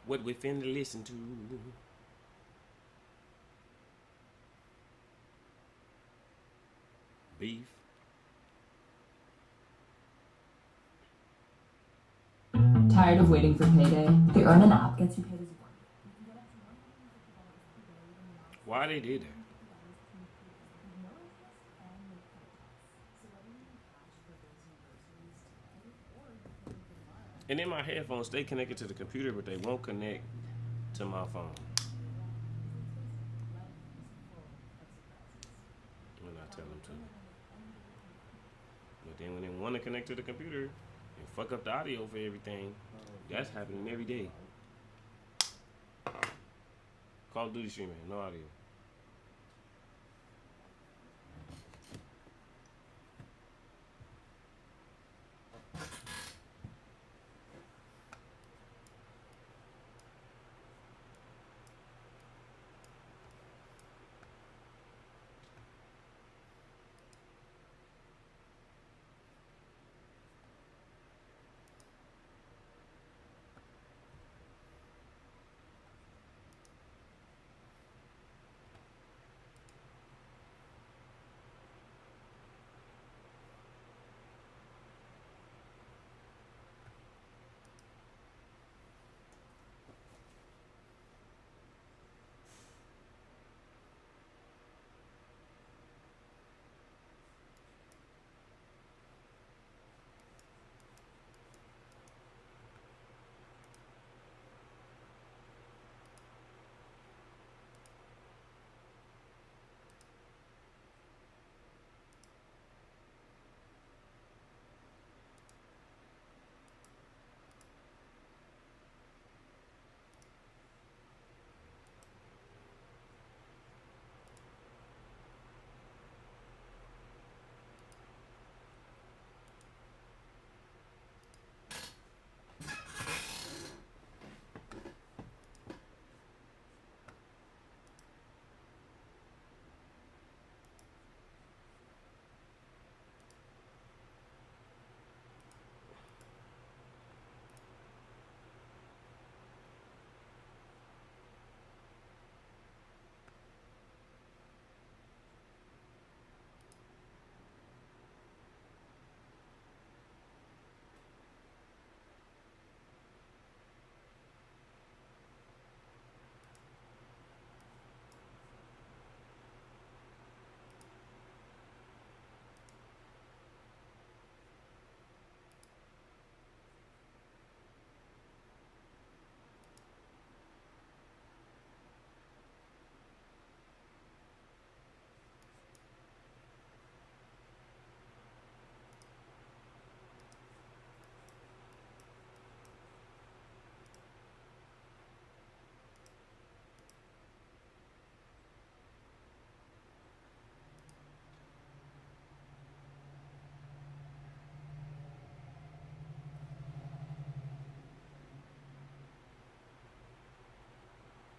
What we finna listen to? Beef. Tired of waiting for payday? The Earn an app gets you paid as you want. Why they did that? And then my headphones stay connected to the computer, but they won't connect to my phone when I tell them to. But then when they want to connect to the computer and fuck up the audio for everything, that's happening every day. Call of Duty streaming, no audio.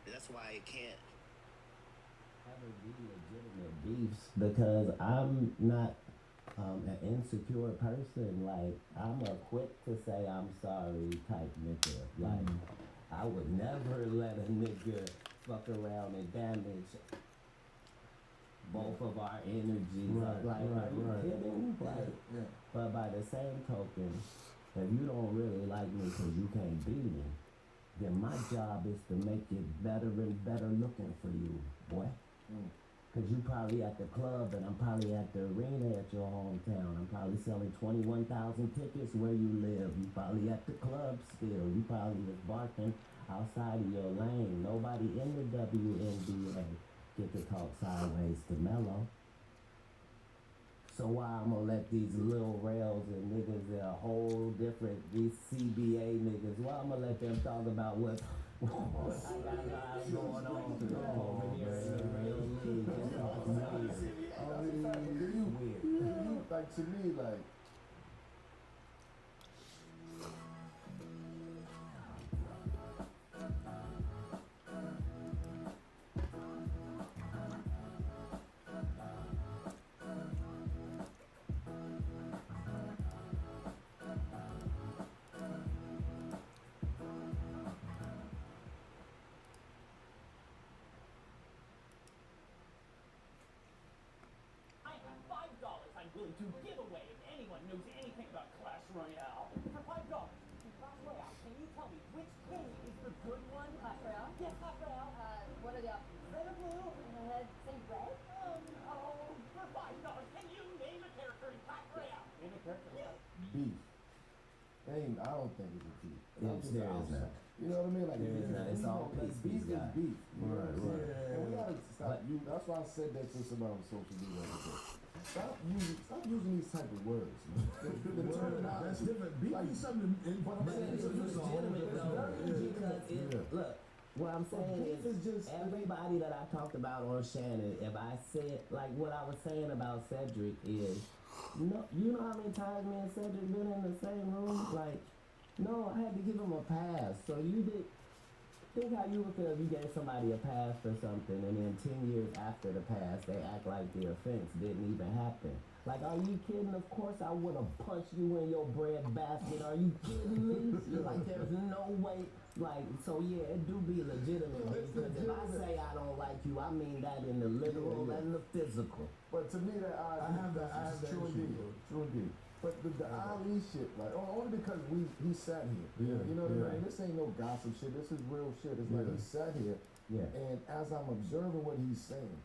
That's why it can't ever be legitimate beefs because I'm not an insecure person. Like I'm a quick to say I'm sorry type nigga. Like I would never let a nigga fuck around and damage both of our energies. Are you kidding? Like, but by the same token, if you don't really like me because you can't beat me, then my job is to make it better and better looking for you, boy. Because you probably at the club and I'm probably at the arena at your hometown. I'm probably selling 21,000 tickets where you live. You probably at the club still. You probably was barking outside of your lane. Nobody in the WNBA get to talk sideways to Mello. So why I'm gonna let these little rails and niggas that are whole different, these CBA niggas, why I'm gonna let them talk about what I got going on over here in the real league? It's all weird. Like to me, like Royale for $5. Clash Royale, can you tell me which king is the good one? Clash Royale? Yes, Clash Royale. What are the options? Red or blue? Say red? For $5, can you name a character in Clash Royale? Name a character? Yes. Beef. I don't think it's a beef. There is not. You know what I mean? Like There is not. It's all peace, beef peace, is God. beef. You know what I'm saying? Right. And we gotta stop. That's why I said that to somebody on social media the other day. Stop using these type of words. The terminology. That's different. Beef is something. But it's legitimate though. Look, what I'm saying is just everybody that I talked about on Shannon, if I said, like what I was saying about Cedric is, no, you know how many times me and Cedric been in the same room? Like, no, I had to give him a pass. So you did, think how you would feel if you gave somebody a pass for something and then 10 years after the pass, they act like the offense didn't even happen. Like, are you kidding? Of course I would have punched you in your bread basket. Are you kidding me? Like, there's no way. Like, so yeah, it do be legitimate. Because if I say I don't like you, I mean that in the literal and the physical. But to me, I have that true indeed. But the Ali shit, like, only because he sat here. You know what I mean? This ain't no gossip shit. This is real shit. It's like he sat here, and as I'm observing what he's saying,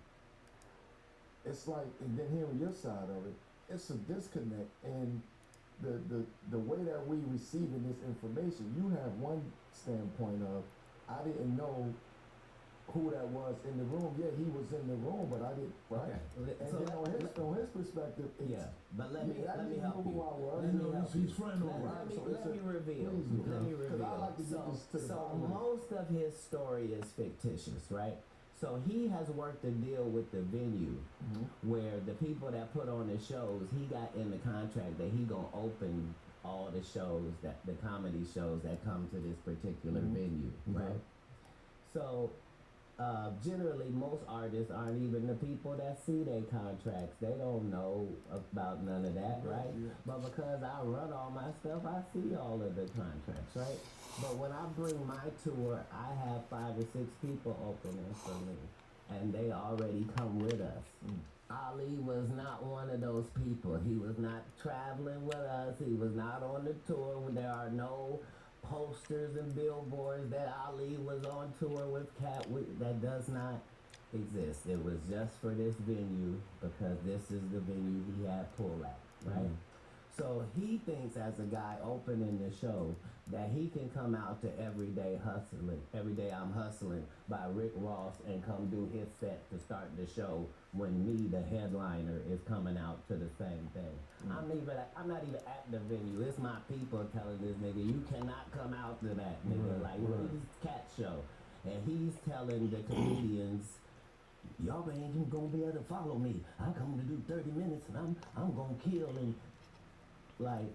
it's like, and then hearing your side of it, it's a disconnect. And the way that we receiving this information, you have one standpoint of, I didn't know who that was in the room. Yeah, he was in the room, but I didn't. Right. Okay. And So then on his perspective, it's, but let me help you. Who I was. Let me help He's you. fronting on Let right. me reveal. Please do. Let me 'Cause I reveal. like to get this to the So bottom of it. most of his story is fictitious, right? So he has worked a deal with the venue where the people that put on the shows, he got in the contract that he gonna open all the shows, that the comedy shows that come to this particular venue, right? So generally most artists aren't even the people that see their contracts. They don't know about none of that, right? But because I run all my stuff, I see all of the contracts, right? But when I bring my tour, I have 5 or 6 people opening for me, and they already come with us. Ali was not one of those people. He was not traveling with us. He was not on the tour. There are no posters and billboards that Ali was on tour with Cat. That does not exist. It was just for this venue because this is the venue he had pull at, right? So he thinks as a guy opening the show that he can come out to Everyday I'm Hustling by Rick Ross and come do his set to start the show when me, the headliner, is coming out to the same thing. I'm not even at the venue. It's my people telling this nigga, you cannot come out to that nigga. Like, this Cat show. And he's telling the comedians, y'all ain't even gonna be able to follow me. I'm coming to do 30 minutes and I'm gonna kill. And like,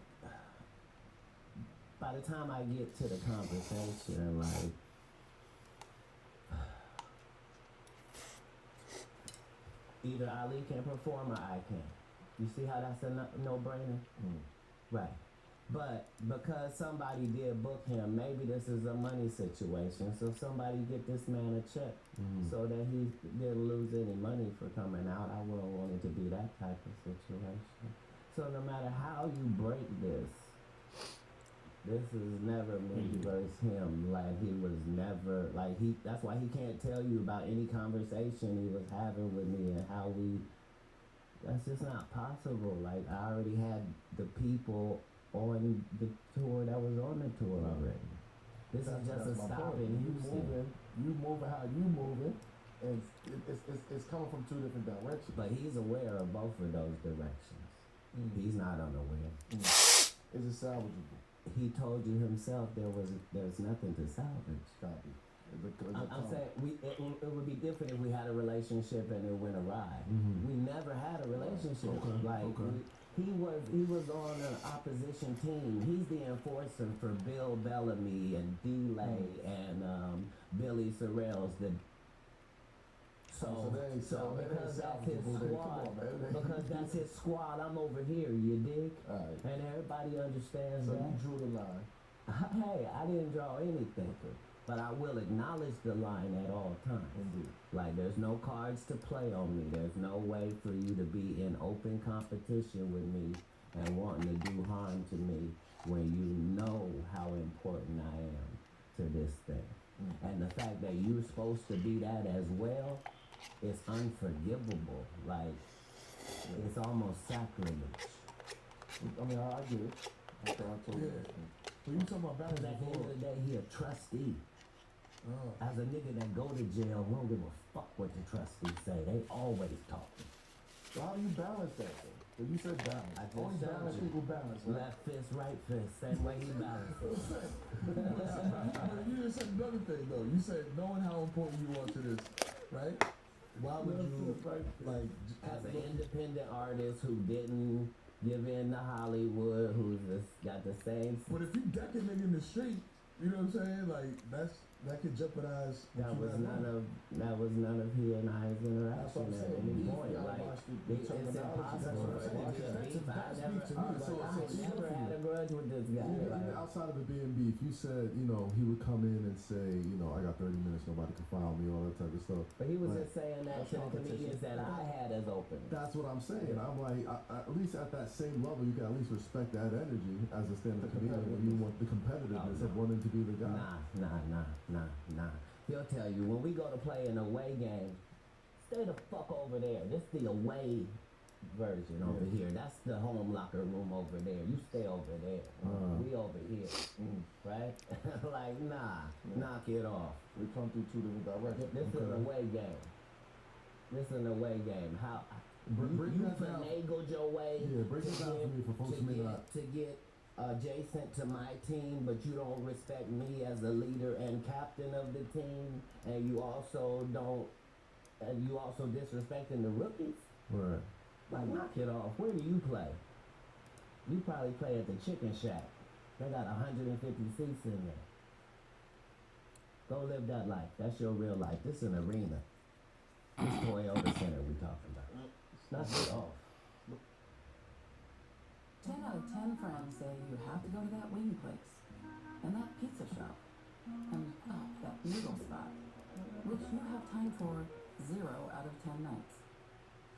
by the time I get to the conversation, like, either Ali can perform or I can. You see how that's a no-brainer? Right. But because somebody did book him, maybe this is a money situation. So somebody get this man a check so that he didn't lose any money for coming out. I wouldn't want it to be that type of situation. So no matter how you break this is never me versus him. Like, he was never, like, that's why he can't tell you about any conversation he was having with me and how that's just not possible. Like, I already had the people on the tour that was on the tour already. This is just a stop in Houston. You moving how you moving, and it's coming from 2 different directions. But he's aware of both of those directions. He's not unaware. Is it salvageable? He told you himself there's nothing to salvage. Copy. I'm saying it would be different if we had a relationship and it went awry. We never had a relationship. He was on an opposition team. He's the enforcer for Bill Bellamy and D-Lay and Billy Sorrells. So because that's his squad, because that's his squad, I'm over here, you dig? And everybody understands that. So you drew the line. Hey, I didn't draw anything, but I will acknowledge the line at all times. Indeed. Like, there's no cards to play on me. There's no way for you to be in open competition with me and wanting to do harm to me when you know how important I am to this thing. And the fact that you're supposed to be that as well is unforgivable. Like, it's almost sacrilege. I mean, I get it. I told you. So you talking about balance Because at the end of the day, he a trustee. Oh. As a nigga that go to jail, we don't give a fuck what the trustees say. They always talking. So how do you balance that though? But you said balance. I just Only told balance you. equal balance, right? Left fist, right fist, same way he balances. But you just said another thing though. You said knowing how important you are to this, right? Why would you like As an independent artist who didn't give in to Hollywood, who's just got the same. But if you deck a nigga in the street, you know what I'm saying? Like that could jeopardize. That was none of he and I's interaction at any point. Like it's impossible for it to be a beef. I never had a grudge with this guy. Yeah, like, even outside of the B&B, if you said, you know, he would come in and say, you know, I got 30 minutes, nobody can file me, all that type of stuff. But he was like, just saying that to the comedians that I had as open. That's what I'm saying. I'm like, at least at that same level, you can at least respect that energy as a stand-up comedian when you want the competitiveness of wanting to be the guy. Nah. He'll tell you, when we go to play an away game, stay the fuck over there. This the away version over here. That's the home locker room over there. You stay over there. We over here. Right? Like, knock it off. We come through two different directions. This is an away game. This is an away game. How Break you that down. finagled your way Break it down for me for folks who may not. to get adjacent to my team, but you don't respect me as the leader and captain of the team, and you also disrespecting the rookies. Right. Like, knock it off. Where do you play? You probably play at the Chicken Shack. They got 150 seats in there. Go live that life. That's your real life. This is an arena. This Toyota Center we talking about. Knock it off. 10 out of 10 friends say you have to go to that wing place, and that pizza shop, and that noodle spot, which you have time for 0 out of 10 nights.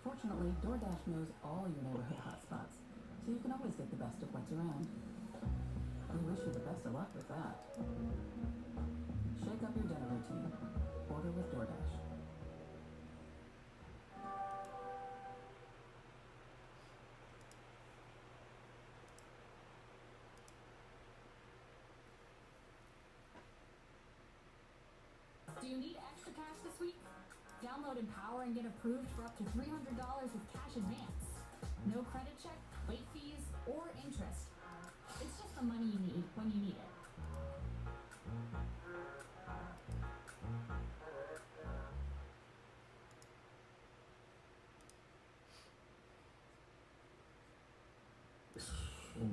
Fortunately, DoorDash knows all your neighborhood hotspots, so you can always get the best of what's around. We wish you the best of luck with that. Shake up your dinner routine. Order with DoorDash. Do you need extra cash this week? Download Empower and get approved for up to $300 with cash advance. No credit check, late fees, or interest. It's just the money you need when you need it.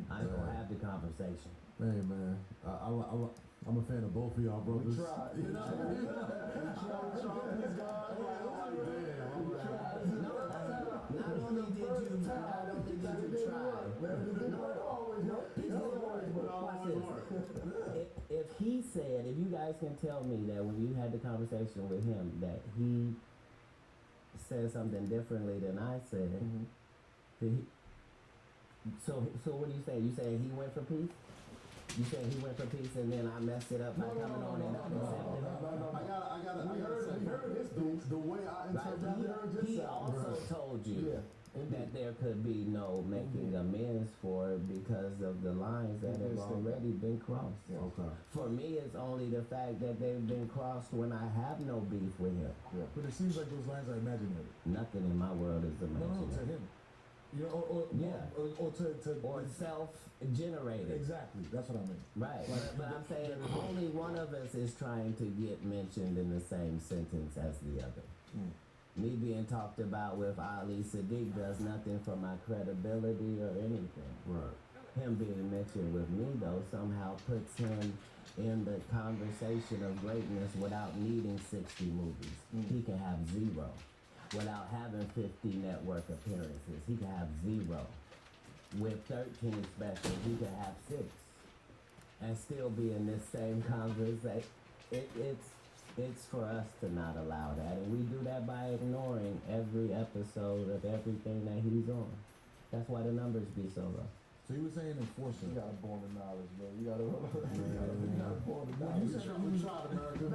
I ain't gonna have the conversation. Hey man, I'm a fan of both of y'all brothers. Not only did you try. If he said, if you guys can tell me that when you had the conversation with him that he said something differently than I said, so what do you say? You saying he went for peace? You saying he went for peace and then I messed it up by coming on and not accepting it? We heard his piece, the way I interpreted it. He also told you that there could be no making amends for it because of the lines that have already been crossed. Okay. For me, it's only the fact that they've been crossed when I have no beef with him. Yeah. But it seems like those lines are imaginary. Nothing in my world is imaginary. No, to him. You know, or self-generated. Exactly, that's what I mean. Right, but I'm saying only one of us is trying to get mentioned in the same sentence as the other. Me being talked about with Ali Sadiq does nothing for my credibility or anything. Right. Him being mentioned with me, though, somehow puts him in the conversation of greatness without needing 60 movies. He can have 0. Without having 50 network appearances, he can have 0. With 13 specials, he can have 6. And still be in this same conversation. It's for us to not allow that. And we do that by ignoring every episode of everything that he's on. That's why the numbers be so low. So he was saying enforcing. You gotta born the knowledge, man. You gotta born the knowledge. You said we tried, America.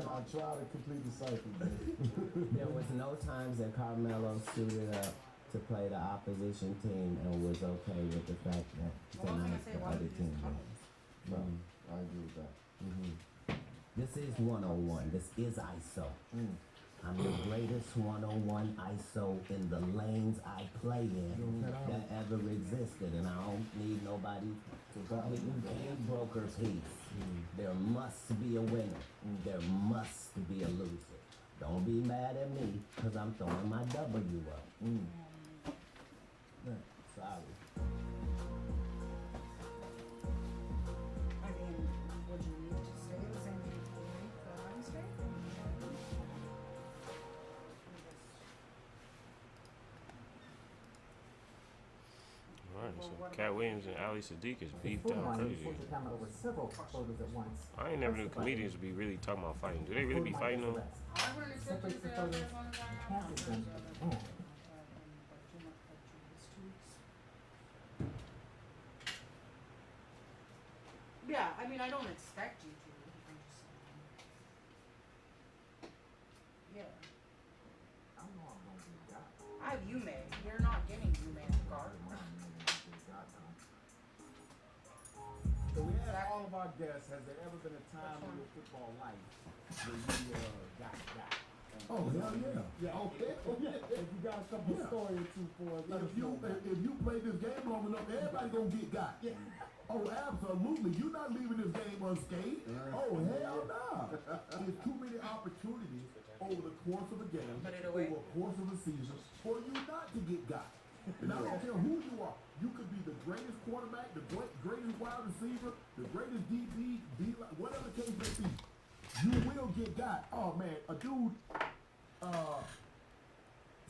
I try to complete the cycle, man. There was no times that Carmelo suited up to play the opposition team and was okay with the fact that tonight the other team won. No, I agree with that. This is 101. This is ISO. I'm the greatest 101 ISO in the lanes I play in that ever existed, and I don't need nobody to complete the game broker piece. There must be a winner. There must be a loser. Don't be mad at me, because I'm throwing my W up. Sorry. I mean, would you need to say the same thing for Wednesday? Alright, so Cat Williams and Ali Sadiq is beefed out crazy. Over several photos at once. I ain't never knew comedians would be really talking about fighting. Do they really be fighting though? I wouldn't expect you to say okay as long as I am. Yeah, I mean, I don't expect you to. I'm just saying. Yeah. I know I'm gonna be got. I have you made. You're not getting you made, Gar. So we asked all of our guests, has there ever been a time in your football life where you got? Oh hell yeah! Yeah. Okay. If you got a couple story or two for us, if you play this game long enough, everybody gonna get got. Yeah. Oh, absolutely. You're not leaving this game unscathed. Oh hell no! There's too many opportunities over the course of a game, over the course of a season, for you not to get got. And I don't care who you are. You could be the greatest quarterback, the greatest wide receiver, the greatest DB, whatever the case may be. You will get got. Oh man, a dude,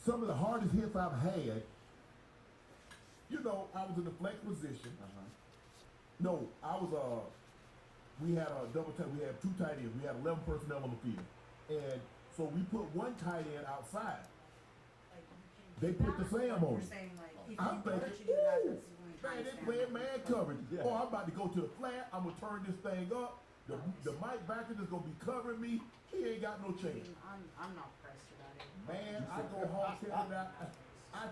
some of the hardest hits I've had, you know, I was in the flex position. No, I was, we had a double tight, we had two tight ends. We had 11 personnel on the field. And so we put one tight end outside. They put the Sam on it. I'm thinking, ooh, man, they playing man coverage. Yeah. Oh, I'm about to go to the flat. I'm going to turn this thing up. The Mike Backer is going to be covering me. He ain't got no chance. I'm not pressed about it. Man, I go hard tail that. I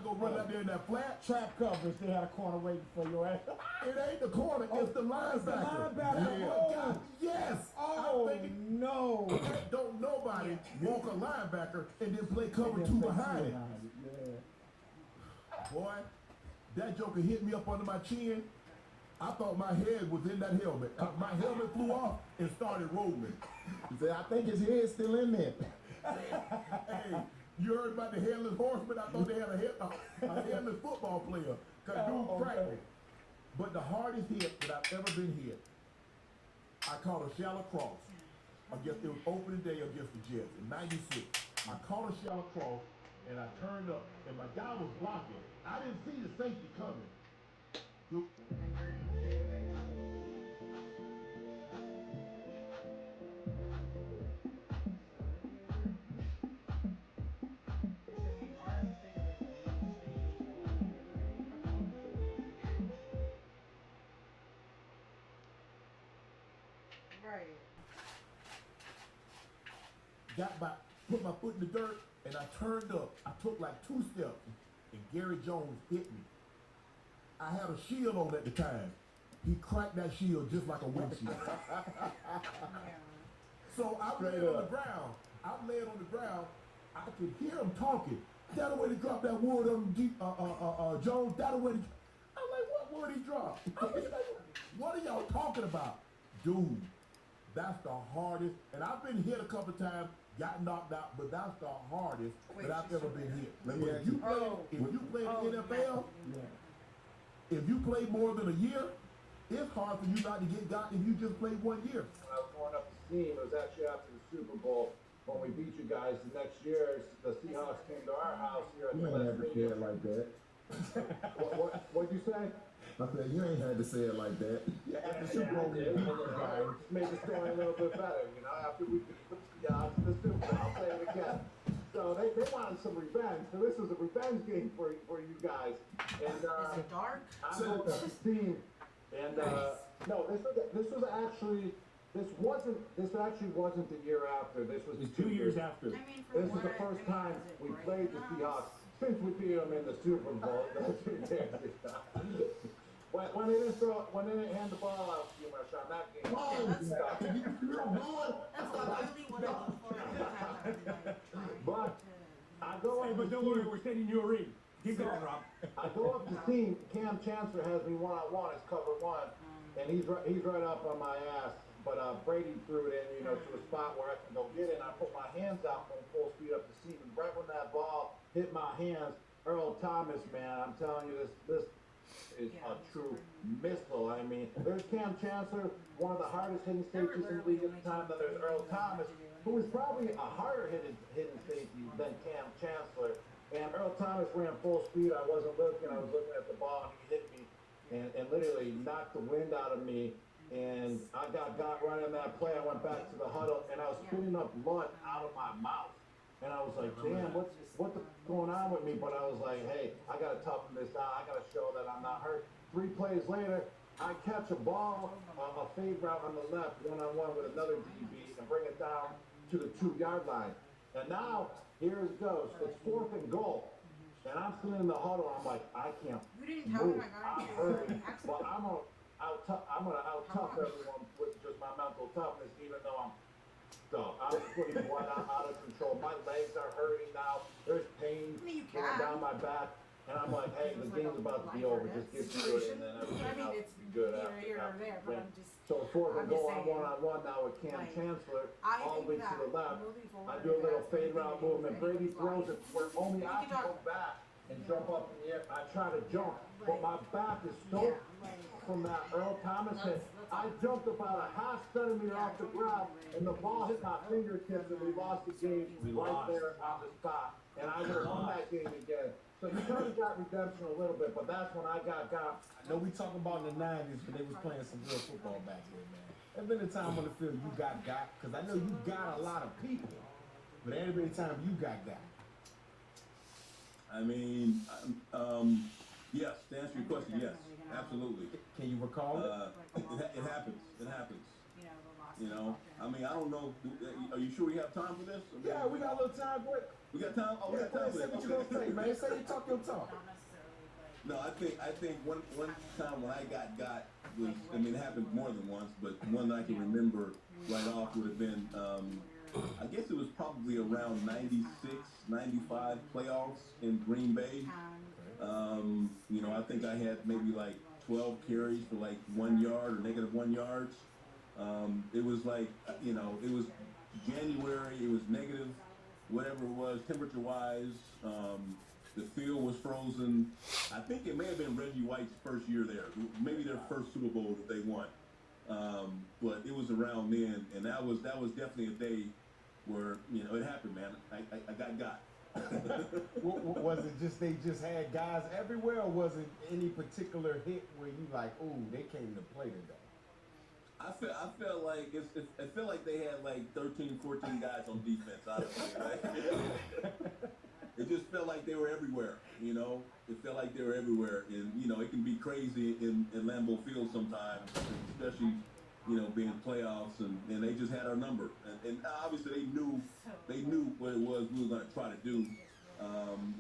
go run up there in that flat. Trap coverage, they had a corner waiting for your ass. It ain't the corner, it's the linebacker. Yeah. Yes. Oh, no. Don't nobody walk a linebacker and then play cover two behind it. Boy, that joker hit me up under my chin. I thought my head was in that helmet. My helmet flew off and started rolling. He said, I think his head's still in there. Hey, you heard about the headless horseman? I thought they had a headless football player. Because dude cracked me. But the hardest hit that I've ever been hit, I caught a shallow cross. It was opening day against the Jets in '96. I caught a shallow cross and I turned up and my guy was blocking. I didn't see the safety coming. Right. Put my foot in the dirt, and I turned up. I took like 2 steps, and Gary Jones hit me. I had a shield on at the time. He cracked that shield just like a windshield. So I'm laying on the ground. I could hear him talking. That way to drop that word on Jones. That way to. I'm like, what word he dropped? What are y'all talking about? Dude, that's the hardest. And I've been hit a couple times, got knocked out, but that's the hardest that I've ever been hit. If you play in the NFL, if you play more than a year, it's hard for you not to get got if you just play 1 year. When I was going up the steam, it was actually after the Super Bowl when we beat you guys. The next year, the Seahawks came to our house here at the You ain't never said it like that. What'd you say? I said, you ain't had to say it like that. After the Super Bowl, we beat you guys. Made the story a little bit better, you know, after we beat the Seahawks in the Super Bowl. I'll say it again. So so they wanted some revenge. So this was a revenge game for you guys. And Is it dark? I'm going up the team, and no, this actually wasn't the year after. This was It's 2 years after. I mean, for This is what? the first I mean, time is it we bright played the enough? Seahawks since we beat them in the Super Bowl. When they didn't hand the ball out too much on that game. Yeah, that's You're booing. That's literally what I look for every time I would like try But to. I go Hey, up but the don't worry, team. we're sending you a ring. Keep going, Rob. I go up the team. Cam Chancellor has me one-on-one as cover one, and he's right up on my ass. But Brady threw it in, to a spot where I can go get it. And I put my hands out from full speed up the seam, and right when that ball hit my hands, Earl Thomas, man, I'm telling you, this is a true missile. I mean, there's Cam Chancellor, one of the hardest hitting safeties in the league at the time. Then there's Earl Thomas, who is probably a harder hitting safety than Cam Chancellor. And Earl Thomas ran full speed. I wasn't looking. I was looking at the ball, and he hit me and literally knocked the wind out of me. And I got running that play. I went back to the huddle, and I was spitting up blood out of my mouth. And I was like, damn, what's going on with me? But I was like, hey, I got to toughen this out. I got to show that I'm not hurt. 3 plays later, I catch a ball, a fade route on the left, one-on-one with another DB, and bring it down to the 2-yard line. And now, here it goes. It's 4th and goal. And I'm sitting in the huddle. I'm like, I can't You didn't tell move. him I got I'm into hurting. an accident. But I'm gonna out-tough everyone with just my mental toughness, even though I'm putting blood out of control. My legs are hurting now. There's pain I mean, you going can. down my back. And I'm like, hey, the game's about to be over. Just get through it, and then everything else will be good after here or that. there, but I'm just. So it's 4th and I'm just goal. I'm saying, one-on-one now with Cam like, Chancellor, I all the way think to the that left. moving forward, I do a little that's fade the route thing movement. is Brady throws it life. where only I can can talk- go back and jump up in the air. I try to jump, but my back is so from that Earl Thomas hit. I jumped about a half centimeter off the ground, and the ball hit my fingertips, and we lost the game there on the spot. And I would have won that game again. So you kind of got redemption a little bit, but that's when I got. I know we talk about in the 90s when they was playing some real football back then, man. There's been a time on the field you got, because I know you got a lot of people, but there been a time you got. I mean, yes, to answer your question, yes, absolutely. Can you recall it? It happens. It happens. You know, I mean, I don't know. Are you sure we have time for this? I mean, Yeah, we got a little time. Quick. We got time. Oh, we got Say time for what this. you gonna say, man. Say you talk your talk. not necessarily, No, I think one time when I got was, I mean, it happened more than once, but one that I can remember right off would have been, I guess it was probably around 96, 95 playoffs in Green Bay. I think I had maybe like 12 carries for like 1 yard or negative 1 yards. It was like, it was January, it was negative, whatever it was, temperature-wise. The field was frozen. I think it may have been Reggie White's first year there, maybe their first Super Bowl that they won. But it was around then, and that was definitely a day where it happened, man. I got. Was it just they just had guys everywhere, or was it any particular hit where you like, ooh, they came to play today? I felt like it felt like they had like 13, 14 guys on defense, honestly. Right? It just felt like they were everywhere, It felt like they were everywhere. And, it can be crazy in Lambeau Field sometimes, especially, being playoffs. And they just had our number. And obviously they knew what it was we were going to try to do.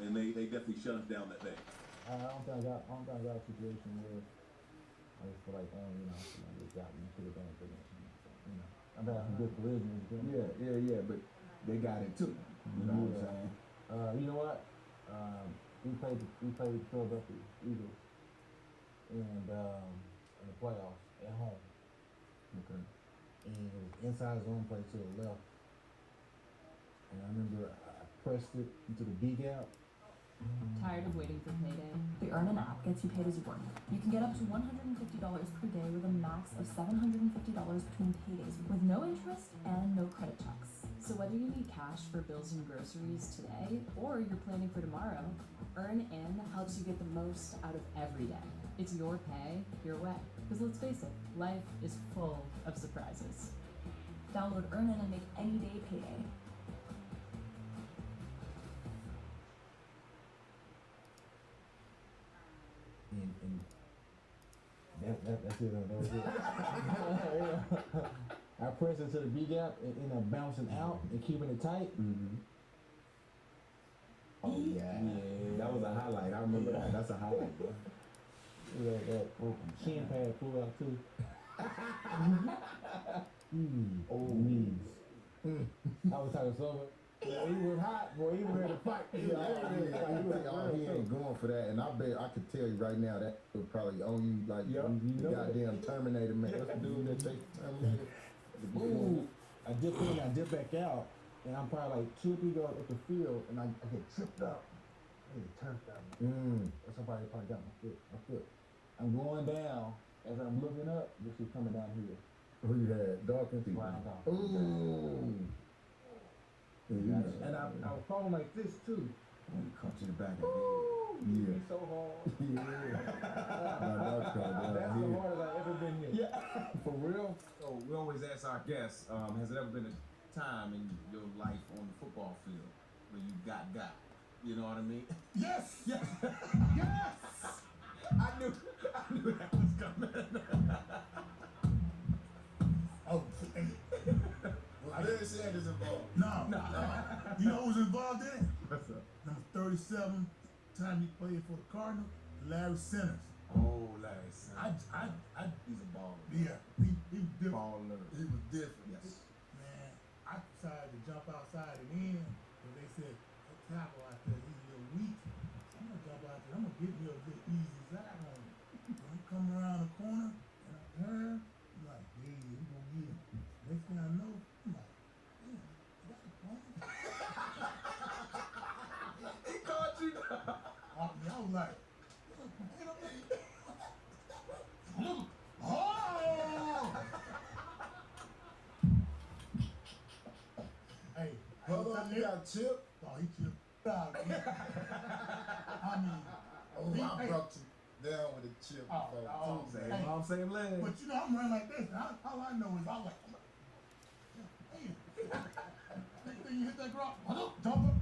And they definitely shut us down that day. I don't think I got a situation where I just feel like, somebody just got me to the bank. I've had some good collisions. Yeah, but they got it too. You know what I'm saying? You know what? We played the Philadelphia Eagles and in the playoffs at home. Okay. And it was inside zone play to the left. And I remember I pressed it into the B gap. Tired of waiting for payday? The Earn An app gets you paid as you work. You can get up to $150 per day with a max of $750 between paydays with no interest and no credit checks. So whether you need cash for bills and groceries today or you're planning for tomorrow, Earn In helps you get the most out of every day. It's your pay, your way. Because let's face it, life is full of surprises. Download Earn In and make any day payday. and that's it. That was it. I press into the B gap and end up bouncing out and keeping it tight. Mm-hmm. Oh yeah. That was a highlight. I remember that. That's a highlight, bro. That shin pad flew out too. Knees. I was talking so much. Yeah, he was hot, boy. He was ready to fight. He ain't going for that, and I bet I could tell you right now that was probably on you like you know goddamn Terminator man. What's the dude that takes Terminator? Ooh, I dip in, I dip back out, and I'm probably like 2 or 3 yards up the field, and I get tripped up. I get turned up. Or somebody probably got my foot. I'm going down. As I'm looking up, this is coming down here. Who you had? Dawkins? Brian Dawkins. Ooh. Yeah, and I was falling like this too. He caught you in the back of the Yeah. He's so hard. That's the hardest I've ever been hit. Yeah. For real? So we always ask our guests, has it ever been a time in your life on the football field where you got? You know what I mean? Yes! Yes! Yes! I knew that was coming. Oh, I didn't say it was involved. No. You know who was involved in it? What's up? Number 37, time he played for the Cardinals, Larry Centers. Oh, Larry Centers. He's a baller. Yeah, he was different. Baller. He was different. Yes. Man, I decided to jump outside and in, but they said, that tackle out there, he's a little weak. So I'm going to jump out there. I'm going to get me a good easy side on him. When he come around the corner, and I turn, I'm like, yeah, we're going to get him. Next thing I know, I'm like, damn, that's a point. He caught you. I was like, oh! Hey, you got chipped? Oh, he chipped. I mean, I brought you down with a chip. Same leg. But you know, I'm running like this. All I know is I'm like, damn. Next thing you hit that drop, jump up.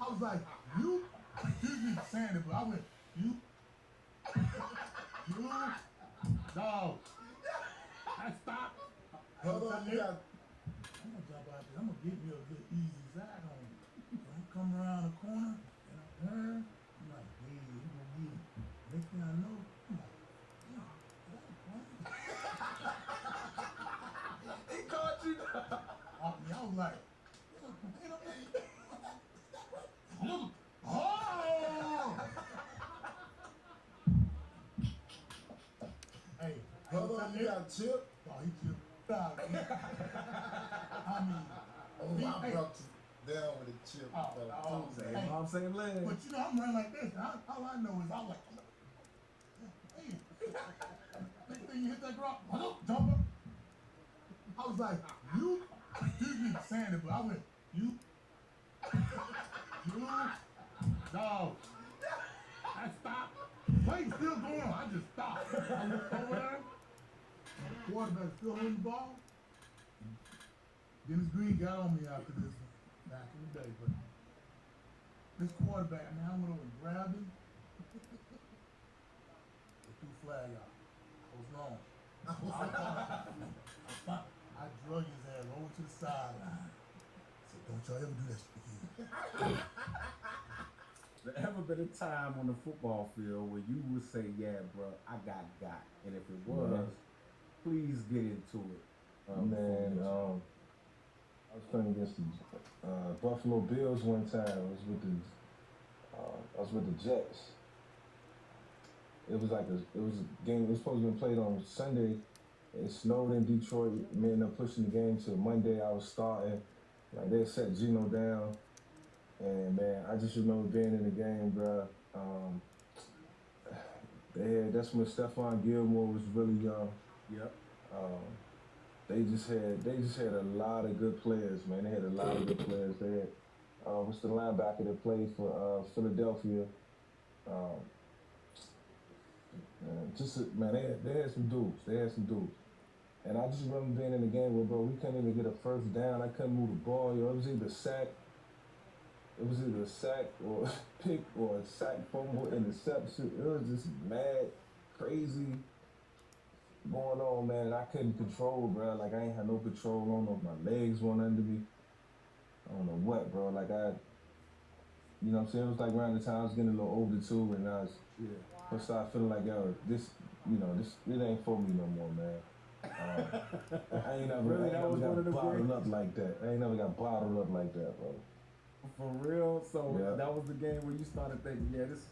I was like, you? Excuse me for saying it, but I went, you? Dog. I stopped. You got I'm gonna jump out there. I'm gonna get me a good easy side on him. When I come around the corner and I turn, I'm like, hey, you gonna get him. Next thing I know, I'm like, damn, that's a point. He caught you. I was like, oh! Hey, you got chipped? Oh, he chipped. I mean, I brought you down with a chip. Same leg. But you know, I'm running like this. All I know is I'm like, hey. Next thing you hit that drop, jump up. I was like, you? Excuse me for saying it, but I went, you? Dog. I stopped. Play's still going on. I just stopped. I looked over there. The quarterback still holding the ball. Dennis Green got on me after this back in the day, but this quarterback, man, I went over and grabbed him. They threw flag out. I was wrong. I drug his ass over to the sideline. I said, don't y'all ever do that shit again. There ever been a time on the football field where you would say, yeah, bro, I got? And if it was, please get into it. I was playing against the Buffalo Bills one time. I was with the Jets. It was a game. It was supposed to be played on Sunday. It snowed in Detroit. Me and them pushing the game to Monday. I was starting. Like they set Geno down, and man, I just remember being in the game, bro. That's when Stephon Gilmore was really young. Yep. They just had a lot of good players, man. They had a lot of good players. They had what's the linebacker that played for Philadelphia? They had some dudes. And I just remember being in the game where, bro, we couldn't even get a first down. I couldn't move the ball. It was either sack it was either a sack or pick or a sack fumble interception. It was just mad, crazy going on, man. And I couldn't control, bro. Like I ain't had no control. I don't know if my legs went under me. I don't know what, bro. Like you know what I'm saying? It was like around the time I was getting a little older too, and I started feeling like, yo, this, it ain't for me no more, man. I ain't never, Really, I that was ain't one never of the got bottled games? up like that. I ain't never got bottled up like that, bro. For real? So Yeah. that was the game where you started thinking, yeah, this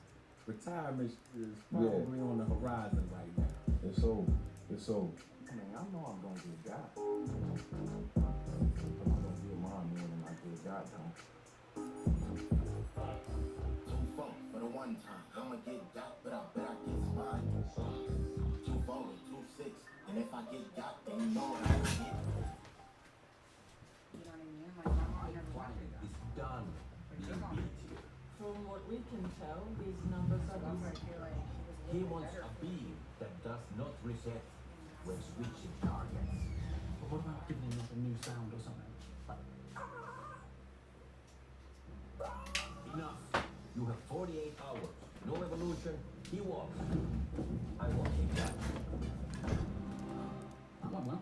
retirement is probably on the horizon right now. It's over. It's over. Man, I know I'm gonna get got. I'm gonna get mine more than I get got though. 2-4 for the one time. I'ma get got, but I bet I get mine. 2-4 to 2-6, and if I get got, then you know how to get. You know what I mean? Like, I never watched it. It's done being built here. From what we can tell, these numbers are That's why I these. feel like he was a He little wants better. a beam that does not reset when switching targets. But what about giving him like a new sound or something? Enough. You have 48 hours. No revolution. He walks. I want him back. I want one.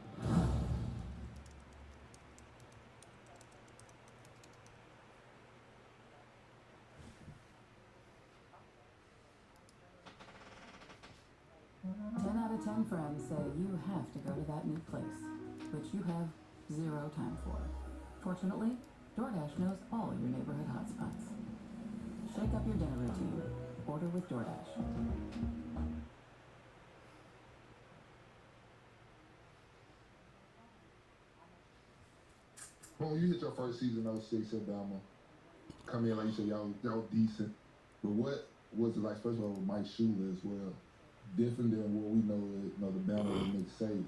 10 out of 10 friends say you have to go to that new place, which you have zero time for. Fortunately, DoorDash knows all your neighborhood hotspots. Shake up your dinner routine. Order with DoorDash. When you hit your first season 06 at Bama, come in like you said, y'all decent. But what was it like, first of all, with Mike Shula as well? Different than what we know, the Bama with Nick Saban.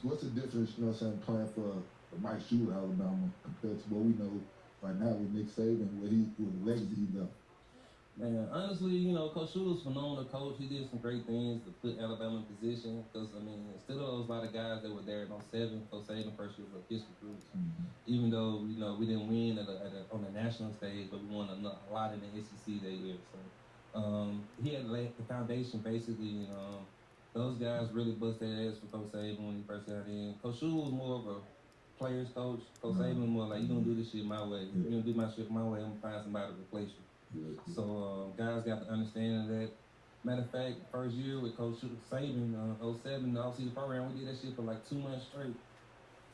What's the difference, you know what I'm saying, playing for Mike Shula, Alabama, compared to what we know right now with Nick Saban, with the legacy he left? Man, honestly, Coach Shula's phenomenal coach. He did some great things to put Alabama in position. Because, still there was a lot of guys that were there in 07. Coach Saban first year was a history group. Even though, we didn't win on the national stage, but we won a lot in the SEC that year. So, he had laid the foundation, basically. Those guys really bust their ass for Coach Saban when he first got in. Coach Shula was more of a players coach. Coach Saban was more like, you gonna do this shit my way. You gonna do my shit my way, I'm gonna find somebody to replace you. So guys got to understand that. Matter of fact, first year with Coach Saban, 07, the offseason program, we did that shit for like 2 months straight.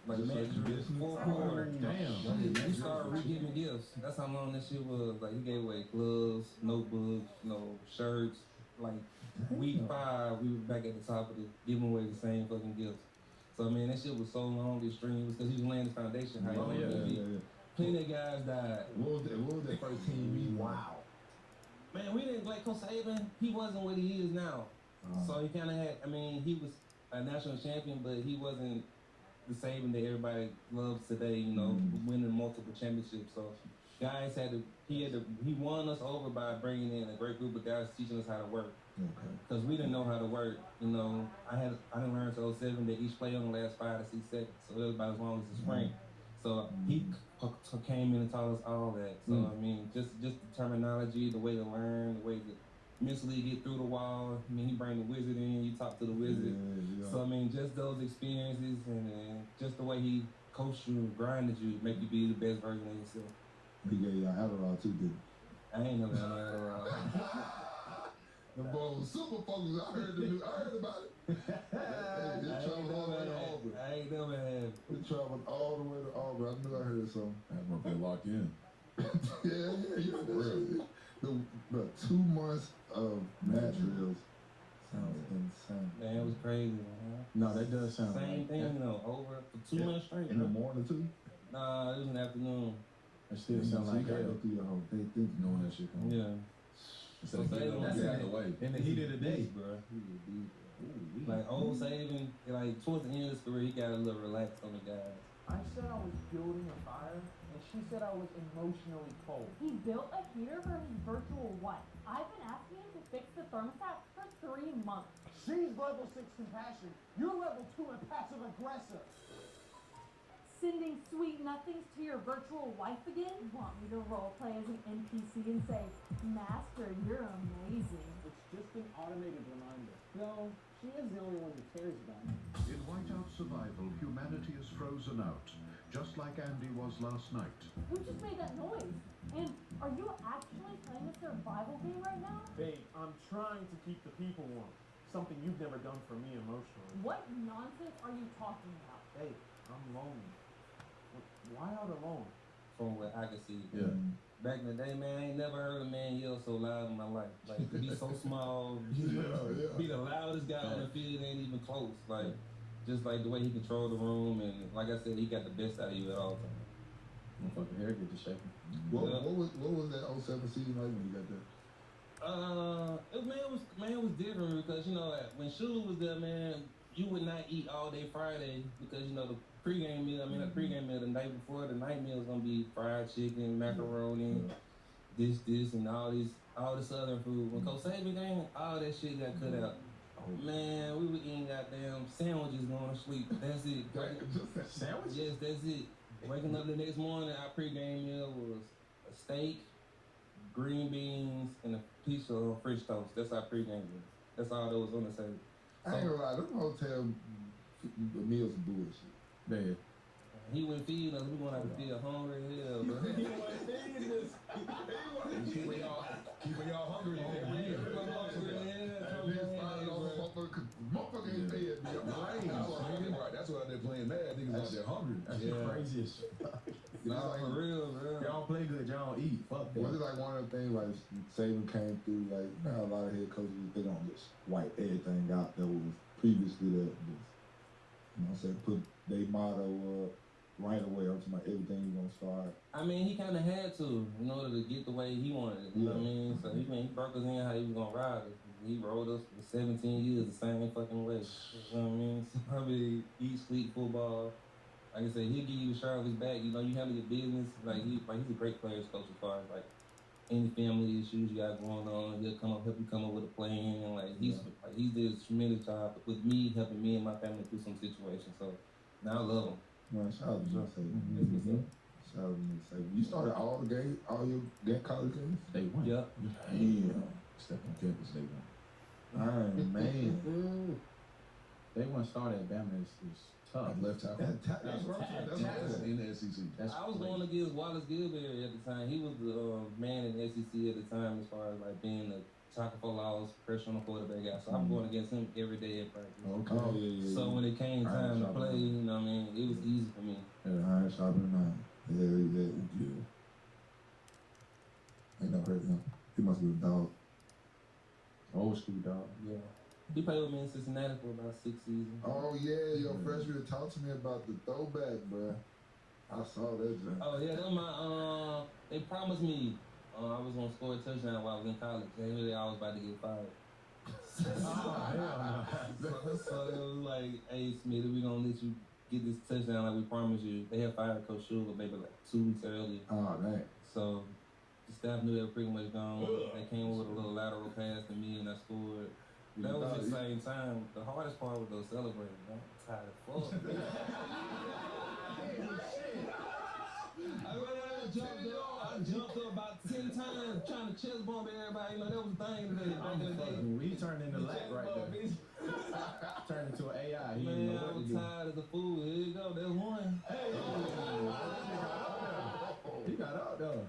Like managers, 4 quarters. Damn. We started re-giving gifts. That's how long that shit was. Like he gave away gloves, notebooks, shirts. Like week 5, we were back at the top of giving away the same fucking gifts. So that shit was so long, extreme, because he was laying the foundation. How plenty of guys died. What was that first team meeting? Wow. Man, we didn't like Coach Saban. He wasn't what he is now. So he kind of had, he was a national champion, but he wasn't the Saban that everybody loves today, winning multiple championships. So guys he won us over by bringing in a great group of guys teaching us how to work. Because we didn't know how to work. I didn't learn until 07 that each play only lasts 5 to 6 seconds. So it was about as long as the spring. So he came in and taught us all that. So just the terminology, the way to learn, the way to mentally get through the wall. He bring the wizard in, you talk to the wizard. So just those experiences and just the way he coached you, grinded you, make you be the best version of yourself. He gave y'all Adderall too, didn't I ain't never had no Adderall. The boy was super focused. I heard about it. They traveled all the way to Auburn. I ain't never had. They traveled all the way to Auburn. I knew I heard something. That must be locked in. Yeah. The 2 months of mat drills sounds insane. Man, it was crazy, man. No, that does sound same right. thing, over for 2 months straight. In the morning too? Nah, it was in the afternoon. It still sounds like hell. Go through your whole day thinking knowing that shit coming. Yeah. So get out of the way. In the heat of the day, bro. Like old Saban, like towards the end of his career, he got a little relaxed on the guys. I said I was building a fire, and she said I was emotionally cold. He built a heater for his virtual wife. I've been asking him to fix the thermostat for 3 months. She's level 6 compassion. You're level 2 and passive aggressive. Sending sweet nothings to your virtual wife again? Want me to roleplay as an NPC and say, Master, you're amazing. It's just an automated reminder. No, she is the only one who cares about me. In Whiteout Survival, humanity is frozen out, just like Andy was last night. Who just made that noise? And are you actually playing a survival game right now? Babe, I'm trying to keep the people warm. Something you've never done for me emotionally. What nonsense are you talking about? Babe, I'm lonely. Why out alone? From what I can see. Yeah. Back in the day, man, I ain't never heard a man yell so loud in my life. Like, to be so small, be the loudest guy on the field ain't even close. Like, just like the way he controlled the room, and like I said, he got the best out of you at all times. Motherfucking hair get to shaking. What was that 07 season like when you got there? It was different because, you know, when Shula was there, man, you would not eat all day Friday because, you know, the pregame meal, the pregame meal the night before, the night meal is gonna be fried chicken, macaroni, this, and all this other food. When Coach Saban came, all that shit got cut out. Man, we were eating goddamn sandwiches going to sleep. That's it. Just a sandwich? Yes, that's it. Waking up the next morning, our pregame meal was a steak, green beans, and a piece of French toast. That's our pregame meal. That's all that was on the table. I ain't gonna lie, them hotel meals are bullshit. Man. He wouldn't feed us. We gonna have to feel hungry as hell, bro. He wasn't feeding us. Keeping y'all hungry every year. Motherfucker ain't fed me. Right, that's why they're playing mad. Niggas out there hungry. That's crazy as shit. Nah, for real, bro. Y'all play good, y'all don't eat. Fuck that. Was it like one of the things like Saban came through, like now a lot of head coaches, they don't just wipe everything out that was previously there. Just, you know what I'm saying, put their motto right away up to my everything you gonna start. I mean, he kind of had to in order to get the way he wanted it. You know what I mean? So he broke us in how he was gonna ride us. He rode us for 17 years the same fucking way. You know what I mean? So, I mean, eat, sleep, football. Like I said, he'll give you a shirt off his back. You know, you handle your business. He's a great players coach as far as like any family issues you got going on. He'll help you come up with a plan. And he did a tremendous job with me, helping me and my family through some situations. So now I love him. Man, shout out to John Saban. Shout out to Nick Saban. You started all your college games? Day one. Yep. Damn. Step on campus day one. Man. Day one started at Bama is tough. Left tackle. That's in the SEC. I was going against Wallace Gilberry at the time. He was the man in the SEC at the time as far as like being the tackle for loss, pressure on the quarterback guy. So I'm going against him every day at practice. Okay. Oh, yeah. So when it came time to play, you know what I mean, it was easy for me. Yeah, iron sharpening iron. Yeah. Ain't never heard of him. He must be a dog. Old school dog. Yeah. He played with me in Cincinnati for about 6 seasons. Oh yeah, your freshman talked to me about the throwback, bro. I saw that joint. Oh yeah, that was my they promised me I was gonna score a touchdown while I was in college. They knew I was about to get fired. So it was like, hey Smith, we gonna let you get this touchdown like we promised you. They had fired Coach Shula maybe like 2 weeks earlier. Oh dang. So the staff knew they were pretty much gone. They came with a little lateral pass to me and I scored. That was the same time. The hardest part was those celebrating. I'm tired of fuck. I jumped up about 10 times trying to chest bump everybody. You know, that was the thing today. Back in the day. We turned into lag right there. Turned into an AI. Man, I was tired as a fool. Here you go. There's one. Hey! He got out there.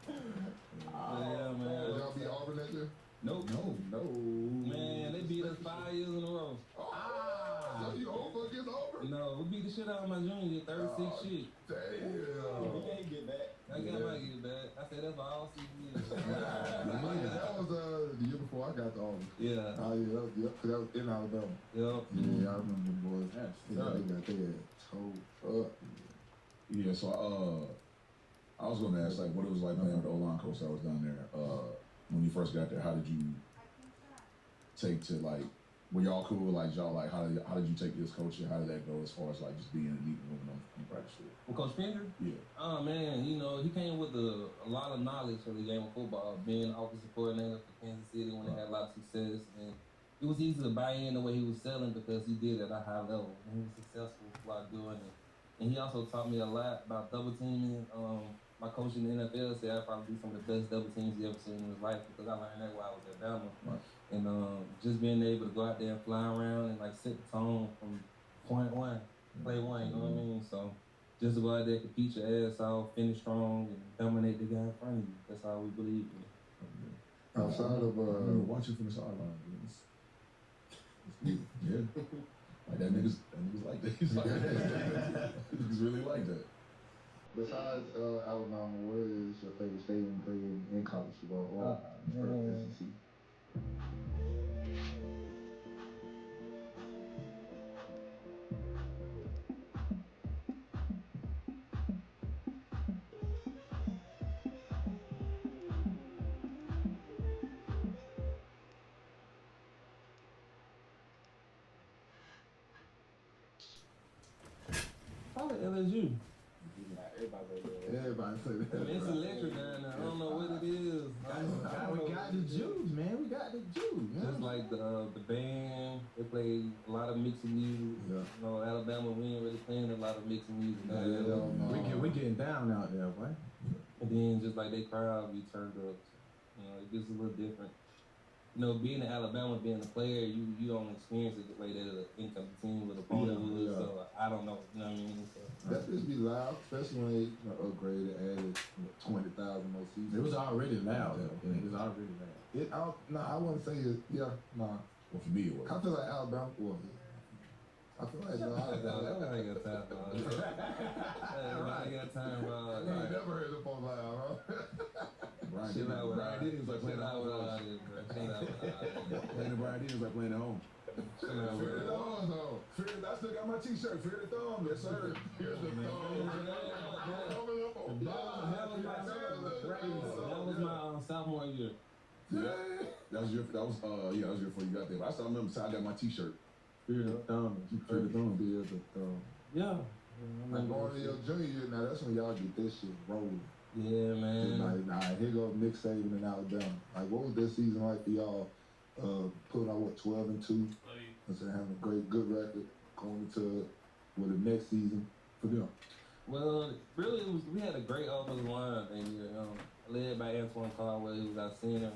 Yeah, man. Y'all be Auburn that year? Nope. No. Man, they beat us 5 years in a row. So you over against Auburn? No, we beat the shit out of my junior year, 36 shit. Damn. We can't get back. I might get back. I said that's for all 6 years. That was the year before I got to Auburn. Yeah. Oh yeah, because that was in Alabama. Yep. Yeah, I remember them boys. They got their toe up. Yeah, so I was gonna ask like what it was like playing with the O-line coach that was down there. When you first got there, how did you take to like were y'all cool? Like y'all like how did you take this coaching? How did that go as far as like just being in the meeting room on practice field? Well, Coach Pinder? Yeah. Oh man, you know, he came with a lot of knowledge of the game of football, being offensive coordinator for Kansas City when they had a lot of success, and it was easy to buy in the way he was selling because he did it at a high level and he was successful while doing it. And he also taught me a lot about double teaming. My coach in the NFL said I'd probably be some of the best double teams he ever seen in his life because I learned that while I was at Bama. Right. And just being able to go out there and fly around and like set the tone from point one, play one, you know what I mean? So just to go out there, compete your ass off, finish strong, and dominate the guy in front of you. That's how we believe in. Outside of watching from the sideline, it's yeah. Like that niggas like that. He's like that. Niggas really like that. Besides Alabama, where is your favorite stadium to play in college football or SEC? Probably LSU. Everybody say that. I mean, it's electric down there. I don't know what it is. We got the juice, man. We got the juice, man. Just like the band, they play a lot of mixed music. Yeah. You know, Alabama, we ain't really playing a lot of mixed music. We getting down out there, boy. And then just like they crowd be turned up. You know, it gets a little different. You know, being in Alabama, being a player, you don't experience it the way that an income team with a opponent would. Yeah. So I don't know. You know what I mean? So, That just be loud, especially when they upgraded, added 20,000 more seats. It was already loud, though. It was already loud. I wouldn't say it. Yeah, nah. Well, for me, it was. I feel like Alabama. Well, I feel like I ain't got time for all that. I ain't got time for all You ain't never heard the phone loud, huh? Brian Chill out with all Diddy was like playing at home. Playing the Brian Diddy was like playing at home. Chill out with Fear the thumbs, though. I still got my t-shirt. Fear the thumb. Yes, sir. Fear the That was my sophomore year. Yeah. That was your before you got there. But I still remember I got my t-shirt. Fear the thumb. Fear the thumb. Fear the thumb. Yeah. Like going to your junior year, now that's when y'all get this shit rolling. Yeah, man. Like, here go Nick Saban in Alabama. Like, what was this season like for y'all? Putting out 12-2, and having a good record going into the next season for them. Well, really, we had a great offensive line that year, led by Antoine Caldwell, who was our center.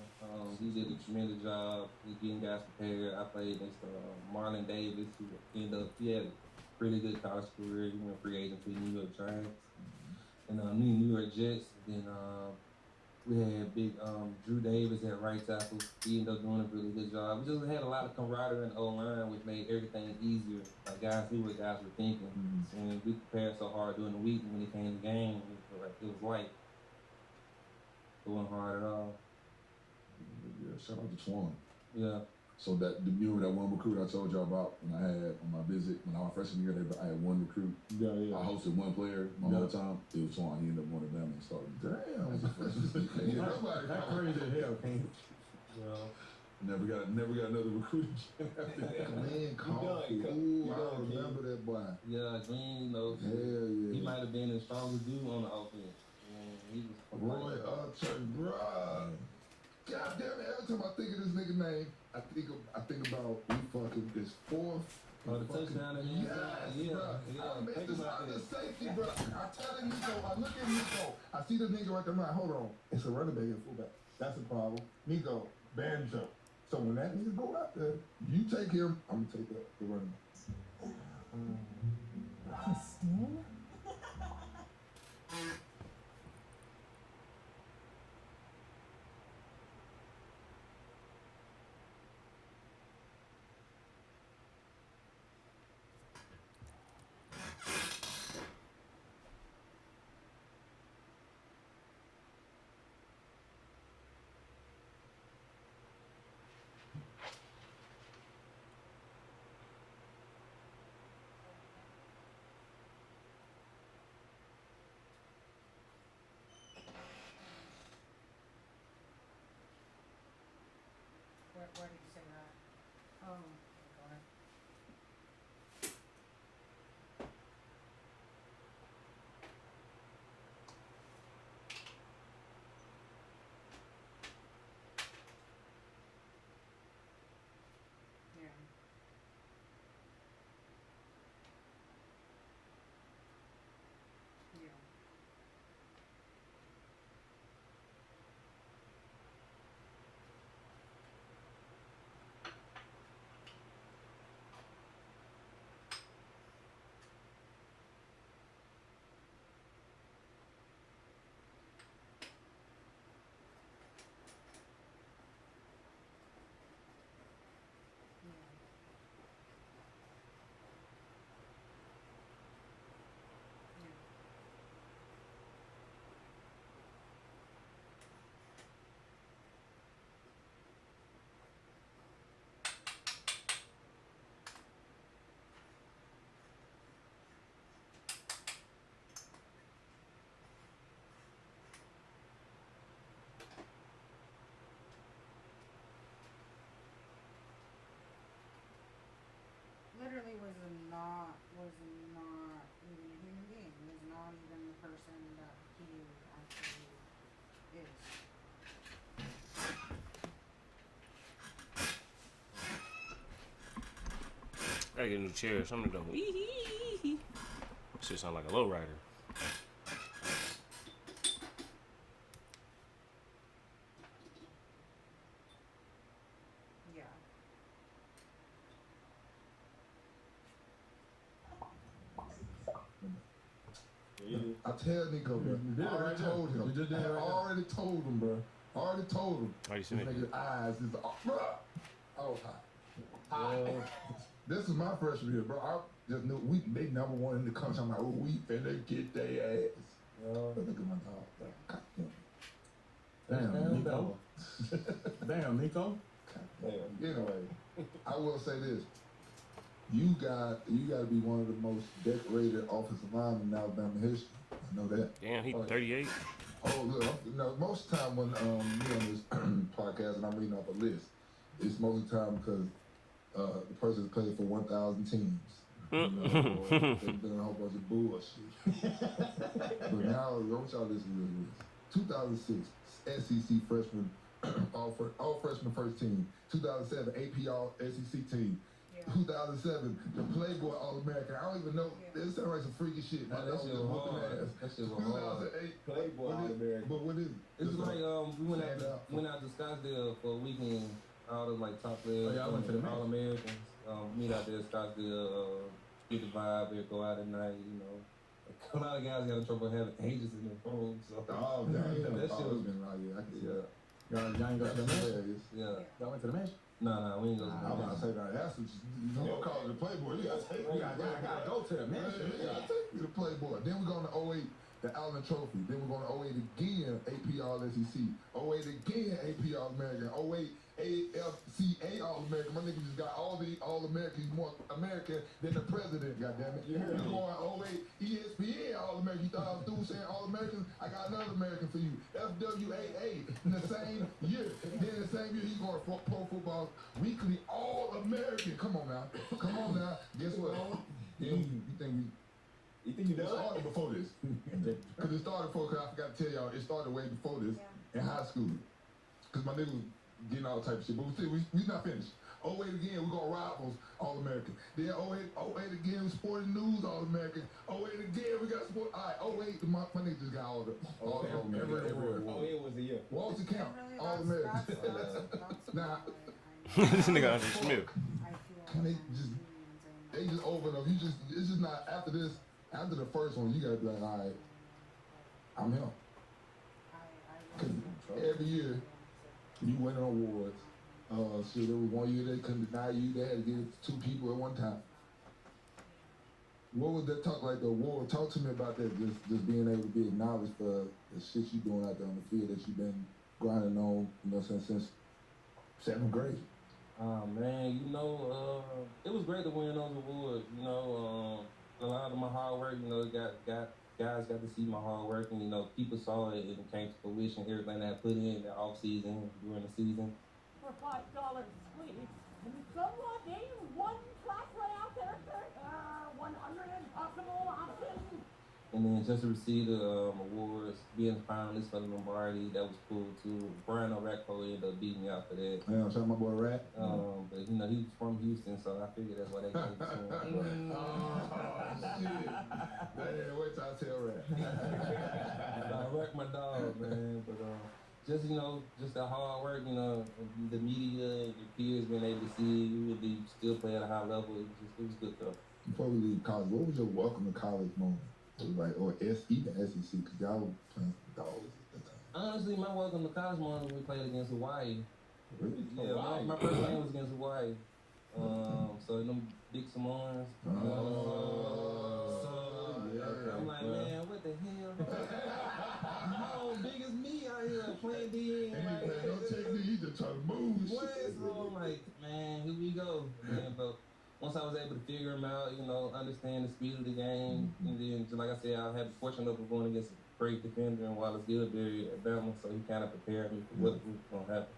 He did a tremendous job with getting guys prepared. I played next to Marlon Davis, who he had a pretty good college career. He went free agent to the New York Giants and New York Jets. Then we had big Drew Davis at right tackle. He ended up doing a really good job. We just had a lot of camaraderie in the O-line, which made everything easier. Like guys knew what guys were thinking. And we prepared so hard during the week, and when it came to the game, it was light. It wasn't hard at all. Yeah, shout out to Twan. Yeah. So that you remember that one recruit I told y'all about when I had on my visit when I was freshman year, I had one recruit. Yeah. I hosted one player my whole time. It was Twan. He ended up going to Bama and started. Damn. That's crazy as hell, King. Well, never got another recruit again after that. Man, Ooh, I remember that boy. Yeah, Green, Hell yeah. he might have been the strongest dude on the offense. He was Roy Upchurch, bruh. God damn it, every time I think of this nigga name, I think about we fucking this fourth. Oh, the touchdown in the Yes, bruh. I missed this other safety, bro. I tell Nico, I look at Nico, I see this nigga right there, I'm like, hold on. It's a running back and fullback. That's a problem. Nico, banjo. So when that nigga go out there, you take him, I'm gonna take the running back. Christine? Where did you say that? Oh, go ahead. Yeah. Gotta get a new chair. Something to go. Shit sound like a lowrider. Yeah. I tell Nico, bro. I already told him. We just did it right I already told him, bro. I already told him. How you This see it? nigga's eyes is bro. I was hot. This is my freshman year, bro. I just knew they number one in the country. I'm like, oh, we finna get their ass. Look at my dog. Damn, Nico. Damn, Nico. Anyway, I will say this. You got to be one of the most decorated offensive linemen in Alabama history. I know that. Damn, he 38. Oh, look, most of the time when me on this podcast and I'm reading off a list, it's most of the time because the person's played for 1,000 teams. You know, or they've done a whole bunch of bullshit. But now, I want y'all listen to this. 2006, SEC freshman, all freshman first team. 2007, AP All SEC team. 2007, the Playboy All-American. I don't even know. This sounds like some freaky shit. Nah, that shit was hard. That shit was hard. 2008, Playboy All-American. But what is it? It's like we went out to Scottsdale for a weekend. All the like top players, y'all went to the match? All-Americans. Meet out there at Scottsdale, get the vibe, there, go out at night. You know, a lot of guys got in trouble having agents in their phone. So Oh, damn. that shit was been right. Yeah, I can see that. Y'all ain't go to the match? Yeah. Y'all went to the match? No, we ain't go to the I'm match. about to say that. That's what you don't call it the Playboy. You gotta take me. I gotta go to the match. You gotta take me to the Playboy. Then we're going to 08, the Allen Trophy. Then we're going to 08 again, AP All SEC. 08 again, AP All American. 08 AFCA All American. My nigga just got all the All Americans. He's more American than the president. Goddammit. We're going 08 ESPN All American. You thought I was through saying All Americans? I got another American for you. FWAA in the same year. Then in the same year, he's going for Pro Football Weekly All American. Come on now. Come on now. Guess what? You think it started before this? Because it started before, because I forgot to tell y'all, it started way before this in high school. Because my nigga was getting all type of shit. But we not finished. 08 again, we got Rivals All-American. Then 08 again, Sporting News All-American. 08 again, we got Sport. All right, 08, my nigga just got all the All-American. It was a year. Walter Camp, All-American. Now, This nigga Andre Smith. can they just over enough. It's just not, after this, after the first one, you gotta be like, all right, I'm him. Because every year, you win awards. Shit, there was one year they couldn't deny you. They had to give it to 2 people at one time. What was that talk like, the award? Talk to me about that, just being able to be acknowledged for the shit you doing out there on the field that you've been grinding on, you know, since 7th grade. Man, you know, it was great to win those awards. You know, a lot of my hard work, you know, guys got to see my hard work, and you know, people saw it and it came to fruition. Everything that I put in the off season, during the season. For $5, please. Can someone name one class layout character? 100 possible options. And then just to receive the awards, being a finalist for the Lombardi, that was cool too. Brian O'Rackpo ended up beating me out for that. Yeah, I'm talking my boy Rack. But you know, he was from Houston, so I figured that's why they gave it to him. Shit. Damn, wait till I tell Rack. I wrecked my dog, man. But just, you know, just the hard work, you know, the media and your peers being able to see you and you still play at a high level, it was good stuff. Before we leave college, what was your welcome to college moment? It was like, or even SEC, because y'all were playing for dogs at that time. Honestly, my welcome to college moment when we played against Hawaii. Really? Yeah, my first game was against Hawaii. So them big Samoans. Yeah. I'm like, man, what the hell? How big as me out here playing DN? Like, don't take me, you just trying to move. So I'm like, man, here we go. Man, but once I was able to figure him out, you know, understand the speed of the game, and then, just like I said, I had the fortune of going against a great defender in Wallace Gilberry at Bama, so he kind of prepared me for what was going to happen.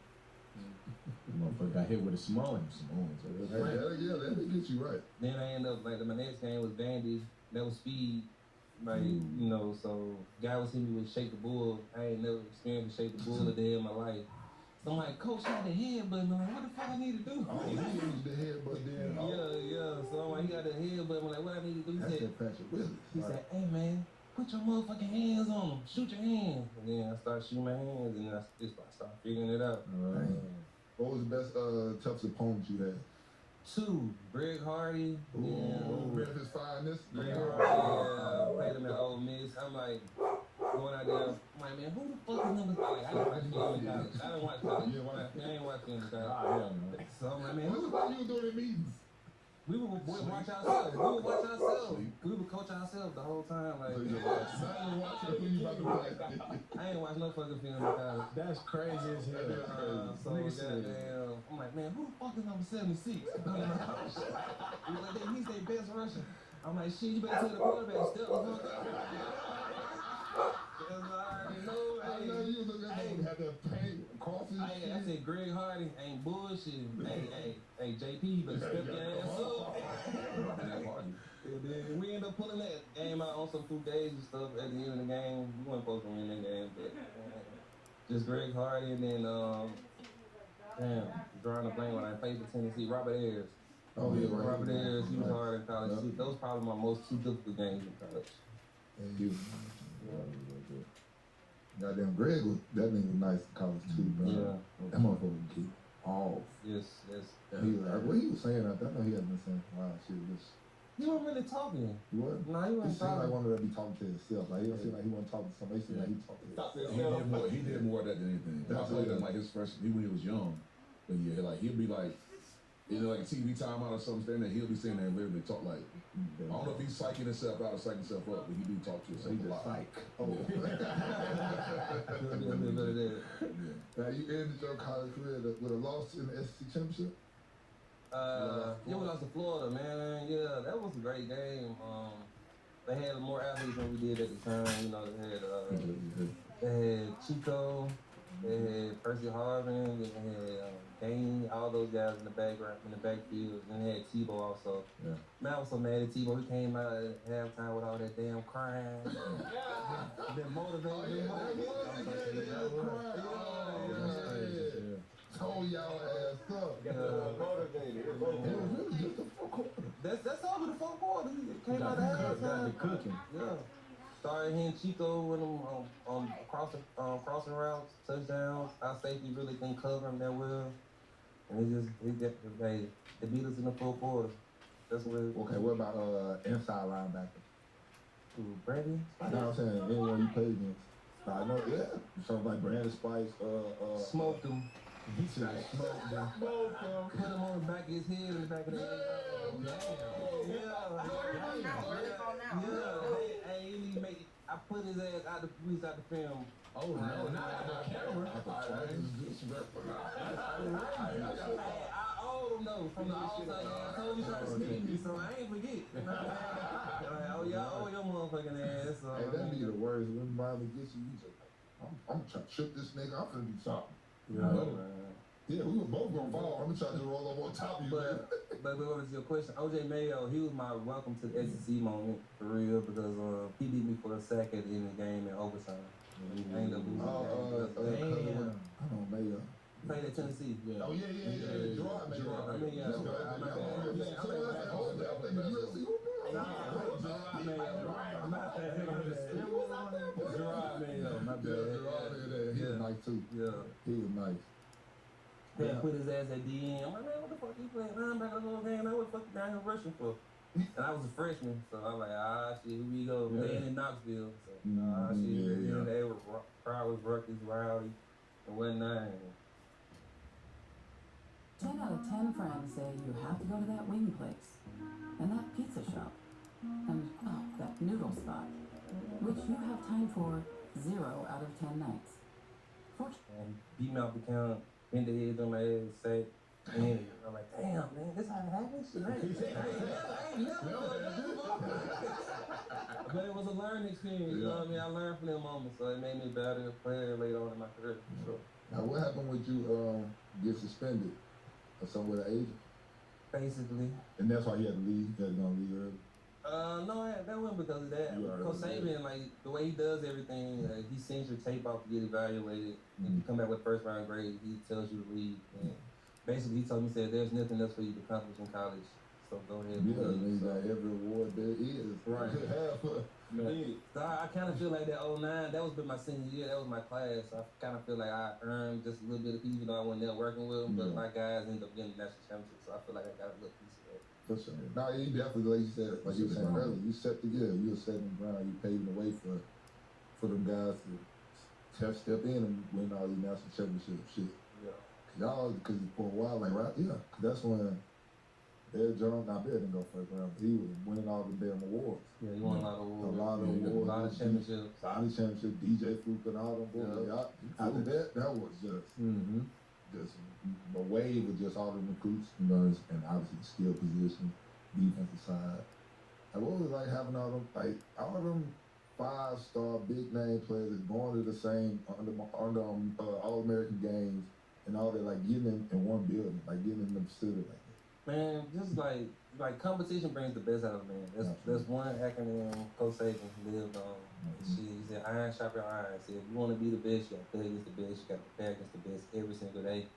Motherfucker got hit with a Samoans. Yeah, that'll get you right. Then I ended up, like, my next game was Vandy. That was speed. Like, you know, so guy was hitting me with Shake the Bull. I ain't never experienced Shake the Bull a day in my life. So I'm like, Coach got the headbutt. I'm like, what the fuck I need to do? Oh, he used the headbutt then. Yeah. So I'm like, he got the headbutt. I'm like, what I need to do? That's that Patrick Willis. He said, hey man, put your motherfucking hands on him. Shoot your hands. And then I started shooting my hands, and I started figuring it out. What was the best toughest opponent you had? 2, Greg Hardy. Red of his finest. Greg Hardy, played him at Ole Miss. I'm like, going out there, I'm like, man, who the fuck is number 5? Like, I didn't watch film in college. I didn't watch college. I ain't watch film in college. So I'm like, man, What was you doing in meetings? We would watch ourselves. We would coach ourselves the whole time. Like, I ain't watch no fucking film in college. That's crazy as hell. So goddamn, I'm like, man, who the fuck is number 76? He's like, he's their best rusher. I'm like, shit, you better tell the quarterback step the fuck up. Cause I already know. I know you look at him have that paint crosses. I said Greg Hardy ain't bullshit. Hey, JP, you better step your ass up. And then we ended up pulling that game out on some fugazi and stuff at the end of the game. We weren't supposed to win that game, but just Greg Hardy and then drawing a blank when I played for Tennessee, Robert Ayers. Oh yeah, Robert Ayers, he was hard in college too. Those probably my most 2 difficult games in college. And you. Goddamn Greg was that nigga was nice in college too, bro. Yeah. That motherfucker would get off. Yes. He was like, what he was saying out there, I know he hadn't been saying wild shit. He wasn't really talking. He wasn't? No, he wasn't He seemed like talking. one of them be talking to himself. Like he don't seem like he wasn't talking to somebody. He seemed like he talking to himself. He did more of that than anything. I played him like his freshman, when he was young. But yeah, like he'll be like, like a TV timeout or something, standing there, he'll be sitting there and literally talk like, I don't know if he's psyching himself out or psyching himself up, but he do talk to himself a lot. Psych. Yeah. Now you ended your college career with a loss in the SEC championship? Yeah, we lost to Florida, man. Yeah, that was a great game. They had more athletes than we did at the time. You know, they had Chico, they had Percy Harvin, they had Dane, all those guys in the backfield, and they had Tebow also. Yeah. Man, I was so mad at Tebow. He came out at halftime with all that damn crying. That motivated. Told y'all ass up. Motivated. That's over the 4th quarter. He came out at halftime. Cooking. Yeah. Started hitting Chico with him on crossing routes, touchdowns. Our safety really couldn't cover him that well. And they beat us in the 4th quarter. That's what it, Okay, what about inside linebacker? Brady? No, I'm saying anyone you played against. I know, yeah. Something like Brandon Spice, smoked him. He said smoked him. Put him on the back of his head and the back of the head. Hey, he didn't make it. I put his ass out the film. Oh no, not the camera. I owed him though from the outside. I told you trying to sneak me, so I ain't forget. Oh yeah, I owe your motherfucking ass. So, hey, that'd be the worst. When Miami gets you, just I'm trying to trip this nigga. I'm finna do something. Yeah, we were both gonna fall. I'm trying to roll over on top of you. But what was your question? OJ Mayo, he was my welcome to the SEC moment for real because he beat me for a sack at the end of the game in overtime. I ended up losing the game. I don't know, Mayo. Played at Tennessee. Yeah. Oh yeah. Gerard Mayo. I mean, yeah. Gerard Mayo, my bad. He was nice too. Yeah. He was nice. They put his ass at DN. I'm like, man, what the fuck you playing linebacker the whole game? What the fuck you down here rushing for? And I was a freshman, so I'm like, shit, here we go. Playing in Knoxville. So, shit, they were proud with Ruckus, Rowdy, and whatnot. 10 out of 10 friends say you have to go to that wing place, and that pizza shop, and that noodle spot, which you have time for 0 out of 10 nights. And beat me off the count, bend the head on my ass, say, and I'm like, damn, man, this how it happens? I ain't never But it was a learning experience, you know what I mean? I learned from them moments, so it made me a better player later on in my career. Sure. Now, what happened with you get suspended or something with an agent? Basically. And that's why you had to leave? You had to go leave early? No, that wasn't because of that. Coach Saban, like the way he does everything, he sends your tape off to get evaluated. If you come back with first round grade, he tells you to leave. And basically, he told me, said, "There's nothing else for you to accomplish in college, so go ahead." And Yeah, I leave. mean, So, like every award there is. Right. You could have. So I kind of feel like that 09, that was been my senior year, that was my class. So I kind of feel like I earned just a little bit of piece, even though I wasn't there working with them, but my guys ended up getting the national championship, so I feel like I got a little piece of that. For sure. No, you definitely, like you said, like you were saying earlier, you set the you were setting the ground, you paving the way for them guys to step in and win all these national championship shit. Yeah. Because for a while, like, right, yeah, because that's when Ed Jones, now Bear didn't go first round, but he was winning all the damn awards. Yeah, he won a lot of awards. A lot of awards. A lot of championships. A lot of championships, DJ Fluke and all them boys. After that was just a wave of just all the recruits, and obviously the skill position, defensive side. And what was it like having all them 5-star big name players going to the same under All-American games and all that, like getting in one building, like getting in the facility like that. Man, just like competition brings the best out of a man. That's one acronym Coach Saban lived on. He said, "Iron sharpen iron." He said, "If you want to be the best, you got to play against the best. You got to prepare against the best every single day."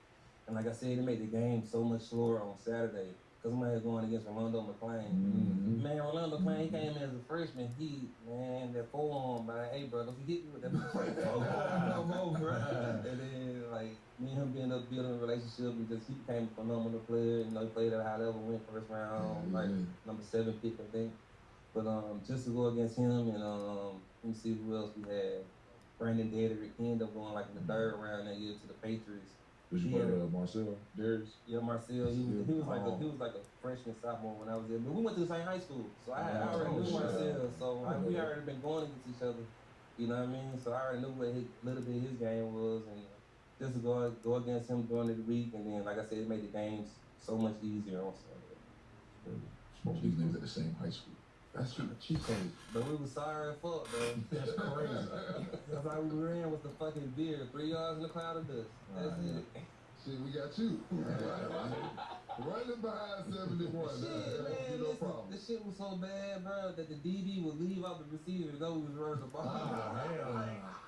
And like I said, it made the game so much slower on Saturday. Because I'm here going against Rolando McClain. Man, Rolando McClain, he came in as a freshman. That forearm, man, hey, bro, don't you hit me with that no more, bro. And then, like, me and him being up building a relationship, he became a phenomenal player. You know, he played at a high level, went first round, number 7 pick, I think. But just to go against him and let me see who else we had. Brandon Dedrick, he ended up going like in the 3rd round that year to the Patriots. Did you play Marcel Darius? Yeah, Marcel. He was like a freshman, sophomore when I was there. But we went to the same high school, so I already knew Marcel. So we already been going against each other. You know what I mean? So I already knew what little bit his game was, and just to go against him during the week, and then like I said, it made the games so much easier on Sunday. Most of these niggas at the same high school. That's kind of cheap code. But we was sorry as fuck, though. That's crazy. That's how we ran with the fucking beer. 3 yards in the cloud of dust. That's it. Shit, we got you. Running behind 71. Shit, man, no problem. This shit was so bad, bro, that the DB would leave out the receiver to go with his running the ball.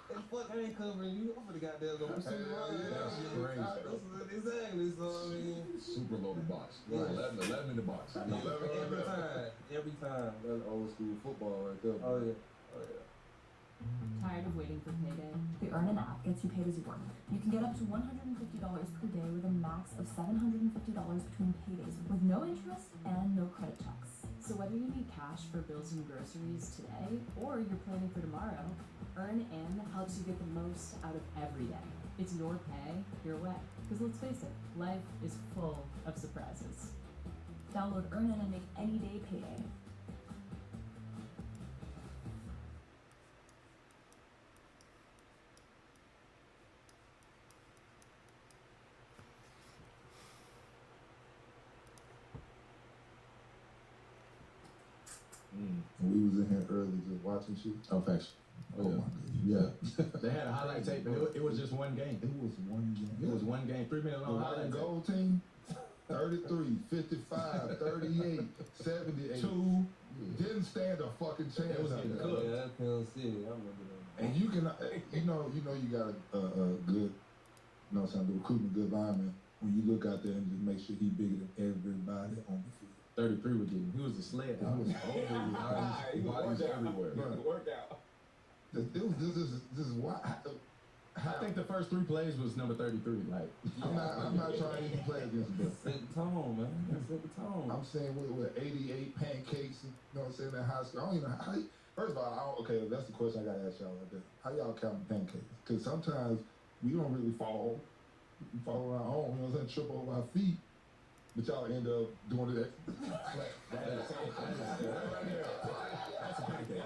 And fuck, I ain't covering you. I'm finna goddamn go pursue the run. That's crazy. Exactly, so I mean. Super loaded box. 11 in the box. Every time. That's old school football right there. Oh, yeah. Tired of waiting for payday? The Earn an app gets you paid as you work. You can get up to $150 per day with a max of $750 between paydays with no interest and no credit checks. So whether you need cash for bills and groceries today or you're planning for tomorrow, Earn In helps you get the most out of every day. It's your pay, your way. Because let's face it, life is full of surprises. Download Earn In and make any day payday. We was in here early just watching shit. Oh, thanks. Oh my goodness. Yeah. They had a highlight tape, but it was just one game. It was one game. It was one game, 3 minute long highlight tape. Gold team, 33, 55, 38, 78. 2. Didn't stand a fucking chance. It was getting cooked. Yeah, that's Hill City. I remember that. And you can, you got a good, the recruitment good lineman. When you look out there and just make sure he bigger than everybody on the field. 33 was getting. He was a sled. He was bodies everywhere. Workout. This is why. I think the first 3 plays was number 33. Like I'm not trying to even play against him. Set the tone, man. Set the tone. I'm saying with 88 pancakes, you know what I'm saying, in high school. I don't even know how. First of all, that's the question I gotta ask y'all right there. How y'all count pancakes? Because sometimes we don't really fall. We fall on our own, you know what I'm saying, trip over our feet. But y'all end up doing it. That's a pancake.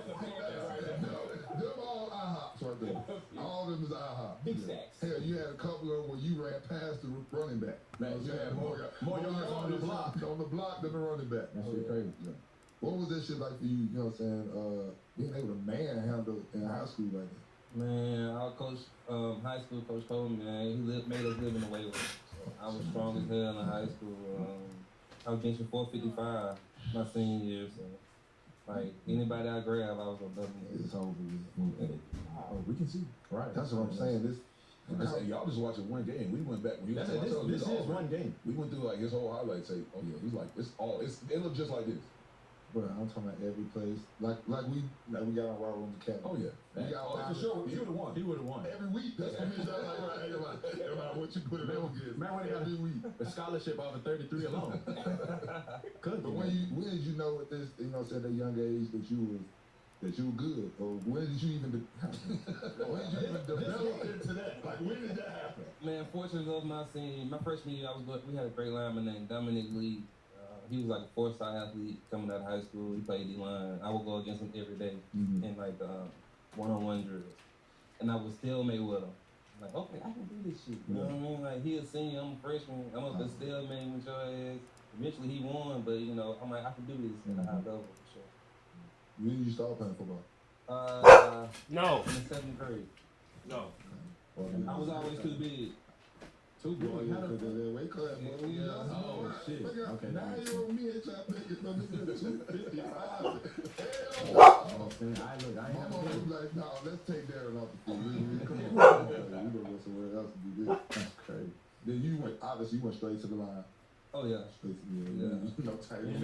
Them all IHOPs right there. All of them is IHOP. Big stacks. Hell, you had a couple of them where you ran past the running back. Man, you had more yards on the block. On the block than the running back. That shit crazy. Yeah. What was that shit like for you, you know what I'm saying, being able to manhandle in high school like that? Man, our coach, high school coach Coleman, man, he made us live in the weight room. So I was strong as hell in high school. I was benching 455 my senior year, so Like anybody I grab, I was gonna double it. It's over with. Oh, we can see. Right. That's what I'm saying. Y'all just watching one game. We went back when he was This is one game. We went through like his whole highlight tape. Oh yeah, he's like it looked just like this. Bro, I'm talking about every place. Like we got on Raw Room Academy. Oh yeah. We got For sure. He would have won. He would have won. Every week. That's what it is. Like what you put it on against. Man, when every week. The scholarship over 33 alone. But when did you know at this, at a young age that you were good? Or when did you even develop into that? Like when did that happen? Man, fortunately of my freshman year, we had a great lineman named Dominic Lee. He was like a 4-star athlete coming out of high school. He played D-line. I would go against him every day in like one-on-one drills. And I would stalemate with him. Like, okay, I can do this shit. You know what I mean? Like, he a senior, I'm a freshman. I'm up to stalemate with your ass. Eventually he won, but I'm like, I can do this at a high level for sure. When did you start playing football? No. In the 7th grade. No. I was always too big. Too big. Weight class. Oh shit. Okay. Now you're on me and trying to make it from 255. I ain't Mama was like, no, let's take Darren off the field. Come on. We don't go somewhere else to do this. That's crazy. Then you went straight to the line. Oh yeah. Straight to the line. No tight. He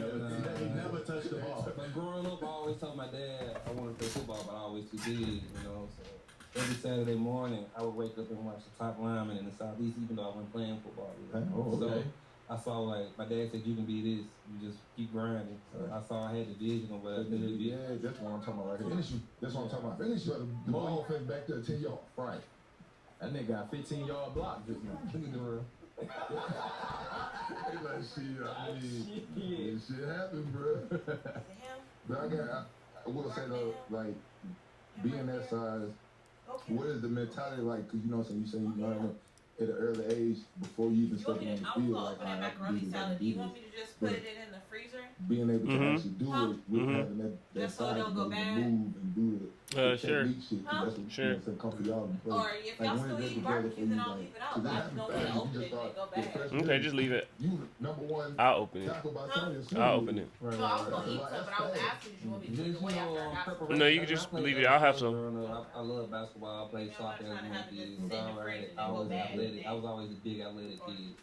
never touched the ball. But growing up, I always told my dad I wanted to play football, but I always too big, so every Saturday morning, I would wake up and watch the top linemen in the Southeast, even though I wasn't playing football. So I saw, like, my dad said, you can be this. You just keep grinding. So I saw I had the vision of what I could be. Yeah, that's what I'm talking about right here. That's what I'm talking about. Finish the ball offense back there 10 yards. Right. That nigga got 15-yard block just now. Look at the real. Like, shit happened, bro. But I will say though, like, being that size, what is the mentality like? Because you say you learn at an early age before you even step on the field. Like, I have to do this. Do you want me to just put it in the freezer? Being able to actually do it with having that Just so size it don't go to bad? move and do it. Sure. Technique shit, 'cause that's what Sure. come for y'all to play. Or if y'all still eat barbecue, then I'll leave it out. I just don't want to open it and go bad. Okay, just leave it. You number one. I'll open it. Tackle by time you're school. I'll open it. So I was going to eat some, but I was asking if you want me to put it away after I got some. No, you can just leave it. I'll have some. I love basketball. I played soccer as a kid. I was athletic. I was always a big athletic kid.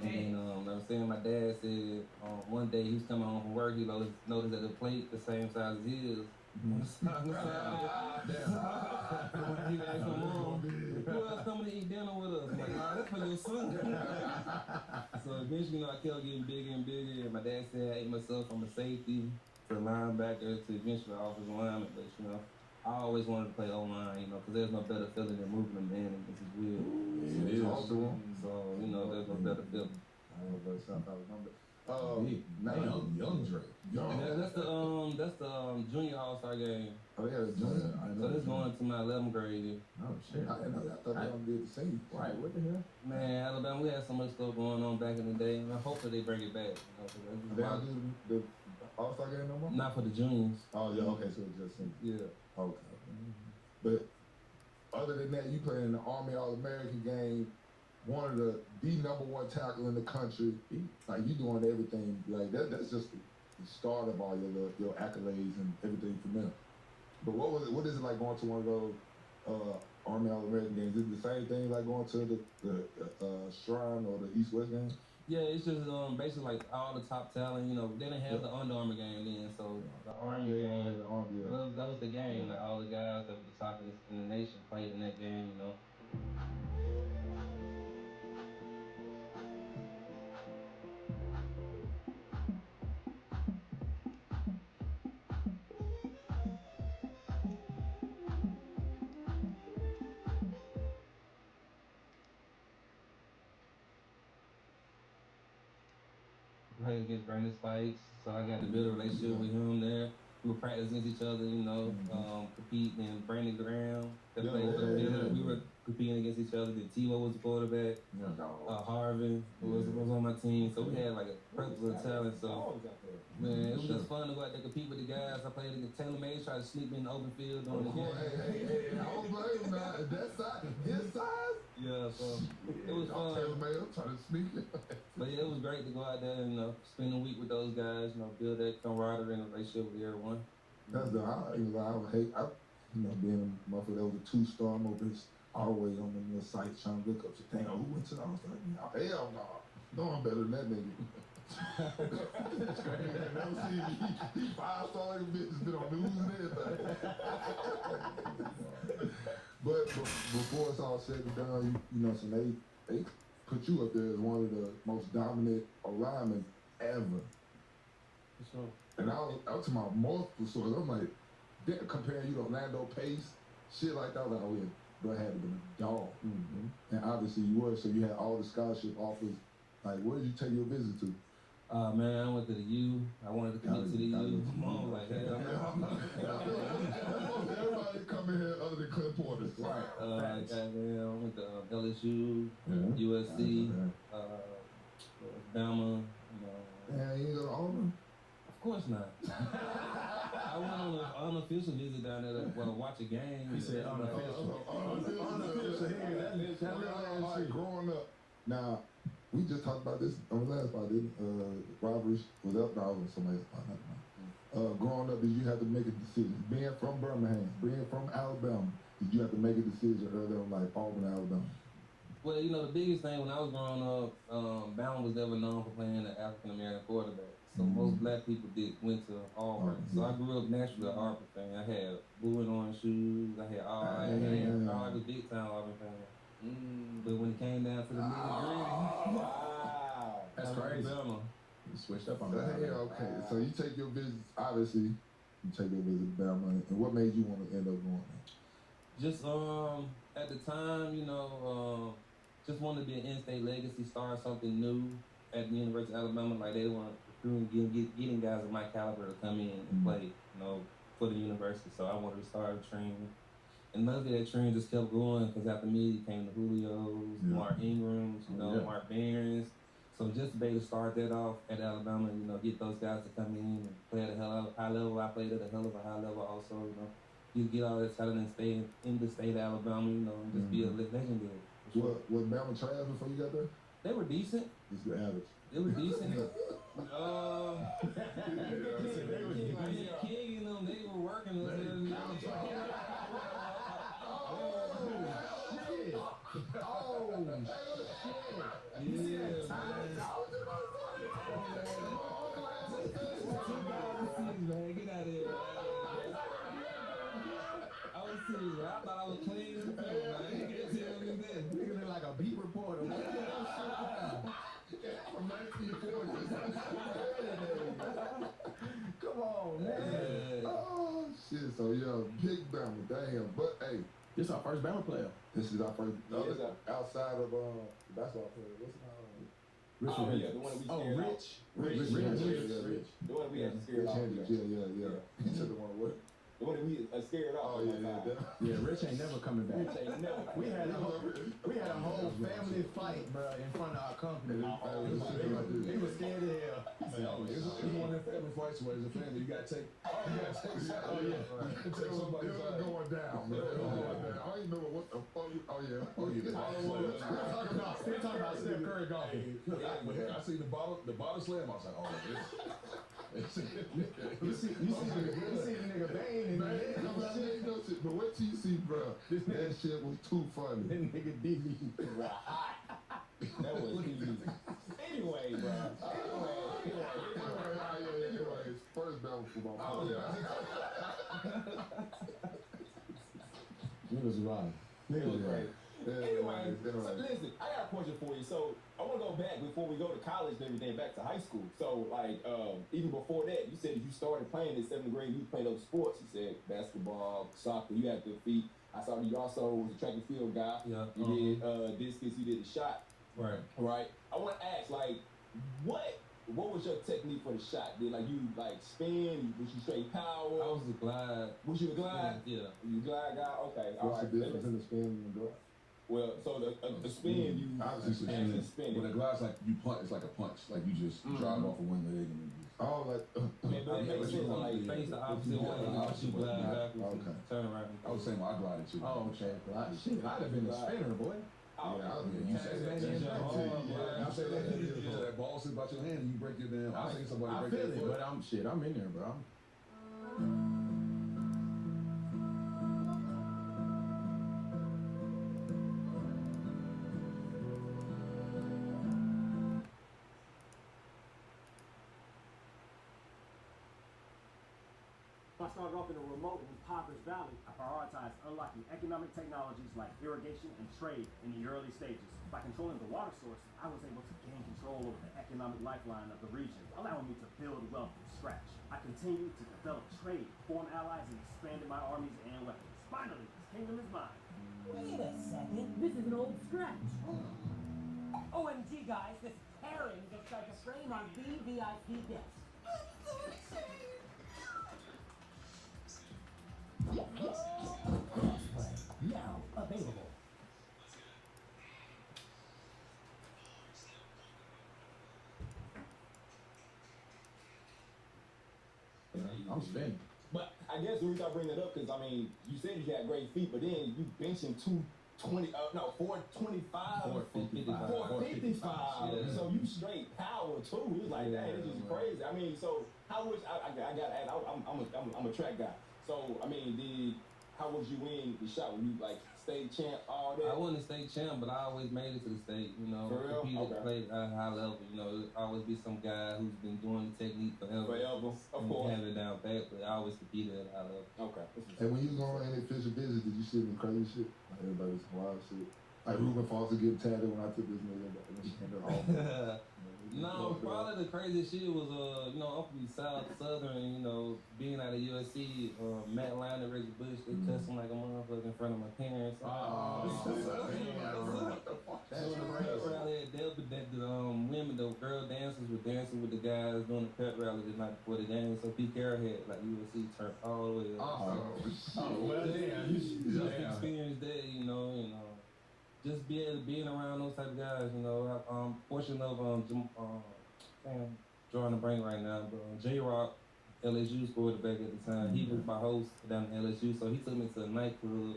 And I'm saying my dad said one day he was coming home from work. He noticed that the plate the same size as his. He asked my mom, who else coming to eat dinner with us? I'm like, nah, that's for your son. So eventually, I kept getting bigger and bigger. And my dad said I ate myself from a safety to linebacker to eventually offensive lineman. But I always wanted to play O-line, because there's no better feeling than moving a man against his will. It is. So, there's no better feeling. Young Dre. Yeah, that's the junior all-star game. Oh yeah, the junior. So this going to my 11th grade year. Oh shit! I didn't know that. I thought y'all did the same. Right, what the hell? Man, Alabama, we had so much stuff going on back in the day, and hopefully they bring it back. They don't do the All-Star game no more? Not for the juniors. Oh yeah, okay, so it's just seniors. Yeah. Okay. But other than that, you playing in the Army All-American game, one of the number one tackle in the country. Like you doing everything. Like that's just the start of all your accolades and everything from there. But what is it like going to one of those Army All-American games? Is it the same thing like going to the Shrine or the East-West games? Yeah, it's just basically like all the top talent. They didn't have the Under Armour game then, so the Army game. That was the game. Like all the guys that were the top in the nation played in that game. Played against Brandon Spikes, so I got to build a relationship with him there. We would practice against each other, compete. And Brandon Graham, that played for the field. We were competing against each other. Then T.O. was the quarterback. Harvin was on my team. So we had like a plethora of talent. So, man, it was just fun to go out there compete with the guys. I played against Taylor Mays, tried to sneak me in the open field during the game. Hey, I don't blame him now. That size, his size? Yeah, so it was fun. Taylor Mays, trying to sneak it. But yeah, it was great to go out there and spend a week with those guys, build that camaraderie and relationship with everyone. That's the I would hate being a motherfucker that was a 2-star. I'm over his always on the little sites trying to look up shit. Dang, who went to the All-Star game? Hell no. No, I'm better than that nigga. That's crazy. Never seen me. He 5-star bitch been on news and everything. But before it's all said and done, so they put you up there as one of the most dominant linemen ever. For sure. And I was talking about multiple sources. I'm like, comparing you to Orlando Pace, shit like that. I was like, oh yeah, bro had to been a dog. Mm-hmm. And obviously you were, so you had all the scholarship offers. Like, where did you take your visit to? Man, I went to the U. I wanted to commit to the U. Come on, like hell no. Everybody come in here other than Clint Porter. Right. I went to LSU, USC, Bama. Yeah, you go to Auburn? Of course not. I went on an unofficial visit down there to watch a game. He said unofficial. Unofficial. Hey, growing up. Now, we just talked about this on the last part, didn't Robert was up now on somebody's spot. Growing up, did you have to make a decision? Being from Birmingham, being from Alabama, did you have to make a decision early on, like Auburn, Alabama? Well, the biggest thing when I was growing up, Bama was never known for playing an African-American quarterback. So most black people went to Auburn. So I grew up naturally an Auburn fan. I had blue and orange shoes. I had all I was big time Auburn fan. But when it came down to the nitty-gritty, wow, that's crazy. Bama. You switched up on that. Okay, so you take your visits, obviously, you take your visit to Bama, and what made you want to end up going there? Just at the time, just wanted to be an in-state legacy, start something new at the University of Alabama. Like they want getting guys of my caliber to come in and play, for the university. So I wanted to start a training. And luckily that trend just kept going because after me came the Julio's, Mark Ingrams, Mark Barons. So just to be able to start that off at Alabama, get those guys to come in and play at a high level. I played at a hell of a high level also, You get all that talent and stay in the state of Alabama, and just be a legendary. Sure. Was Bama trash before you got there? They were decent. It's the average. They were decent. King and them, they were working on it. Man, get out of here. I was serious, man. I thought I was clean as hell, man. You can't tell me that. Nigga look like a beat reporter. From 1940. Come on, man. Oh, shit. So, big Bama. Damn. But, hey. This our first Bama player. This is our first. Outside of basketball player. What's his name? The one we scared Rich. The one we had scared off. Yeah. He said the one what? The one that we scared off. Yeah, Rich ain't never coming back. Rich ain't never. We had a whole family fight, bro, in front of our company. He was scared of hell. It's one of them family fights where as a family you gotta take somebody. It was going down, man. I don't even know what the fuck. Still talking about Steph Curry golfing. I seen the bottle slam. I was like, You see the nigga bang and but wait till you see, bro. That shit was too funny. That nigga did me. That was easy. Anyway, bro. Anyways, first battle football. Niggas right. Niggas right. Anyway, so listen, I got a question for you. So I want to go back before we go to college and everything, back to high school. So even before that, you said you started playing in 7th grade. You played those sports. You said basketball, soccer. You had good feet. I saw you also was a track and field guy. Yeah. You did discus. You did the shot. Right. Right. I want to ask, what was your technique for the shot? Did you spin? Was you straight power? I was a glide. Was you a glide? Yeah. You a glide guy? Okay. What's the difference in the spin and the glide? Well, so the spin, you obviously spin. When the glide's you punch, it's like a punch. Like you just drive off of one leg and then you just. Oh, face the opposite way. You glide backwards. Okay. Turn around. I was saying, I glided too. Oh, okay. Shit, I'd have been a spinner, boy. You said that ball sits about your hand and you break it down. I seen somebody break it. But I'm in there, bro. I started off in a remote and impoverished valley. I prioritized unlocking economic technologies like irrigation and trade in the early stages. By controlling the water source, I was able to gain control over the economic lifeline of the region, allowing me to build wealth from scratch. I continued to develop trade, form allies, and expanded my armies and weapons. Finally, this kingdom is mine. Wait a second. This is an old scratch. OMG, guys, this herring just tried to frame our VVIP guest. Crossplay, now available. I'm spinning. But I guess the reason I bring that up because I mean you said you had great feet, but then you benching 425, 455. Yeah. So you straight power too. It's like that. It's just crazy. I mean, so how was I got to add? I'm a track guy. So I mean, how was you in the shot? Were you like state champ all that? I wasn't a state champ, but I always made it to the state. You know, For real? competed, Okay. played at a high level. You know, there always be some guy who's been doing the technique forever. Of and course. Have it down pat, but I always competed at a high level. Okay. And when you was going around and official visits, did you see any crazy shit? Like everybody was wild shit. Like Ruben Foster getting tatted when I took this nigga. No, probably the craziest shit was you know, I'm from South Southern, you know, being out of USC, Matt Lyon and Reggie Bush, they cussing like a motherfucker in front of my parents. That's So the pep rally at Delta, the women, the girl dancers were dancing with the guys doing the pep rally the night before the game. So Pete Carroll had like USC turned all the way up. Just experience that, you know. Just being around those type of guys, you know. I'm fortunate of drawing a brain right now, but J-Rock, LSU's quarterback at the time, he was my host down at LSU, so he took me to a nightclub.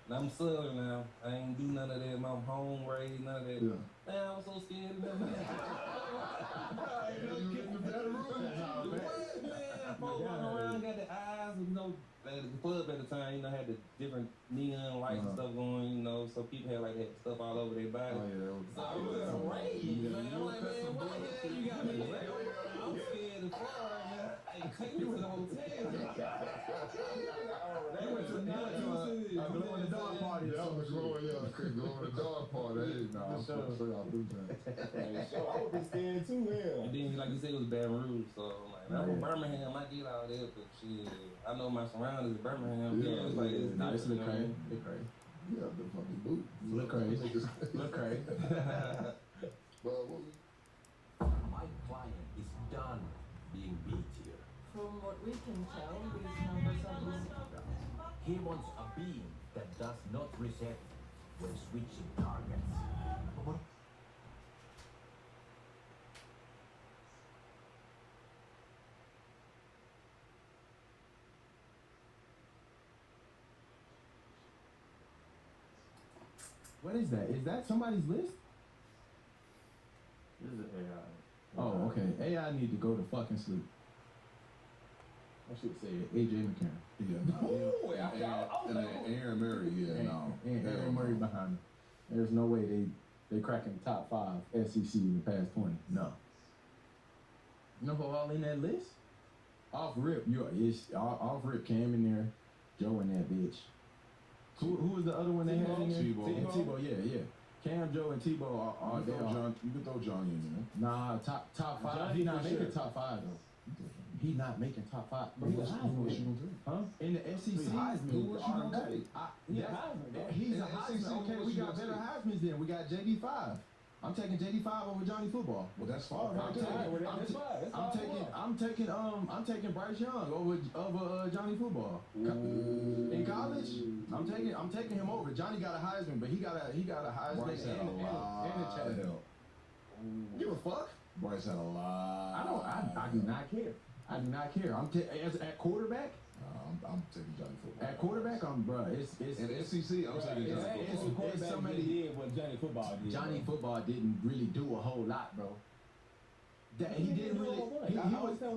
And I'm Southern now. I ain't do none of that. My home raised, none of that. Yeah. Man, I was so scared of that. Man, folks walking around, got the eyes, you know, the club at the time, you know, had the different neon lights and stuff going, you know, so people had like that stuff all over their body. So it was a rage, man. I'm like, man, why the hell you got me? I'm scared as fuck right now. Hey, take me to the hotel. They went to the dog party. That was growing up. Go on the dog party. Nah, I'm so y'all do that. I would be scared too, hell. And then, like you said, it was Baton Rouge, so I'm like, I'm from Birmingham, I get all that, but shit, I know my surroundings in Birmingham. Yeah, it's like, it's Nah, it's look different, crazy. Look crazy. Yeah, the fucking boot. Look crazy. Look crazy. But My client is done being beat here. From what we can tell, these numbers are low. He wants a beam that does not reset when switching targets. What is that? Is that somebody's list? This is AI. Oh, okay. AI need to go to fucking sleep. I should say AJ McCarron. And then Aaron Murray, And Aaron Murray behind him. There's no way they cracking top 5 SEC in the past 20. No. You know who all in that list? Off rip, off rip Cam in there, Joe in that bitch. Who was the other one they had in there? Tebow, yeah. Cam, Joe, and Tebow are you can throw Johnny in there. Nah, top 5. He not making top 5 though. He not making top 5. But Who was she gonna take? Huh? In the SEC, Who was she gonna take? He's a In the Heisman. SEC, Okay, who we was she got gonna better take? Heisman's then. We got JD5. I'm taking JD5 over Johnny Football. Well, that's fine. I'm taking Bryce Young over Johnny Football. In college, I'm taking him over. Johnny got a Heisman, but he got a Heisman Bryce had a and a lot of help. Give a fuck. Bryce had a lot. I do not care. I do not care. At quarterback. I'm taking Johnny Football. At quarterback, it's in the SEC. I'm taking Johnny Football. Somebody did what Johnny Football did. Johnny Football didn't really do a whole lot, bro. He didn't really.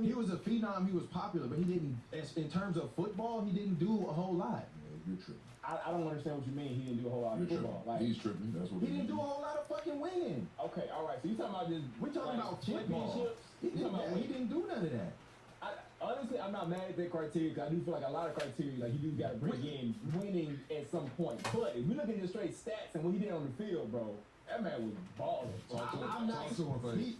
He was a phenom. He was popular, but he didn't. In terms of football, he didn't do a whole lot. You're tripping. I don't understand what you mean. He didn't do a whole lot of football. Like, he's tripping. That's what he didn't do a whole lot of fucking winning. Okay, all right. So you talking about this? We're talking about football. championships? He didn't do none of that. Honestly, I I'm not mad at that criteria because I do feel like a lot of criteria, like you do got to bring in winning at some point. But if we look at the straight stats and what he did on the field, bro, that man was balling.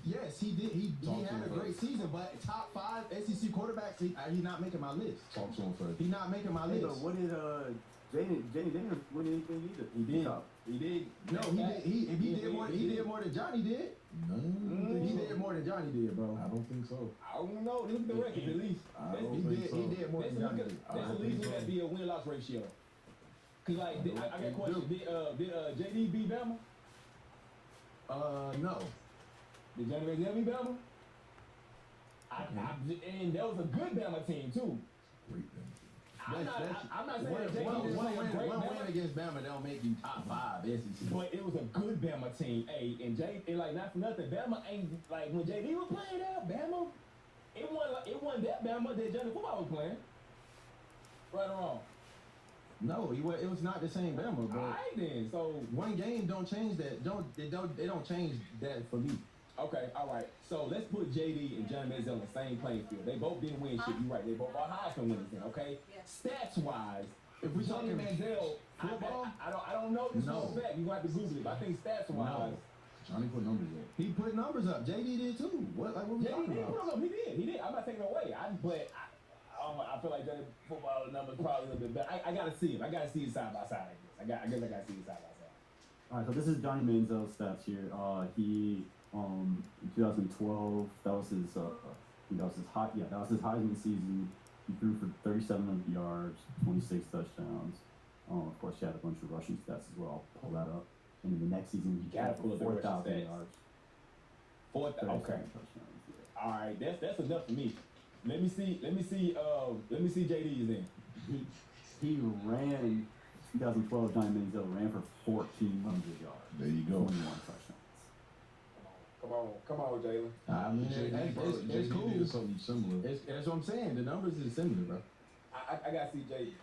Yes, he did. He had a great season, but top 5 SEC quarterbacks, he's not making my list. Talk to him first. He's not making my list. So what did Jenny didn't win anything either? He did. He did. No, he did more than Johnny did. He did more than Johnny did, bro. I don't think so. I don't know. Look at the record, at least. He did more than Johnny did. Let's at least look at the win-loss ratio. Cause like, I got a question. Did JD beat Bama? No. Did Johnny Manziel beat Bama? And that was a good Bama team too. Great I'm not saying that JD one win against Bama don't make you top 5 SEC. But it was a good Bama team, and like not for nothing, Bama ain't like when JD was playing out, Bama, it wasn't that Bama that Johnny football was playing. Right or wrong? No, it was not the same Bama, but alright then. So one game don't change that. They don't change that for me. Okay, all right. So let's put JD and Johnny Manziel on the same playing field. They both didn't win shit. You're right. They both are Heisman winners. Then, okay. Stats wise, if we Johnny Manziel football, I don't know this for a fact. You gonna have to Google it. But I think stats wise, Johnny put numbers up. He put numbers up. JD did too. What we talking about? He did. I'm not taking it away. I feel like Johnny football numbers probably a little bit better. I gotta see it. I gotta see it side by side. I guess I gotta see it side by side. All right, so this is Johnny Manziel's stats here. He in 2012, that was his Heisman season. He threw for 3,700 yards, 26 touchdowns. Of course, he had a bunch of rushing stats as well. I'll pull that up. And in the next season, he got 4,000 yards. 4,000. Okay. Touchdowns, yeah. All right, that's enough for me. Let me see JD's then. He ran in 2012. Johnny Manziel ran for 1,400 yards. There you go. 21 touchdowns. Come on, Jalen. I mean, it's cool. Did something similar. That's what I'm saying. The numbers is similar, bro. I gotta see JD.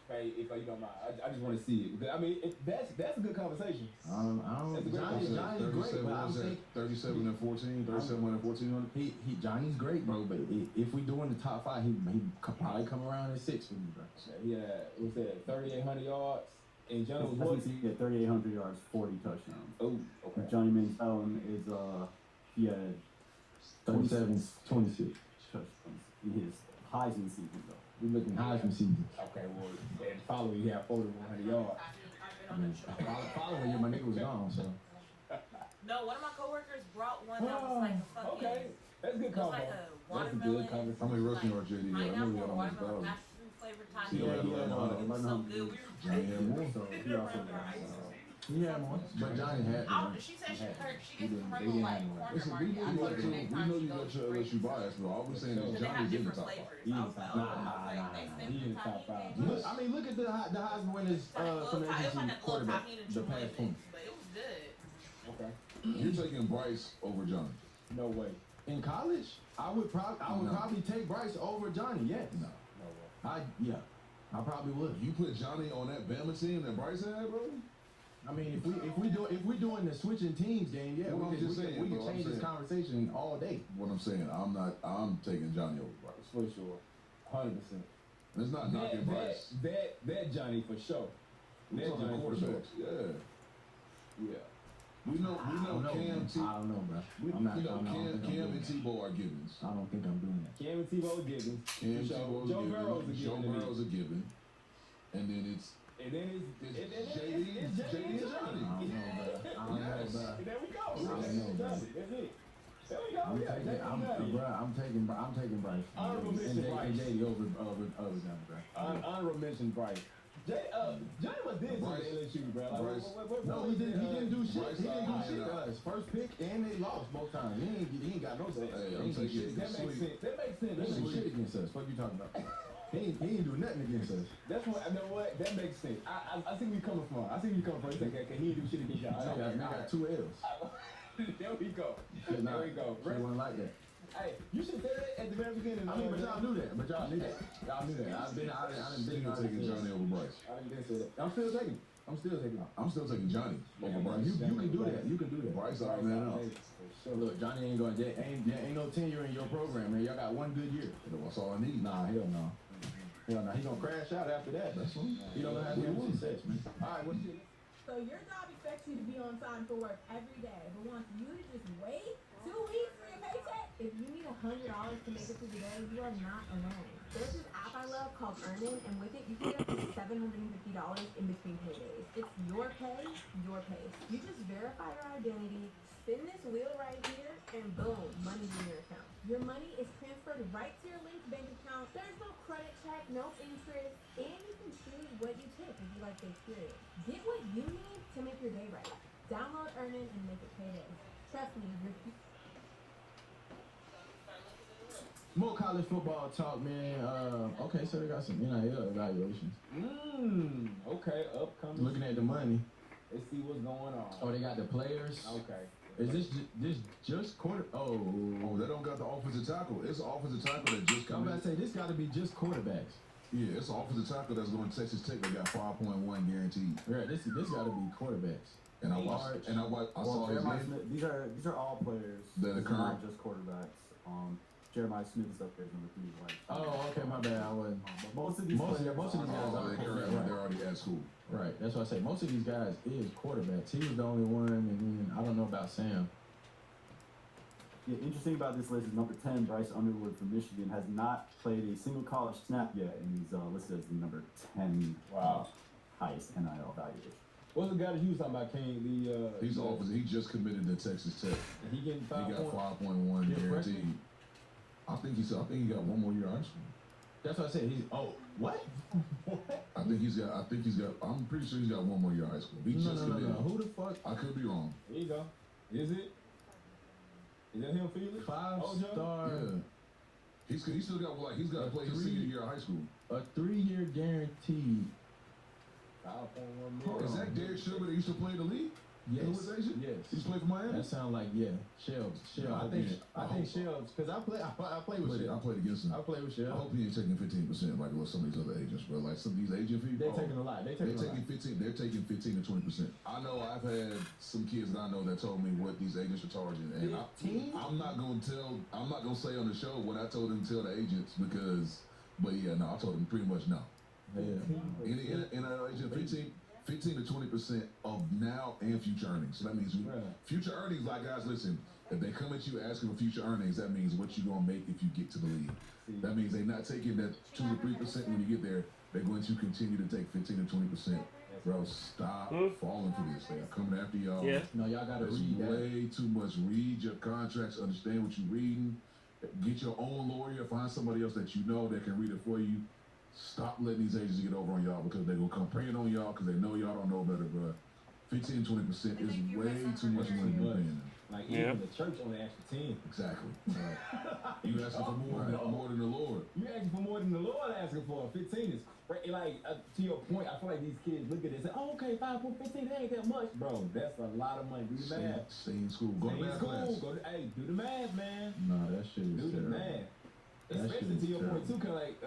Hey, if you don't mind, I just want to see it. I mean, that's a good conversation. Johnny's great, but I'm saying 37 and 14, 37 and 1400. Johnny's great, bro. But if we doing the top 5, he could probably come around at 6 for me, bro. Yeah, what's that? 3,800 yards. And Johnny was what? He had 3,800 yards, 40 touchdowns. Oh, okay. Johnny Manziel is he had 27, 26 touchdowns in his Heisman season though. We're looking Heisman season. Okay, well, and following he had 4,100 yards. Following year, my nigga was gone, so. No, one of my coworkers brought one that was like a fucking. Okay, that's a good combo. It was like a watermelon. How many rushing yards JD? I know he had almost watermelon 1,000. passion flavored taco. Yeah, It was so good. Johnny had more. So he also He had more, but Johnny had. She said she gets from regular like corner market. We know you got your LSU bias, but all we're saying is Johnny's in the top 5. He in the top 5. I mean, look at the Heisman winners from the SEC quarterback the past 20. But it was good. Okay. You're taking Bryce over Johnny. No way. In college, I would probably take Bryce over Johnny. Yes. No way. I probably would. You put Johnny on that Bama team that Bryce had, bro? I mean, if we doing the switching teams game, yeah, we can change this conversation all day. What I'm saying, I'm taking Johnny over Bryce. For sure. 100%. It's not knocking Bryce. That Johnny for sure. We're talking quarterbacks. Yeah. We know Cam T. I don't know, bro. Cam and Tebow are givens. I don't think I'm doing that. Cam and Tebow are givens. Joe Burrow's a given. And then it's JD and Johnny. I don't know, bro. There we go. I don't know, bro. That's it. There we go. I'm taking Bryce. Honorable mention Bryce. JD over Johnny, bro. Honorable mention Bryce. Johnny was did to LSU, bro. No, he didn't do shit. He didn't do shit to us. First pick and they lost both times. He ain't got no sense. That makes sense. He ain't shit against us. What you talking about? He ain't do nothing against us. That's what I know. What that makes sense. I see where you coming from. He said, "Can he do shit against y'all?" I got 2 L's. There we go. She wasn't like that. Hey, you should say that at the very beginning. I mean, but y'all knew that. Y'all knew that. I didn't Still taking Johnny over Bryce. I didn't say that. I'm still taking. I'm still taking Johnny over Yeah, Bryce. You can do that. You can do that. Bryce out man out. Look, Johnny ain't going. Ain't no tenure in your program, man. Y'all got one good year. That's all I need. Nah, hell no. Hell no. He gonna crash out after that. That's what he don't know how to have success, man. All right, what's it? So your job expects you to be on time for work every day, but wants you to just wait 2 weeks for your paycheck? If you need $100 to make it through the day, you are not alone. There's this app I love called Earnin, and with it, you can get up to $750 in between paydays. It's your pay, your pace. You just verify your identity, spin this wheel right here, and boom, money's in your account. Your money is transferred right to your linked bank account. There's no credit check, no interest, and you can choose what you take if you like the experience. Get what you need to make your day right. Download Earnin and make it payday. Trust me, More college football talk, man. Okay, so they got some NIL evaluations. Okay, upcoming. Looking at the money. Let's see what's going on. Oh, they got the players. Okay. Is this just quarter? Oh, they don't got the offensive tackle. It's an offensive tackle that just I'm come about to say this got to be just quarterbacks. Yeah, it's an offensive tackle that's going to Texas Tech. They got 5.1 guaranteed. Yeah, this got to be quarterbacks. And I saw his name. These are all players. That are current. Not just quarterbacks. Jeremiah Smith and stuff there is number 3. Like, oh, okay, my bad. I wasn't. But most of these guys they're already at school. Right, that's what I say. Most of these guys is quarterbacks. He was the only one, and then I don't know about Sam. Yeah, interesting about this list is number 10, Bryce Underwood from Michigan, has not played a single college snap yet, and he's listed as the number 10 highest NIL valuation. What's the guy that you was talking about, King? He's offensive. He just committed to Texas Tech. And he getting 5. He got 5.1 guaranteed. I think he got one more year of high school. That's what I said. What? I think he's got. I'm pretty sure he's got one more year of high school. He just committed. No. Who the fuck? I could be wrong. There you go. Is it? Is that him, Felix? 5-star. Yeah. He's still got he's got to play his senior year of high school. A 3-year guaranteed. 5.1 million. Is that Derek Sugar that used to play in the league? Yes. Yes. He's played for Miami. That sounds like Shelves. I think Shelves, because I play with Shelves. I played against him. I play with Shelves. I hope he ain't taking 15% like some of these other agents, bro. Like some of these agent fees. They're taking a lot. They're taking 15. They're taking 15 to 20%. I know I've had some kids that I know that told me what these agents are charging, and I'm not gonna say on the show what I told them to tell the agents because, but yeah, no, I told them pretty much no. Yeah. In an agent 15 to 20% of now and future earnings. So that means future earnings, like guys, listen, if they come at you asking for future earnings, that means what you're going to make if you get to the league. That means they're not taking that 2 to 3% when you get there. They're going to continue to take 15 to 20%. Bro, stop falling for this. They are coming after y'all. Yeah. No, y'all got to read that. Way too much. Read your contracts. Understand what you're reading. Get your own lawyer. Find somebody else that you know that can read it for you. Stop letting these agents get over on y'all because they're going to come praying on y'all because they know y'all don't know better, bro. 15, 20% is way too much money to be paying. Like, even the church only asked for 10. Exactly. You asking for more than the Lord. You asking for more than the Lord asking for. 15 is crazy. Like, to your point, I feel like these kids look at it and say, oh, okay, 5.15, that ain't that much. Bro, that's a lot of money. Do the math. Stay in school. Go to math class. Do the math, man. No, that shit is Do the math. Especially to your point, too, kind of like,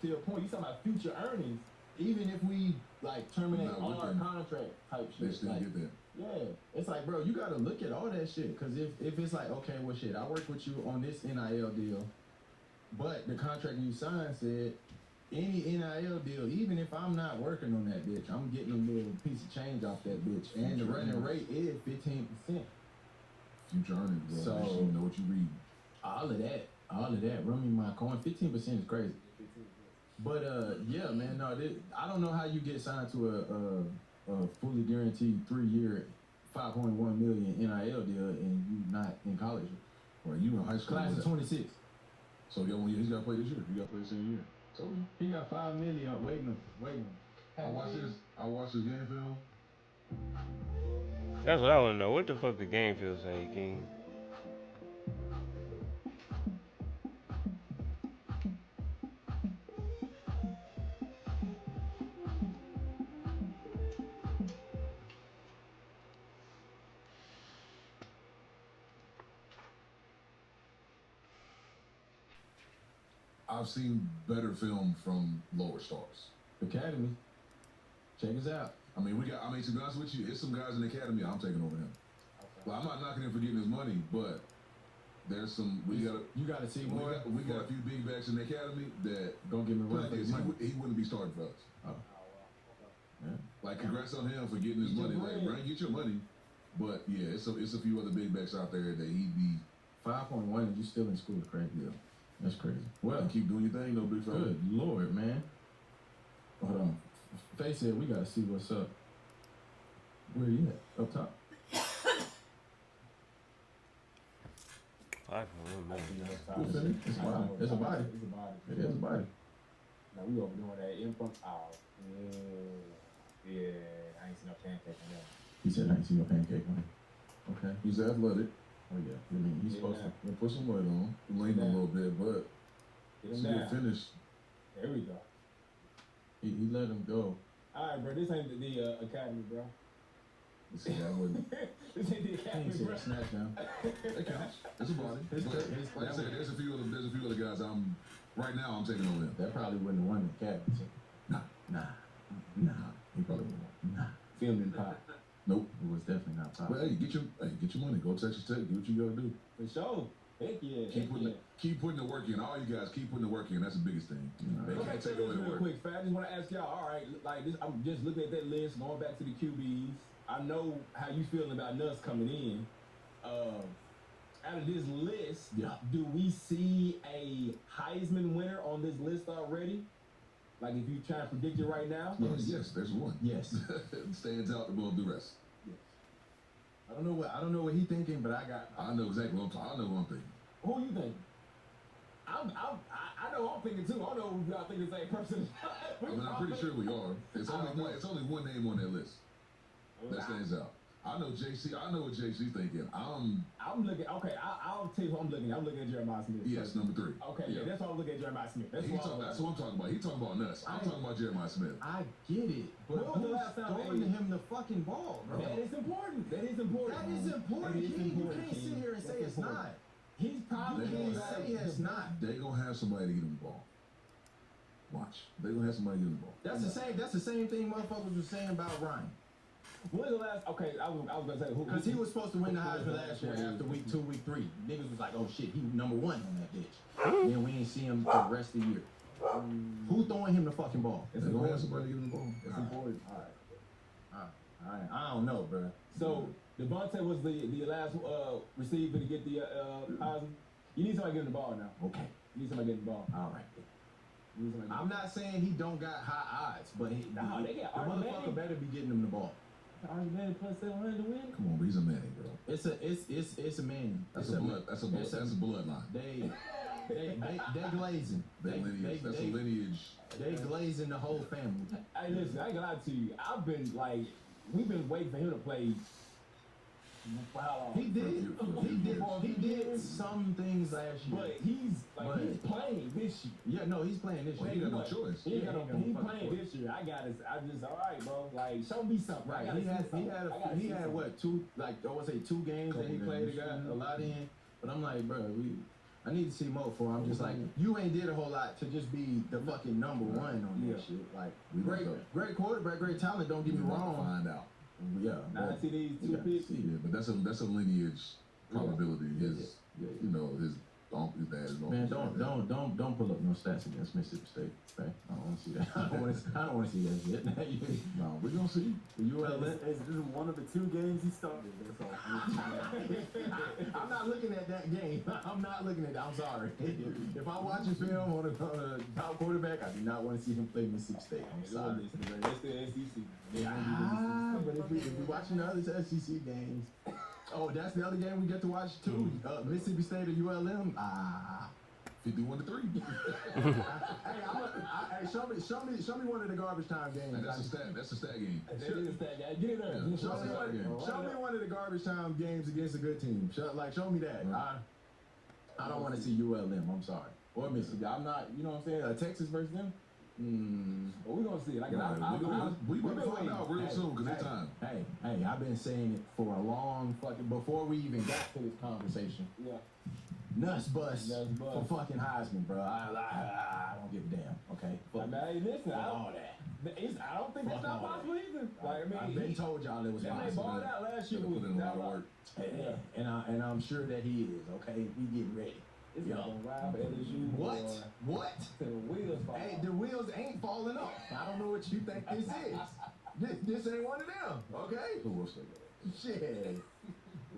to your point, you talking about future earnings. Even if we, like, terminate our contract type shit. They still get that. Yeah. It's like, bro, you got to look at all that shit. Because if it's like, okay, well, shit, I work with you on this NIL deal, but the contract you signed said any NIL deal, even if I'm not working on that bitch, I'm getting a little piece of change off that bitch. And the running rate is 15%. Future earnings, bro. So, you know what you read. All of that. Run me my coin. 15% is crazy. But yeah, man. No, I don't know how you get signed to a fully guaranteed 3-year, 5.1 million NIL deal and you not in college. Well, you in high school. Class of 26. So he got 1 year. He's got to play this year. He got to play the same year. So he got 5 million waiting. I watched his game film. That's what I want to know. What the fuck the game feels say, King? I've seen better film from lower stars. Academy. Check us out. I mean, to be honest with you, it's some guys in the academy I'm taking over him. Okay. Well, I'm not knocking him for getting his money, but there's some you gotta see more. We got a few big backs in the academy that don't give me one. He wouldn't be starting for us. Oh. Yeah. Like, congrats on him for getting his money. Like, Brian, get your money. But yeah, it's a few other big backs out there that he'd be 5.1 and you still in school, crazy. Yeah, that's crazy. Well, keep doing your thing, though, big fella. Good Lord, man. Hold on. Faye said we gotta see what's up. Where you at? Up top. It's a body. It's a body. It's a body. It is a body. Now we overdoing that infant. Oh, yeah. I ain't seen no pancake on that. He said I ain't seen no pancake on it. Okay. He's athletic. Oh yeah. I mean, he's supposed to put some weight on. Lean a little bit, but it's a good finish. There we go. He let him go. All right, bro. This ain't the academy, bro. See, I wouldn't. This ain't the academy, bro. Snatch down. That counts. It's a body. Like I said, there's a few other guys. Right now I'm taking over them. That probably wouldn't have won the academy. Nah. He probably wouldn't. Nah. Filmed in pot. Nope. It was definitely not pop. Well, hey, get your money. Go to Texas Tech. Do what you gotta do. For sure. Heck yeah. Keep putting the work in. All you guys keep putting the work in. That's the biggest thing. They can't take away the real work. Quick, Fat. I just want to ask y'all. All right, like this. I'm just looking at that list. Going back to the QBs. I know how you feeling about Nuss coming in. Out of this list, do we see a Heisman winner on this list already? Like, if you try to predict it right now? Yes, there's one. Yes. Stands out above the rest. Yes. I don't know what he's thinking, but I know exactly what I know what I'm thinking. Who you thinking? I know I'm thinking too. I don't know if y'all think the same person. I'm pretty sure we are. It's only one name on that list that stands out. I know JC. I know what JC's thinking. I'm looking. Okay, I'll tell you who I'm looking at. I'm looking at Jeremiah Smith. Yes, number 3. Okay, yeah, that's why I'm looking at Jeremiah Smith. That's what I'm talking about. He's talking about Nuss. I'm talking about Jeremiah Smith. I get it, but when was the last time throwing to him the fucking ball, bro? That is important. That is important. You can't sit here and say it's not. He's probably can't say it's not. They gonna have somebody to get him the ball. Watch. They gonna have somebody to get him the ball. That's the same thing motherfuckers were saying about Ryan. When was the last? Okay, I was gonna say who? Because he was supposed to win the Heisman last year after week 2, week 3. Niggas was like, oh shit, he number 1 on that bitch. Then we ain't see him for the rest of the year. Who throwing him the fucking ball? They gonna have somebody to give him the ball. That's important. All right. I don't know, bro. So Devontae was the last receiver to get the Heisman. You need somebody getting the ball now. Okay. You need somebody getting the ball. All right. I'm not saying he don't got high odds, but the motherfucker better be getting him the ball. Archie Manning plus 700 to win? Come on, but he's a Manning, bro. It's a Manning. That's a bloodline. They glazing. That's a lineage. They glazing the whole family. Hey, listen, I ain't gonna lie to you. We've been waiting for him to play. For how long? He did some things last year. But he's playing this year. Yeah, no, he's playing this year. He got no choice. He's playing this year. I just all right, bro. Like, show me something. Right. He had what, 2 games that he played a lot in. But I'm like, bro, I need to see more for him. I'm just like, you ain't did a whole lot to just be the fucking number 1 on that shit. Like, great quarterback, great talent, don't get me wrong. Find out. Yeah. Now I see these 2 picks. Yeah, but that's a lineage probability. His his dad is man, don't pull up no stats against Mississippi State. Okay? I don't want to see that. I don't want to see that shit. No, we're gonna see. This is one of the 2 games he started. That's all. I'm not looking at that game. I'm not looking at that. I'm sorry. If I'm watching film on a top quarterback, I do not want to see him play Mississippi State. I'm sorry. That's the SEC. But if we're watching the other SEC games. Oh, that's the other game we get to watch too. Mississippi State or ULM. 51-3. Hey, show me one of the garbage time games. That's a stat game. That is a stat game. Get it there. Show me one of the garbage time games against a good team. Show me that. I don't want to see ULM. I'm sorry. Or Mississippi. I'm not. You know what I'm saying? Texas versus them. But we're gonna see. We gonna find out real soon because it's time. Hey, I've been saying it for a long fucking before we even got to this conversation. Yeah. Nuss bust for fucking Heisman, bro. I don't give a damn. Okay. Hey, listen, all that. I don't think that's not possible either. Like, I mean, I've been told y'all it was that man possible. balled out last year. Put in a lot of work. And I'm sure that he is. Okay, we getting ready. It's not gonna ride for LSU. What? Boy. What? The wheels fall Hey, off. the wheels ain't falling off. I don't know what you think this is. This ain't one of them. Okay. Who will say that? Shit.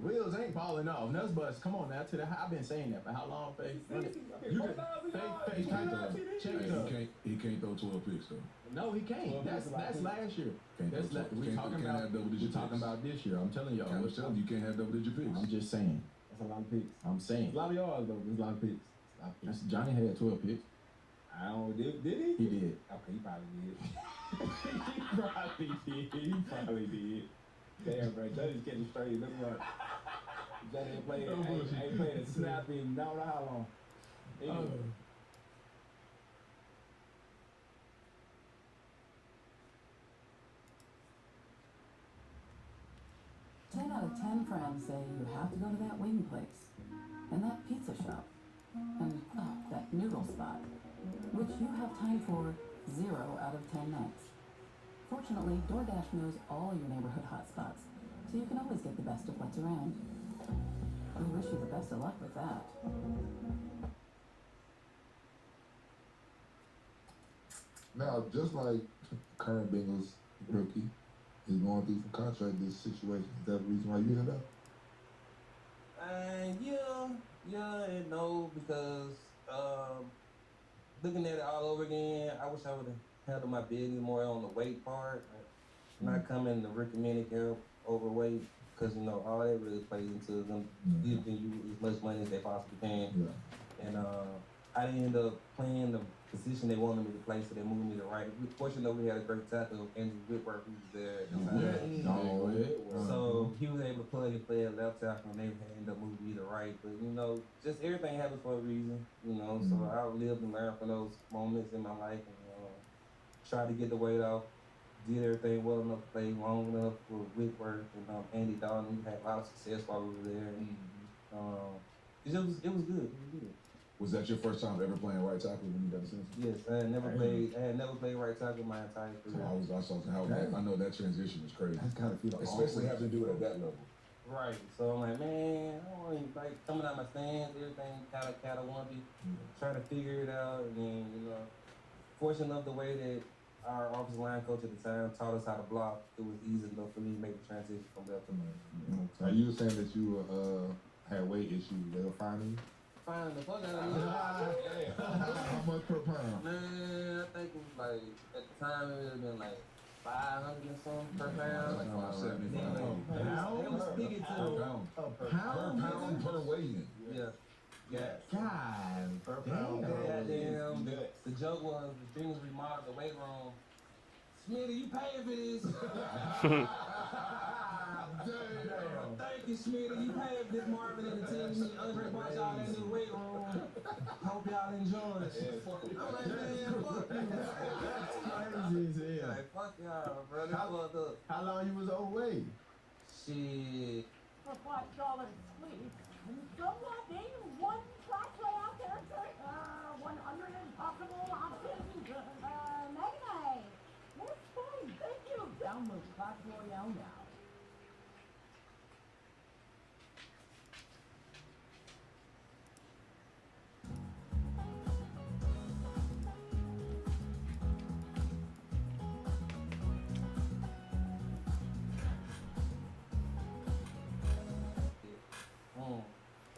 Wheels ain't falling off. Nutsbust, come on now. I've been saying that for how long, Faith? You can Faith He can't throw 12 picks though. No, he can't. That's last year. We We're talking about this year. I'm telling y'all. I'm telling you, can't have double-digit picks. I'm just saying. That's a lot of picks. I'm saying. It's a lot of yards though. There's a lot of picks. That's, Johnny had 12 picks. I don't. Did he? He did. Okay, he probably did. He probably did. Damn, bro. Johnny's getting straight. Look what. Johnny ain't played a snap in not know how long. Anyway. 10 out of 10 friends say you have to go to that wing place, and that pizza shop, and that noodle spot, which you have time for 0 out of 10 nights. Fortunately, DoorDash knows all your neighborhood hotspots, so you can always get the best of what's around. We wish you the best of luck with that. Now, just like current Bengals rookie is going through some contract this situation, is that the reason why you ended up? Yeah and no, because looking at it all over again, I wish I would have handled my business more on the weight part, not coming to recommended help overweight, because all that really plays into them giving you as much money as they possibly can. Yeah. And I didn't end up playing the position they wanted me to play, so they moved me to right. Fortunately, we had a great tackle, Andrew Whitworth, who was there at the time. So he was able to plug and play at left tackle, and they ended up moving me to right. But just everything happens for a reason. So I lived and learned from those moments in my life, and tried to get the weight off. Did everything well enough to play long enough with Whitworth and Andy Dalton. We had a lot of success while we were there. And, it was good. It was good. Was that your first time ever playing right tackle when you got a sense? Yes, I had never played right tackle my entire career. I know that transition is crazy. That's kind of feel like especially having to do it at that level. Right. So I'm like, man, I don't want to coming out my stands, everything kind of wumpy, trying to figure it out, and then fortunate enough the way that our offensive line coach at the time taught us how to block, it was easy enough for me to make the transition from left to right. Now, you were saying that you had weight issues. They were finding you? Fine the fuck out of me. How much per pound? Man, I think it was like, at the time it would have been like 500 and something per pound. Like 575. It was bigger too. Per pound per weigh-in. Yeah. God. Per pound per Goddamn. The joke was, the dream was remodeled the weight room. Smitty, you paying for this? Thank you, Smitty. You paying for this, Marvin and the team. Me, Andre brought y'all in the weight room. Hope y'all enjoy it. I'm like, man, fuck you. That's crazy as hell. Like, fuck y'all, bro. This fucked up. How long you was overweight? Shit. For $5, please. Someone name one track layout character. 100 impossible options. Meganite. That's fine. Thank you. Download Clash Royale now.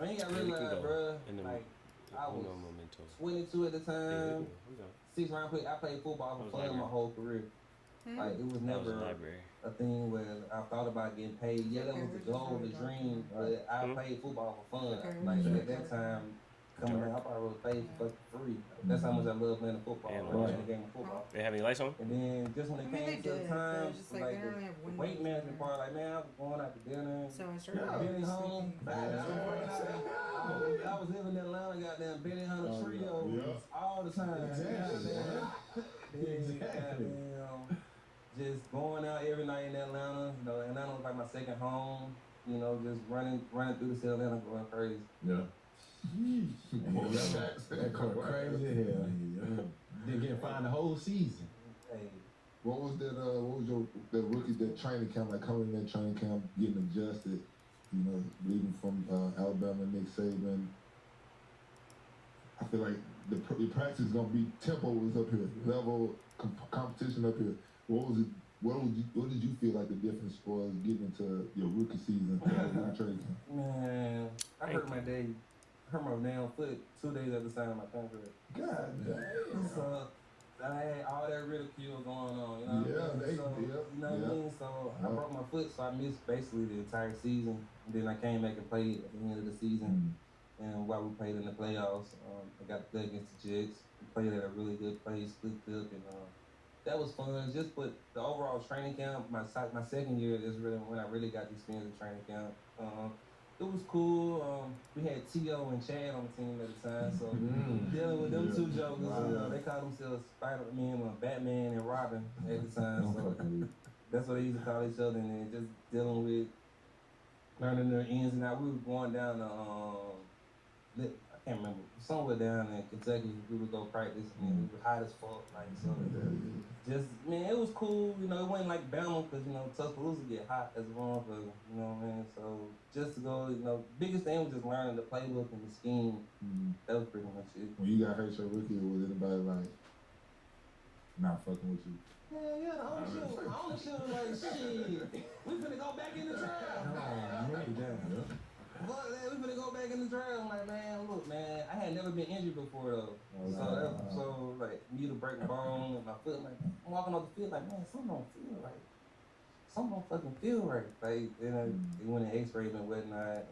I ain't got realized, bro. Like, I was 22 at the time. 6 round pick. I played football for fun my whole career. Like, it was never a thing where I thought about getting paid. Yeah, that was the goal, the dream. But I played football for fun. Like, at that time, coming out, I probably would pay for free. That's how much I love playing football. Playing the game of football. They have any lights on? And then just when it came to the time, like the weight management part, like, man, I was going out to dinner. So I started Benny home. I was living in Atlanta, goddamn Benny Hunter Trio all the time. Exactly. Just going out every night in Atlanta. Atlanta was like my second home. Just running through the city of Atlanta, going crazy. Yeah. That crazy hell. Didn't get to find the whole season. Hey, What was that? What was that rookie that training camp? Like coming in that training camp, getting adjusted. You know, leaving from Alabama, Nick Saban. I feel like the practice is gonna be tempo was up here, level competition up here. What was it? What did you feel like the difference was getting into your rookie season rookie training camp? Man, I hurt my damn foot 2 days at the time of my contract. God damn. So I had all that ridicule going on, you know what I mean? You know what I mean? So I broke my foot, so I missed basically the entire season. And then I came back and played at the end of the season. And while we played in the playoffs, I got to play against the Jets. We played at a really good place, good clip, and that was fun. Just but the overall training camp, my second year is really when I really got to experience the training camp. It was cool. We had T.O. and Chad on the team at the time, so dealing with them two jokers, you know, they called themselves Batman and Robin at the time. So that's what they used to call each other, and then just dealing with learning their ins and outs. We were going down to I can't remember, somewhere down in Kentucky. We would go practice, and it was hot as fuck. Like, so just, man, it was cool. You know, it wasn't like Bama, because, you know, Tuscaloosa get hot as a motherfucker. You know what I mean? So just to go, you know, biggest thing was just learning the playbook and the scheme. That was pretty much it. When you got hurt your rookie, was anybody like not fucking with you? Yeah, the ownership was like, shit, we finna go back in the draft. Fuck that, we finna go back in the draft. I'm like, man, look, man, I had never been injured before though. So like me to break a bone in my foot, like I'm walking off the field, like, man, something don't feel right. Something don't fucking feel right. Like, then they went and X-rayed and whatnot.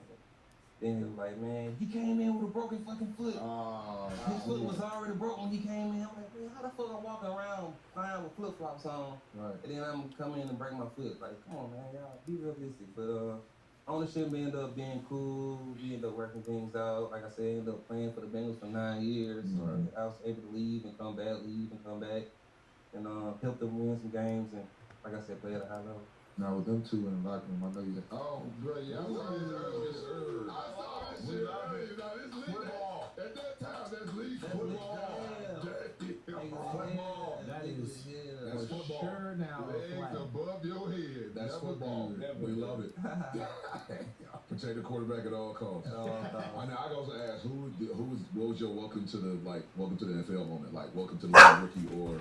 Then it was like, man, he came in with a broken fucking foot. His foot was already broken when he came in. I'm like, man, how the fuck I'm walking around flying with flip flops on? Right. And then I'm coming in and break my foot. Like, come on, man, y'all be realistic. But ownership ended up being cool. We ended up working things out. Like I said, ended up playing for the Bengals for 9 years. Right. I was able to leave and come back, and help them win some games. And like I said, play at a high level. Now with them two in the locker room, I know you. Oh, bro, yeah, I saw this earlier. I saw this shit earlier. Now this league football. At that time, that's league football. Football. That's football. Sure now. Legs above your head. That's football. We love it. Protect the quarterback at all costs. I know. I also ask what was your welcome to the NFL moment? Like welcome to the league rookie or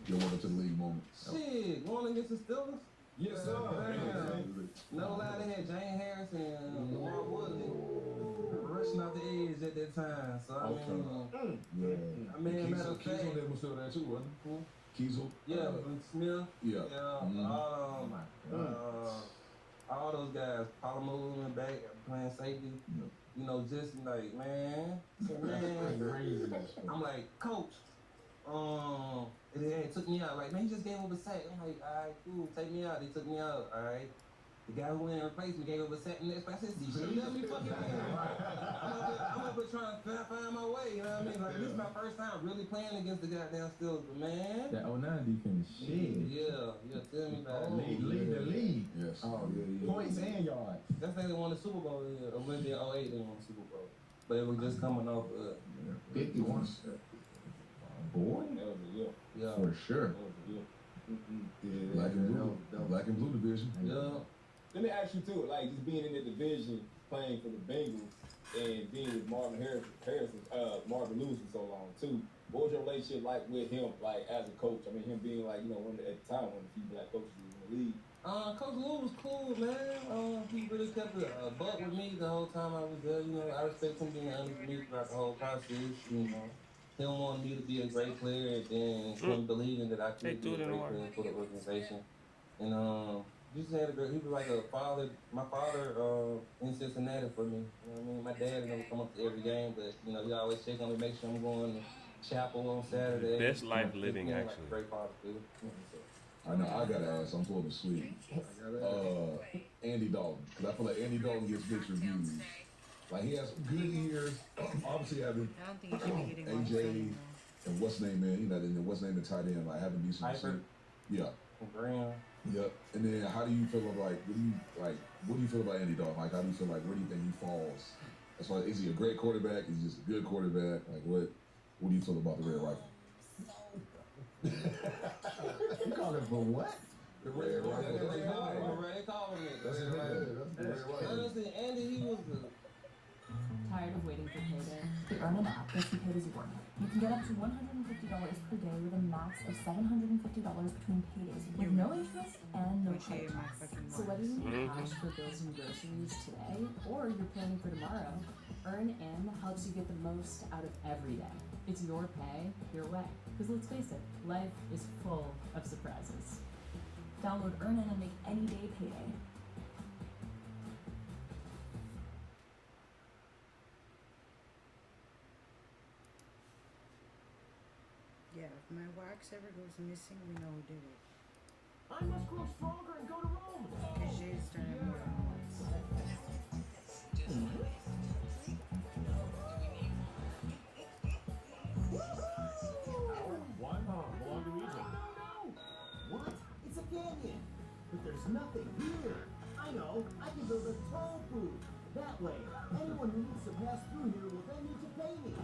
your welcome to the league moment? Shit, going against the Steelers. Yes, sir. No lie, they had Jane Harris and Lamar Woodley rushing off the edge at that time. So I mean, matter of fact, Kiesel was still there too, wasn't he? Kiesel. Yeah, Smith. Yeah. All those guys. Palomo went back playing safety. You know, just like man. I'm like, coach. They took me out. Like, man, he just gave up a sack. I'm like, all right, cool, take me out. They took me out. All right. The guy who went and replaced me gave up a sack. And next I said, he should let me fucking win. I'm up here trying to find my way. You know what I mean? Like, this is my first time really playing against the goddamn Steelers, but man. That 09 defense, shit. Yeah, tell me about it. Lead the league. Yes. Oh, yeah. Points and yards. That's when they won the Super Bowl. Maybe in 08 they won the Super Bowl. But it was just coming off 51. Boy. Yeah. For sure. Black and blue division. Yeah. Let me ask you too, like just being in the division, playing for the Bengals, and being with Marvin Lewis for so long too. What was your relationship like with him, like as a coach? I mean, him being like, you know, at the time one of the few black coaches in the league. Coach Lou was cool, man. He really kept a buck with me the whole time I was there. You know, I respect him being honest with me throughout the whole process. You know, he wanted me to be a great player, and then him believing that I could be a great player for the organization. And just had he was like a father, my father in Cincinnati for me. You know what I mean? My dad never come up to every game, but you know, he always check on me, make sure I'm going to chapel on Saturday. Best life living, actually. Like a great father figure. I know. I gotta ask. I'm full of sweet. Andy Dalton, because I feel like Andy Dalton gets mixed reviews. Like he has some good years. Obviously having I don't think he should be getting AJ and what's name man. He's not in there. What's name the tight end? Like having decent. Yeah. Graham. Yep. And then how do you feel about what do you feel about Andy Dalton? Like how do you feel like where do you think he falls? As far as is he a great quarterback? Is he just a good quarterback? Like what do you feel about the Red Rifle? You call it for what? The red rifle. They call him it. That's his name. That's the red rifle. Honestly, Andy, he was the. Tired of waiting for payday? The Earn an app gets you paid as you work. You can get up to $150 per day with a max of $750 between paydays with no interest and no credit checks. So whether you need cash for bills and groceries today or you're planning for tomorrow, Earn In helps you get the most out of every day. It's your pay, your way. Because let's face it, life is full of surprises. Download Earn In and make any day payday. Yeah, if my wax ever goes missing, we know who did it. I must grow stronger and go to Rome. Because Jay's starting to One belong to Egypt. What? It's a canyon. But there's nothing here. I know. I can build a toll booth. That way, anyone who needs to pass through here will then need to pay me.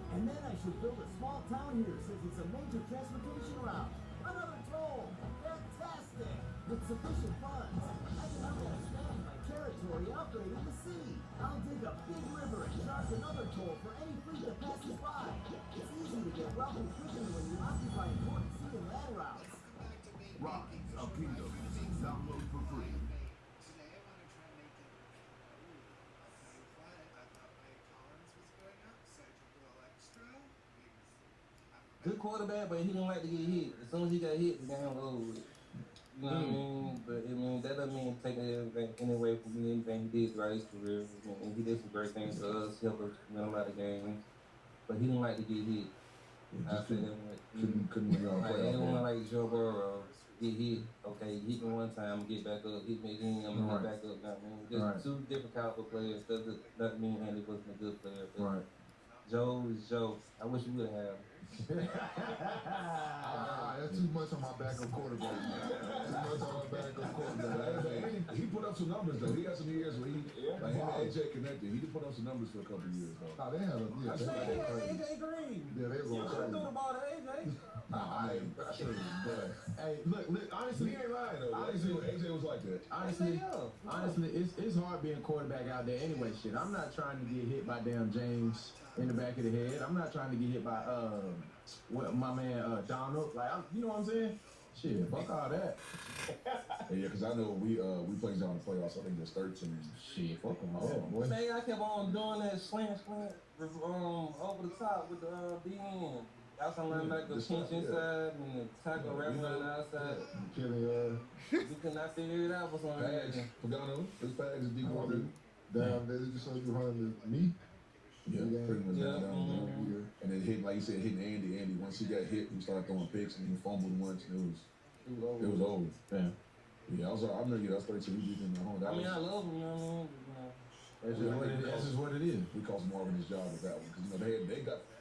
And then I should build a small town here since it's a major transportation route. Another toll. Fantastic. With sufficient funds, I can really expand my territory operating the sea. I'll dig a big river and charge another toll for any fleet that passes by. It's easy to get wealthy quickly when you occupy important sea and land routes. Rise of Kingdoms. Download for free. Good quarterback, but he didn't like to get hit. As soon as he got hit, the game was over with. You know what I mean? But I mean, that doesn't mean taking anything away from anything he did throughout his career. I mean, he did some great things for us, helped us win a lot of games. But he didn't like to get hit. I said that couldn't win y'all like anyone like Joe Burrow get hit. Okay, hit me one time, get back up. Hit me again, I'm gonna get back up. You know what I mean? Just two different caliber players. Doesn't mean Andy wasn't a good player. But Joe is Joe. I wish we would have. That's too much on my back of quarterback. Too much on my back of quarterback. He put up some numbers though. He got some years where he, like him and AJ connected. He did put up some numbers for a couple of years though. Nah, they had a AJ Green. Yeah, they You were should throw the ball to AJ. I Hey, look, honestly, he ain't lying though. Honestly, AJ was like that. Honestly, it's hard being quarterback out there anyway. Shit, I'm not trying to get hit by damn James in the back of the head. I'm not trying to get hit by my man Donald. Like, you know what I'm saying? Shit, fuck all that. Yeah, because I know we played down the playoffs. I think it's 13. Shit, fuck all that. Man, I kept on doing that slant over the top with the DN. Outside linebacker, pinch inside, and the tackle wrapping on the outside. We could not figure it out for some reason. Pagano, his pads is deep water. Damn, they just showed you running me. Yeah, pretty much down. And then hitting, like you said, hitting Andy. Andy, once he got hit, he started throwing picks and he fumbled once, and it was over. Yeah, I remember I was 13. We beat him at home. I mean, I love him, you know what I mean? That's just what it is. We cost Marvin his job with that one because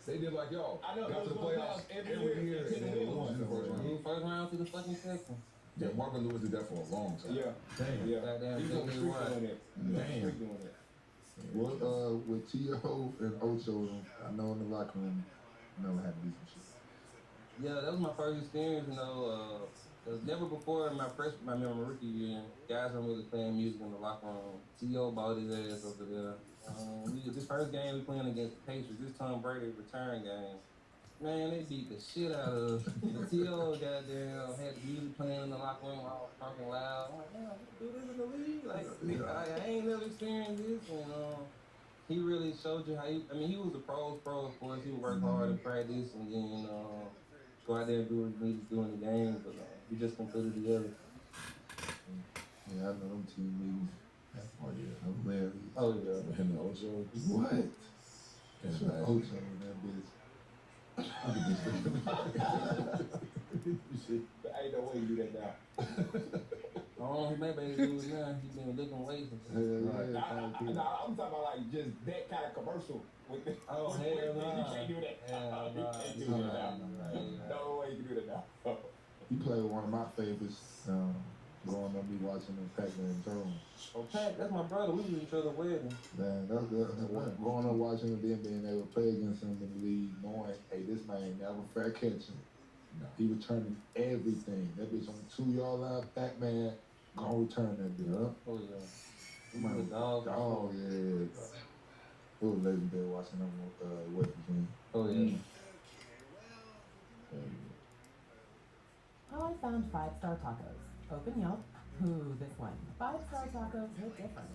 they did like y'all. I know, got to the playoffs every year and then they lost in the first round. First round to the fucking second. Yeah, Marvin Lewis did that for a long time. Yeah. Damn. Yeah. He's on the street doing it. Damn. Well, with T.O. and Ocho, I know in the locker room, never had to do some shit. Yeah, that was my first experience, you know. Cause never before in my rookie year, guys weren't really playing music in the locker room. T.O. bought his ass over there. This first game we playing against the Patriots, this Tom Brady return game. Man, they beat the shit out of us. The T.O. goddamn had the music playing in the locker room all fucking loud. I'm like, damn, we can do this in the league? Like, I ain't never experienced this. And he really showed you how he was a pro's pro, of course. He would work hard in practice and then go out there and do what he needed to do in the game. But he just completed the other. Yeah, I know them team meetings. Oh, yeah. I'm glad. Oh, yeah. Him and Ocho. What? Ocho in that bitch. Ain't no way you do that now. Oh, maybe he do it now. He been looking weights and shit. I'm talking about like just that kind of commercial. With the, oh, hell no. You can't do that. You can't do that now. No way you can do that now. He played with one of my favorites growing up, me watching him, Pac-Man and Jones. Oh, Pac, that's my brother. We was each other wedding. Man, that's growing up watching him, then being able to play against him in the league, knowing point, hey, this man never fair catching. He returning everything. That bitch on the 2-yard line, fat man, gonna return that bitch. Oh yeah. Man, He's a dog. dog, yeah. It was legendary watching them West Virginia. Oh yeah. Oh, I found 5-star tacos. Open Yelp. Ooh, this one. 5-star tacos hit different.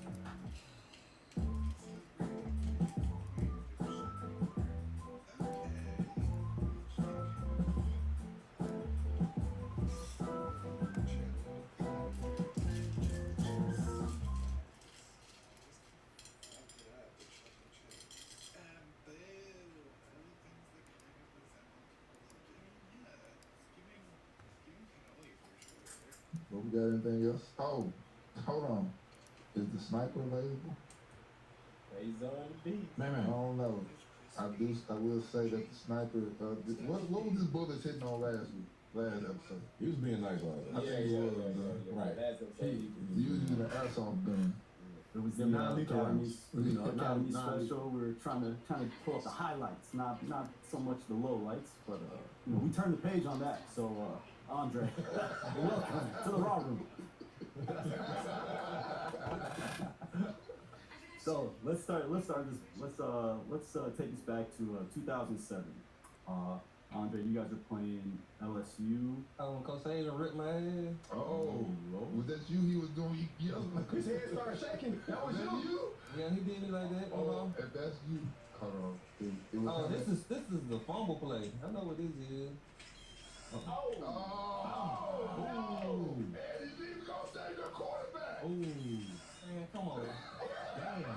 What we got anything else? Oh, hold on. Is the sniper available? He's on the beat. I don't know. I will say that the sniper. What was this bullet hitting on last episode? He was being nice last I think he was. Right. Last episode. He was using an airsoft gun. It was the non-lethal Academy, rounds. Academy Non-lethal. special. We were trying to pull up the highlights, not so much the lowlights, but we turned the page on that. So Andre, welcome to the Raw Room. So let's start this. Let's take us back to 2007. Andre, you guys are playing LSU. Coach Saban ripped my head. Oh, was that you? He was doing. His head started shaking. That was you. Yeah, he did me like that. Oh, if that's you, hold on. It was Oh, this is the fumble play. I know what this is. And he's even gonna save the quarterback. Man, come on.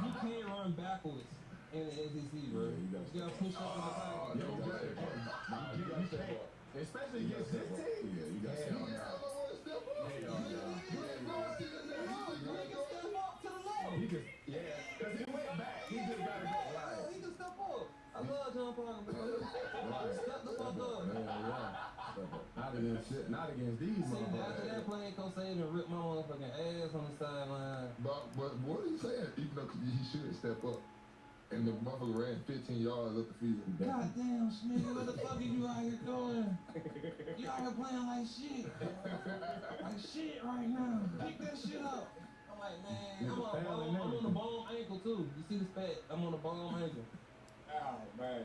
You can't run backwards in the SEC, bro. You gotta push up in the pocket. Especially against this team. Yeah, you got to step Because he went back. He just got to go right. He can step up. I love John Parker, bro. Step the fuck up. Not against these See, motherfuckers. after that play, Coach Saban ripped my motherfucking ass on the sideline. But what are you saying? Even though he should step up. And the motherfucker ran 15 yards up the field. God damn, Smith, what the fuck are you out here doing? You out here playing like shit. Like shit right now. Pick that shit up. I'm like, man, I'm on the ball ankle too. You see this fat? I'm on the ball ankle. Oh, man.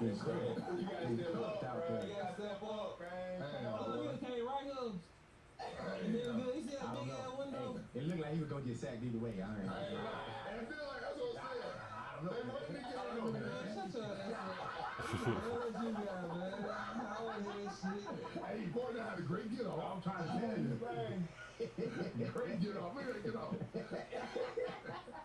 You gotta step up, bro. You gotta step up, man. Oh, you came right here. And then he see that big ass window. It looked like he was gonna get sacked either way. I ain't know. And I feel like that's what I'm saying. They wanted to get it on there. Shut your ass up. What you got, man? I want to hear this shit. Hey, boy, that had a great get off. I'm trying to tell you. Great get off. Look at that get off.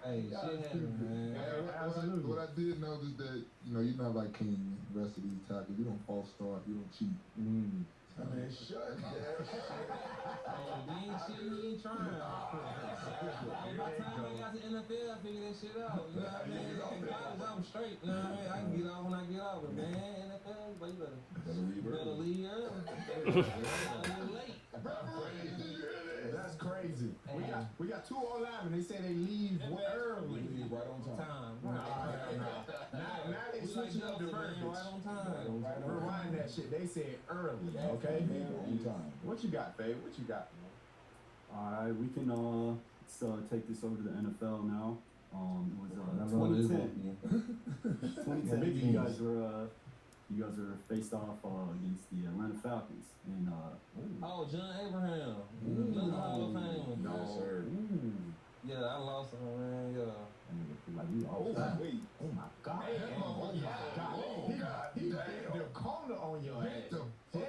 Hey, shit happened, man. Absolutely. What I did notice that, you're not like King and the rest of these tackles. You don't false start. You don't cheat. I mean, shut that shit. Oh, he ain't cheating, he ain't trying. By the time I got to NFL, I figured that shit out. You know what I mean? In college, I'm straight. You know what I mean? I can get off when I get off. But man, NFL, but you better leave early. Better late. That's crazy. We got 2 linemen. They say they leave early. Leave right on time. Now they switching up the verbiage. Right on time. Rewind that shit. They said early. Okay. On time. What you got, Faye? What you got? All right, we can take this over to the NFL now. It was 2010. 2010. You guys were faced off against the Atlanta Falcons, and Oh, John Abraham. John Hall of Fame. Yes, sir. Yeah, I lost him, man. Yeah. like you outside. Oh my God. He hit the corner on your ass. Damn.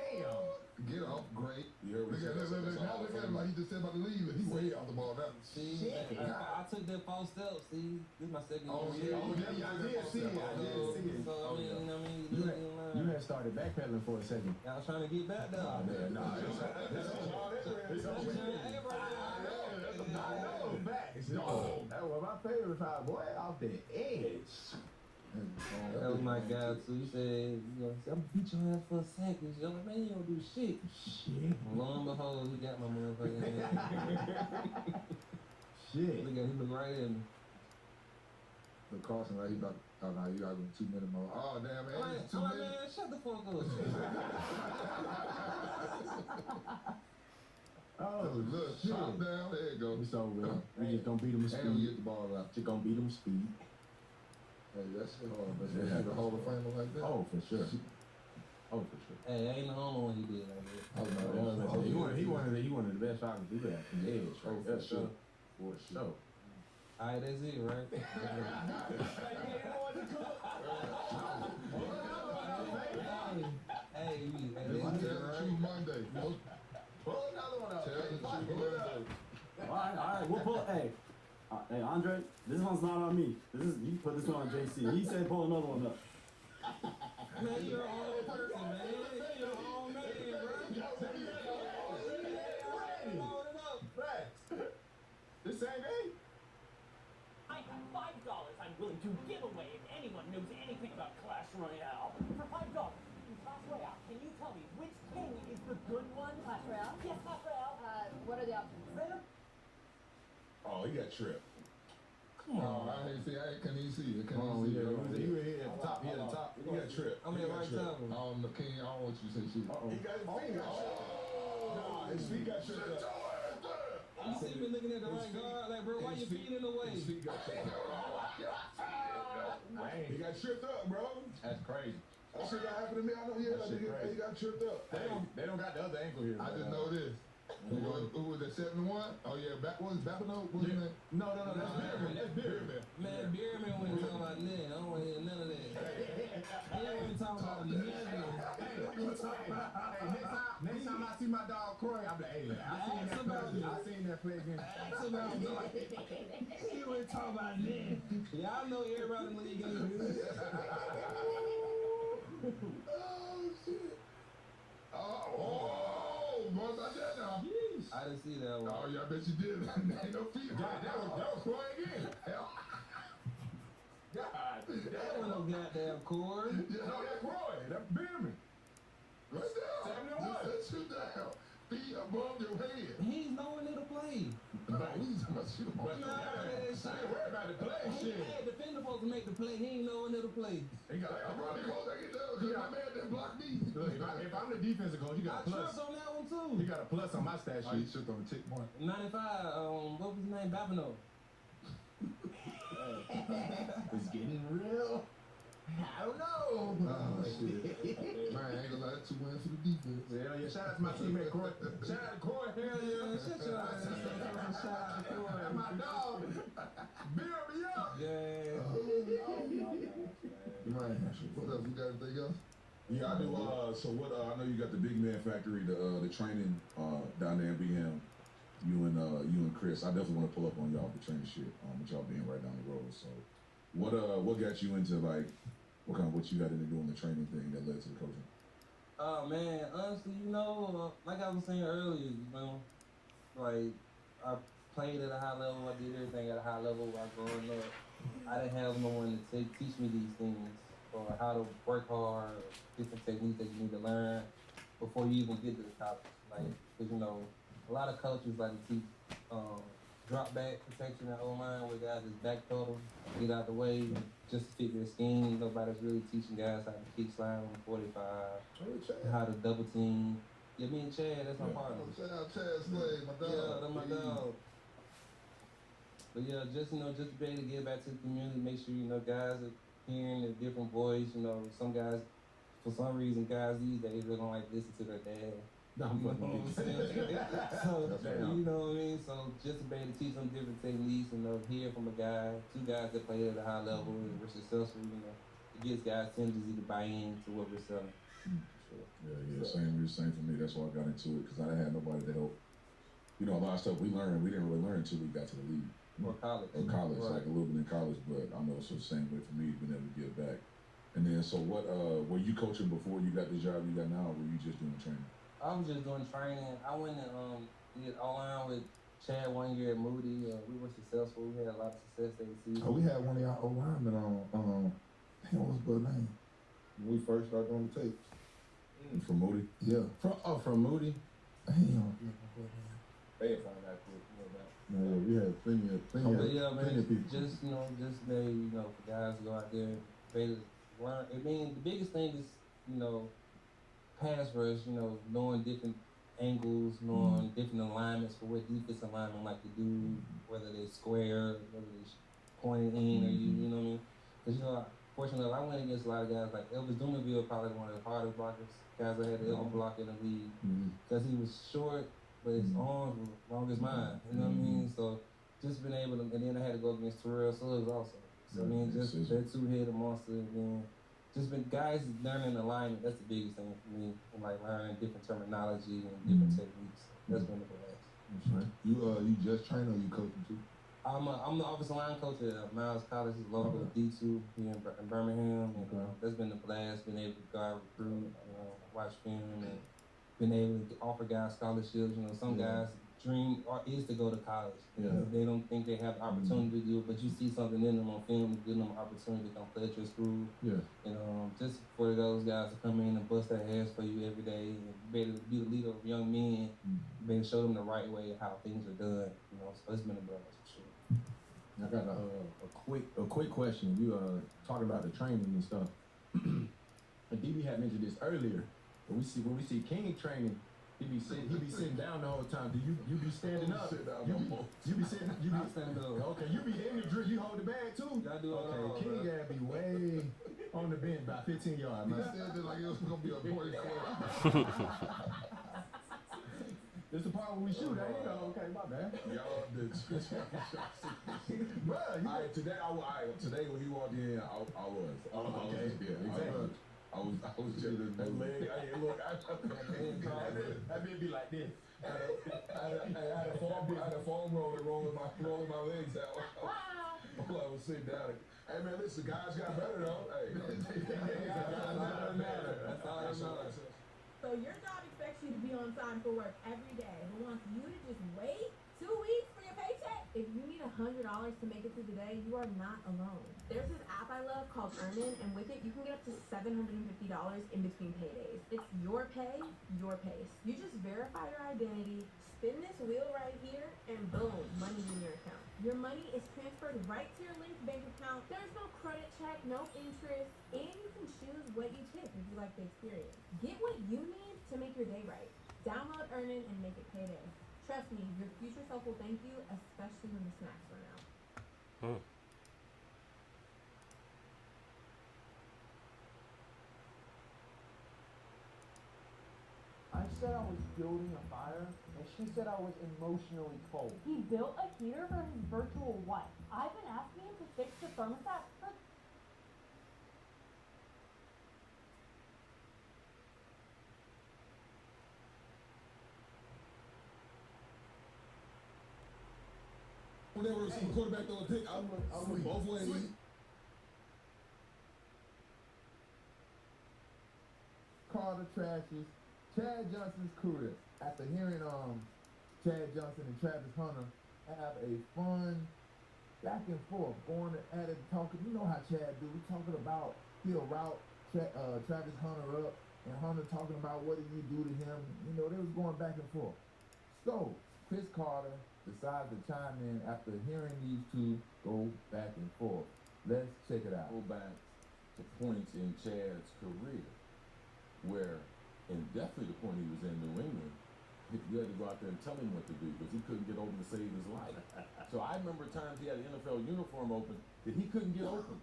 Get off, great. Look Look at him like he just said about to leave. He way off the ball now. See, I took that false step. See, this is my second I year. did see it. So, You had started backpedaling for a second. I was trying to get back there. That was my favorite part, boy, off the edge. That was my guy too. He said, I'm gonna beat your ass for a second. I'm like, man, you don't do shit. Lo and behold, he got my motherfucking ass. Shit. Look at him, he look right at me. The Carson, like, he about, oh no, you got 2 minutes more. Oh, damn, man. got 2 I'm like, minutes. man, shut the fuck up. Oh, Look, shit. chop down. There you go. It's over. We just gonna beat him with And we speed. get the ball out. Just gonna beat him with speed. Hey, that shit hard, but you hit a Hall of Famer like that. Oh, for sure. Oh, for sure. Hey, ain't the only one he did like that. Oh, no, He one of the best I can do that. Yeah, Oh, for sure. For sure. Alright, that's it, right? Hey, Tell the truth Monday. Pull another one up. Tell the truth Monday. All right, we'll pull. Hey, Andre, this one's not on me. You put this one on JC. He said pull another one up. Man, you're your own person, man. You're your own man, bro. The same game. I have $5 I'm willing to give away if anyone knows anything about Clash Royale. For $5 in Clash Royale, can you tell me which king is the good one? Clash Royale? Yes, Clash Royale. What are the options? Venom? Oh, he got tripped. Come on. I couldn't even see it. He was here at the top. He at the top. He got tripped. I'm in right time. The king, I don't want you to say shit. He got his feet got tripped. Nah, his feet got tripped up. You see me looking at the right guard, like, bro, why your feet in the way? His feet got tripped up. He got tripped up, bro. That's crazy. That shit got happened to me. I know he got tripped up. They don't got the other ankle here. I just know this. Who was that 7-1? Oh yeah, what was Babino? What was his name? No, that's Beerman. That's Beerman. Man, Beerman wasn't talking about that. I don't want to hear none of that. He wasn't talking about nothing. Next time I see my dog Croy, I'm like, hey, I seen that play against. Ask about me. He wasn't talking about that. Y'all know everybody in the league ain't good. Oh shit! Oh, boy, I did now. I didn't see that one. Oh yeah, I bet you did. Ain't no feet. That was Croy again. God, That wasn't no goddamn cord. No, that's Croy. That's Beerman. Right down. 7-1. Just sit you down. Feet above your head. He's knowing it'll play. No, we talking about you. I ain't worried about the play. He Shit. had defender supposed to make the play. He ain't knowing it'll play. He got I'm running close. I get down because my man didn't block me. Look, if I'm the defensive coach, you I got a plus. tripped on that one too. You got a plus on my stat Oh, you sheet. should on the tick mark. 95, what was his name? Babino. It's getting real. I don't know. Oh shit. Man, I ain't gonna lie, that's 2 wins for the defense. Hell yeah, shout out to my teammate Croy. Shout out to Croy. Hell yeah, shut your ass. Shout out to Corey. That's my dog. Beer me up. Yeah. Man, what else? We got anything else? Yeah, I do. So what? I know you got the Big Man Factory, the training down there in Bingham. You and Chris. I definitely want to pull up on y'all for training shit. With y'all being right down the road. So, what got you into like, what you got into doing the training thing that led to the coaching? Oh man, honestly, like I was saying earlier, like I played at a high level. I did everything at a high level while growing up. I didn't have no one to teach me these things or how to work hard, different techniques that you need to learn before you even get to the top. Like, cause a lot of coaches like to teach drop back protection at O-line where guys just backpedal, get out the way, just to fit their scheme. Nobody's really teaching guys how to kick slide on 45, how to double team. Yeah, me and Chad, that's my partner. Shout out Chad Slade, my dog. Yeah, that's my dog. But yeah, just to be able to get back to the community, make sure guys are hearing a different voice. Some guys, for some reason, guys these days they don't like listen to their dad. No, I'm fucking So you know what I mean. So just to be able to teach them different techniques, hear from a guy, 2 guys that play at a high level and were successful. It gives guys tendency to buy into what we're selling. Yeah, same for me. That's why I got into it because I didn't have nobody to help. A lot of stuff we didn't really learn until we got to the league. Or college. Right. Right. Like a little bit in college, but I know it's the same way for me, being able to give back. And then, so what, were you coaching before you got the job you got now, or were you just doing training? I was just doing training. I went and did O-line with Chad 1 year at Moody. We were successful. We had a lot of success that season. Oh, we had one of y'all O-linemen on, what was his name? When we first started doing the tapes. From Moody? Yeah. From Moody. Damn. They find out quick. Yeah, we had plenty of But yeah, man, people. just maybe, for guys to go out there, learn. I mean, the biggest thing is, you know, pass rush, you know, knowing different angles, knowing different alignments for what defensive linemen like to do, whether they're square, whether they're pointed in, or you know what I mean? Because, you know, fortunately, I went against a lot of guys like Elvis Dumerville, probably one of the hardest blockers, guys I had to ever block in the league, because he was short, but his arms were long as mine, you know what I mean? So just been able to, and then I had to go against Terrell Suggs also. So, I mean, just that two-headed monster, and then just been guys learning alignment. That's the biggest thing for me. And like learning different terminology and different techniques. That's been the best. That's right. You just train or you coaching too? I'm the offensive line coach at Miles College, local D2 here in Birmingham. And that's been the blast. Been able to guard, recruit, watch film, and been able to offer guys scholarships. You know, some guys dream is to go to college. They don't think they have the opportunity to do it, but you see something in them on film, give them an opportunity to come play at your school. Just for those guys to come in and bust their ass for you every day and be able to be the leader of young men, be able to show them the right way of how things are done. So it's been a blast for sure. I got a quick question. You talking about the training and stuff. DB had mentioned this earlier. When we see King training, he be sitting down the whole time. Do you be standing up? You be standing up. Okay, you be in the drill. You hold the bag too. I do all okay, King gotta be way on the bench, about 15 yards. He said it like it was gonna be a boy squad. This the part where we shoot, ain't it? Okay, my bad. Y'all did. Alright, today when he walked in, I was. Okay. Yeah, exactly. I was chilling. That leg, look, that may be like this. I had a foam roller rolling my legs out while I was sitting down. Hey man, listen, guys got better though. Hey, that's all that matters. So your job expects you to be on time for work every day, but wants you to just wait 2 weeks for your paycheck? If you need $100 to make it through the day, you are not alone. There's this app I love called Earnin, and with it, you can get up to $750 in between paydays. It's your pay, your pace. You just verify your identity, spin this wheel right here, and boom, money's in your account. Your money is transferred right to your linked bank account. There's no credit check, no interest, and you can choose what you tip if you like the experience. Get what you need to make your day right. Download Earnin and make it payday. Trust me, your future self will thank you, especially when the snacks run out. I said I was building a fire, and she said I was emotionally cold. He built a heater for his virtual wife. I've been asking him to fix the thermostat for Whenever some quarterback throw a pick, I'm both ways. Carter trashes Chad Johnson's career. After hearing Chad Johnson and Travis Hunter have a fun back and forth, going at it, talking. You know how Chad do. We talking about he'll route Travis Hunter up, and Hunter talking about what did you do to him. You know, they was going back and forth. So Chris Carter decides to chime in after hearing these two go back and forth. Let's check it out. Go back to points in Chad's career where, and definitely the point he was in New England, you had to go out there and tell him what to do because he couldn't get open to save his life. So I remember times he had an NFL uniform open that he couldn't get open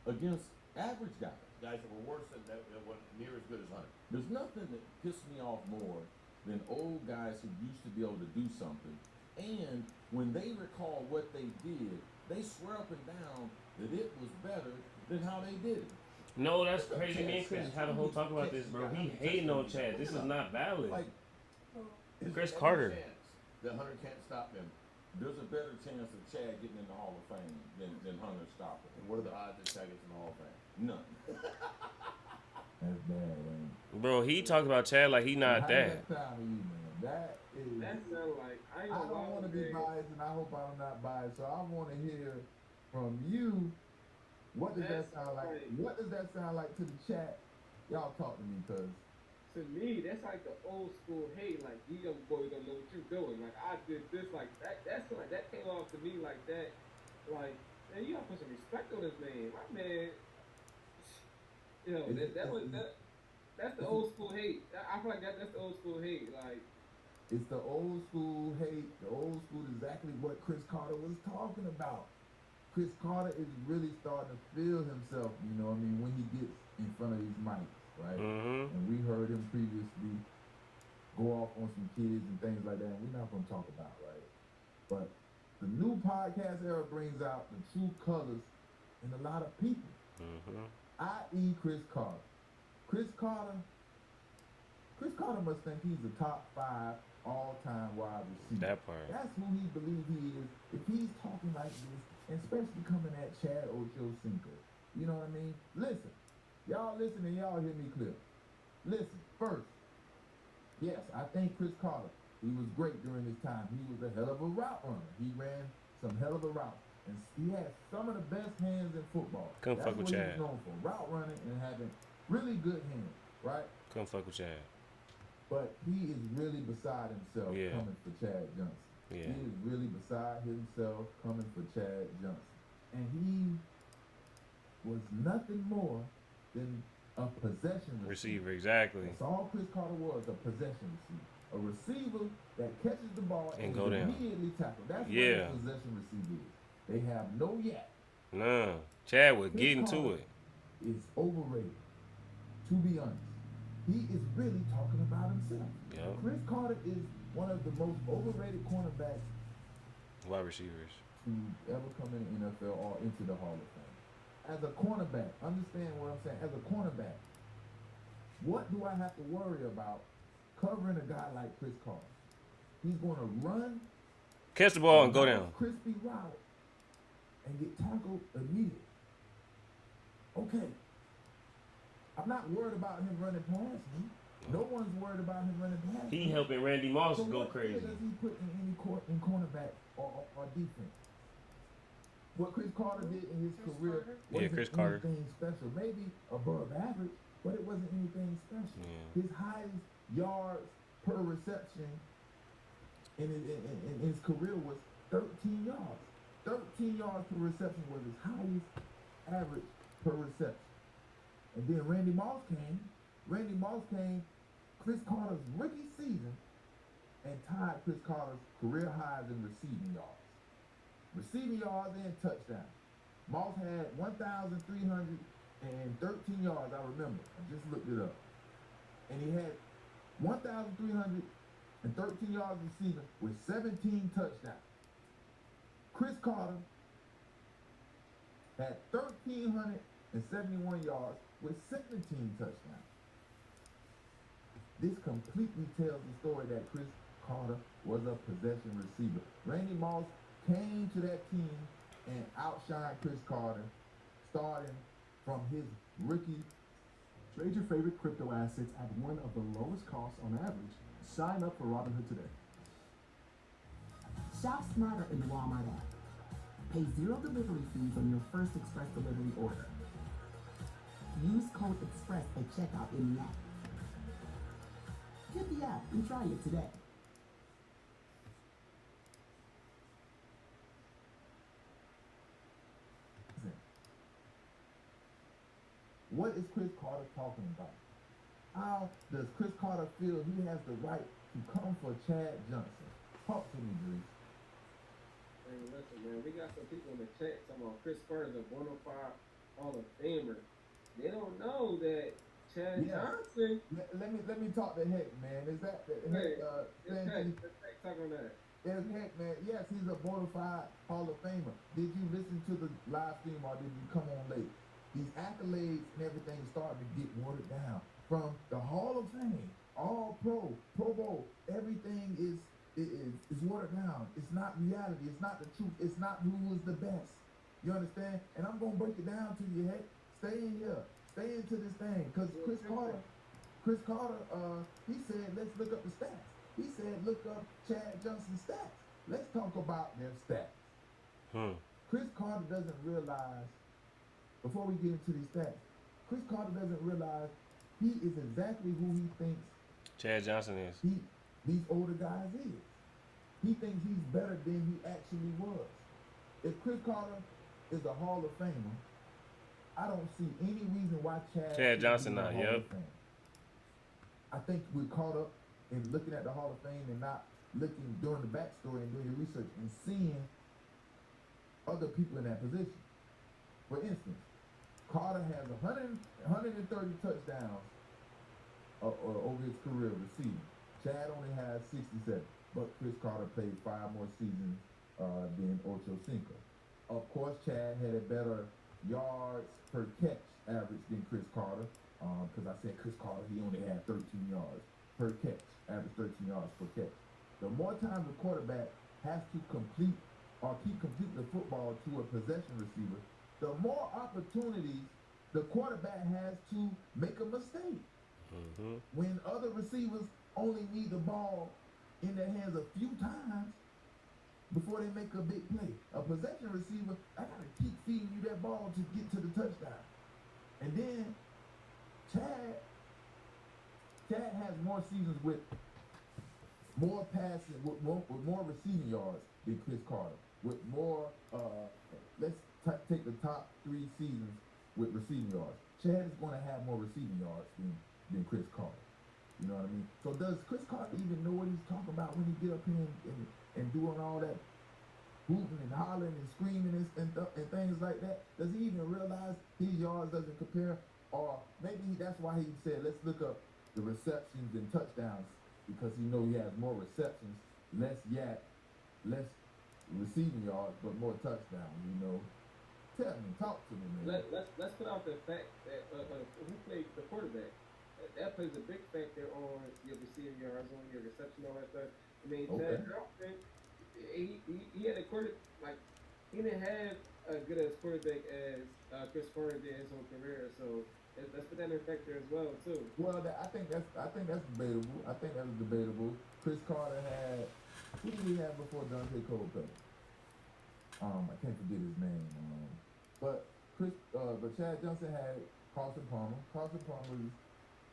against average guys. Guys that were worse than that weren't near as good as Hunter. There's nothing that pissed me off more than old guys who used to be able to do something, and when they recall what they did, they swear up and down that it was better than how they did it. No, that's crazy. Me and Chris had a whole talk about this, bro. He hating on Chad. This is not valid. Like, Chris Carter. That Hunter can't stop him. There's a better chance of Chad getting in the Hall of Fame than Hunter stopping. And what are the odds that Chad gets in the Hall of Fame? None. That's bad, man. Bro, he talked about Chad like he not that. That sound to you, man? That is. That sound like I don't want to be biased, and I hope I'm not biased. So I want to hear from you. What does that sound like? What does that sound like to the chat? Y'all talk to me, cause. To me, that's like the old school hate. Like, you young boy don't know what you're doing. Like, I did this, like that. That's like that came off to me like that. Like, man, you gotta put some respect on this man. My man, Yo, that's the old school hate. I feel like that's the old school hate. Like, It's the old school hate. The old school is exactly what Chris Carter was talking about. Chris Carter is really starting to feel himself, you know what I mean, when he gets in front of these mics, right? Mm-hmm. And we heard him previously go off on some kids and things like that, and we're not going to talk about, right? But the new podcast era brings out the true colors in a lot of people, i.e. Chris Carter. Chris Carter must think he's the top 5 all-time wide receiver. That part. That's who he believes he is. If he's talking like this, and especially coming at Chad Ochocinco, you know what I mean? Listen, y'all listen and y'all hear me clear. Listen, first, yes, I think Chris Carter, he was great during his time. He was a hell of a route runner. He ran some hell of a routes. And he had some of the best hands in football. Couldn't That's fuck with what Chad. he was known for, route running and having really good hands, right? Couldn't fuck with Chad. But he is really beside himself coming for Chad Johnson. Yeah. He is really beside himself coming for Chad Johnson. And he was nothing more than a possession receiver. Exactly. That's all Chris Carter was, a possession receiver. A receiver that catches the ball and go down. immediately tackle. That's what a possession receiver is. They have no yak. Nah. Chad was Chris getting Carter to it. Is overrated. To be honest. He is really talking about himself. Yep. Chris Carter is one of the most overrated cornerbacks Wide receivers. to ever come in the NFL or into the Hall of Fame. As a cornerback, understand what I'm saying. As a cornerback, what do I have to worry about covering a guy like Chris Carter? He's going to run, Catch the ball and go down. crispy route, and get tackled immediately. Okay. I'm not worried about him running past me. No one's worried about him running past me. He helping Randy Moss So go what crazy. does he put in any in cornerback or defense? What Chris Carter did in his career wasn't Chris Carter. anything special. Maybe above average, but it wasn't anything special. Yeah. His highest yards per reception in his career was 13 yards. 13 yards per reception was his highest average per reception. And then Randy Moss came, Chris Carter's rookie season, and tied Chris Carter's career highs in receiving yards. Receiving yards and touchdowns. Moss had 1,313 yards, I remember. I just looked it up. And he had 1,313 yards receiving with 17 touchdowns. Chris Carter had 1,371 yards with 17 touchdowns. This completely tells the story that Chris Carter was a possession receiver. Randy Moss came to that team and outshined Chris Carter, starting from his rookie. Trade your favorite crypto assets at one of the lowest costs on average. Sign up for Robinhood today. Shop smarter in the Walmart app. Pay 0 delivery fees on your first express delivery order. Use code EXPRESS at checkout in the app. Get the app and try it today. What is Chris Carter talking about? How does Chris Carter feel he has the right to come for Chad Johnson? Talk to me, Bruce. Hey, listen, man, we got some people in the chat talking about Chris Carter's a bona fide Hall of Famer. They don't know that Chad Johnson. Let me talk to Heck, man. Is that Heck talking on that? There's Heck, man. Yes, he's a bona fide Hall of Famer. Did you listen to the live stream or did you come on late? These accolades and everything is starting to get watered down. From the Hall of Fame, All Pro, Pro Bowl, everything is watered down. It's not reality. It's not the truth. It's not who was the best. You understand? And I'm gonna break it down to you, Heck. Stay in here. Stay into this thing. Because Chris Carter, he said, let's look up the stats. He said, look up Chad Johnson's stats. Let's talk about their stats. Chris Carter doesn't realize, before we get into these stats, Chris Carter doesn't realize he is exactly who he thinks Chad Johnson is. These older guys is. He thinks he's better than he actually was. If Chris Carter is a Hall of Famer, I don't see any reason why Chad Johnson should be in not, the Hall yep. of Fame. I think we're caught up in looking at the Hall of Fame and not looking, doing the backstory and doing your research and seeing other people in that position. For instance, Carter has 130 touchdowns over his career receiving. Chad only has 67, but Chris Carter played 5 more seasons than Ocho Cinco. Of course, Chad had a better yards per catch average than Chris Carter, because I said Chris Carter, he only had 13 yards per catch, average 13 yards per catch. The more times the quarterback has to complete or keep completing the football to a possession receiver, the more opportunities the quarterback has to make a mistake. When other receivers only need the ball in their hands a few times before they make a big play. A possession receiver, I gotta keep feeding you that ball to get to the touchdown. And then Chad has more seasons with more passing, with more receiving yards than Chris Carter. With more, let's take the top 3 seasons with receiving yards. Chad is going to have more receiving yards than Chris Carter. You know what I mean? So does Chris Carter even know what he's talking about when he get up here and doing all that hooting and hollering and screaming and things like that? Does he even realize his yards doesn't compare? Or maybe that's why he said, let's look up the receptions and touchdowns, because he know he has more receptions, less receiving yards, but more touchdowns, you know. Tell me, talk to me, man. Let's put out the fact that who played the quarterback. That plays a big factor on your receiving yards, on your reception, all that stuff. I mean, Chad Johnson, he had a quarterback, like, he didn't have as good a quarterback as Chris Carter did his whole career, so let's put that in factor as well, too. Well, I think that's debatable. I think that was debatable. Chris Carter had, who did he have before Dante Culpepper? I can't forget his name. But Chad Johnson had Carson Palmer. Carson Palmer is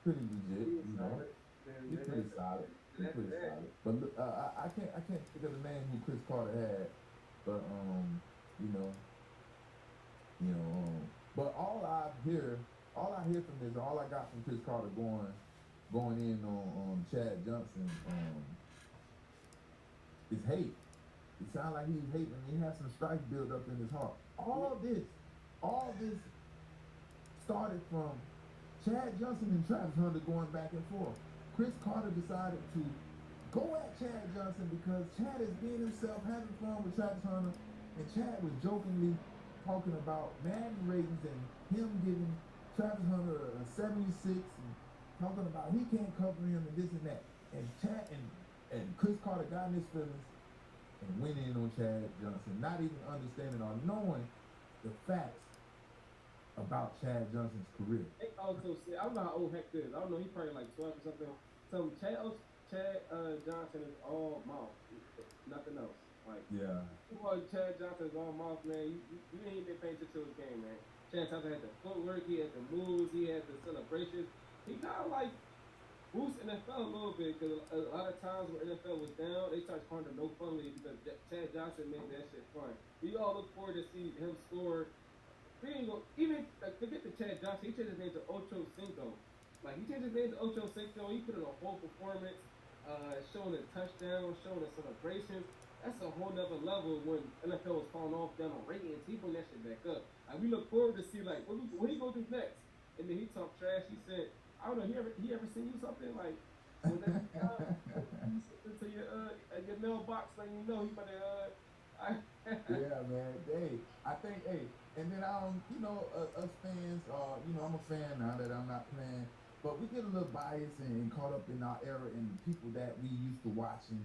pretty legit, you know. He's pretty solid. But I can't think of the name who Chris Carter had. But but all I hear from this, all I got from Chris Carter going in on Chad Johnson is hate. It sounds like he's hating, and he has some strife built up in his heart. All this started from Chad Johnson and Travis Hunter going back and forth. Chris Carter decided to go at Chad Johnson because Chad is being himself, having fun with Travis Hunter, and Chad was jokingly talking about Madden ratings and him giving Travis Hunter a 76 and talking about he can't cover him and this and that. And Chad and Chris Carter got in his feelings and went in on Chad Johnson, not even understanding or knowing the facts about Chad Johnson's career. They also say, I don't know how old Hector is. I don't know, he's probably like 12 or something. So Chad Johnson is all mouth, nothing else. Like, yeah. Chad Johnson is all mouth, man. You ain't been paying attention to his game, man. Chad Johnson had the footwork, he had the moves, he had the celebrations. He kind of like boost NFL a little bit, because a lot of times when NFL was down, they started calling him No Fun League because Chad Johnson made that shit fun. We all look forward to see him score. We ain't gonna even forget the Chad Johnson. He changed his name to Ocho Cinco. Like, he changed his name to Ocho Cinco. He put in a whole performance, showing the touchdowns, showing the celebrations. That's a whole nother level when NFL was falling off down on ratings. He put that shit back up. Like, we look forward to see, like, what he gonna do next? And then he talked trash. He said, I don't know, he ever send you something like when that to your mailbox, letting you know he better yeah, man. I think and then us fans, I'm a fan now that I'm not playing, but we get a little biased and caught up in our era and the people that we used to watching.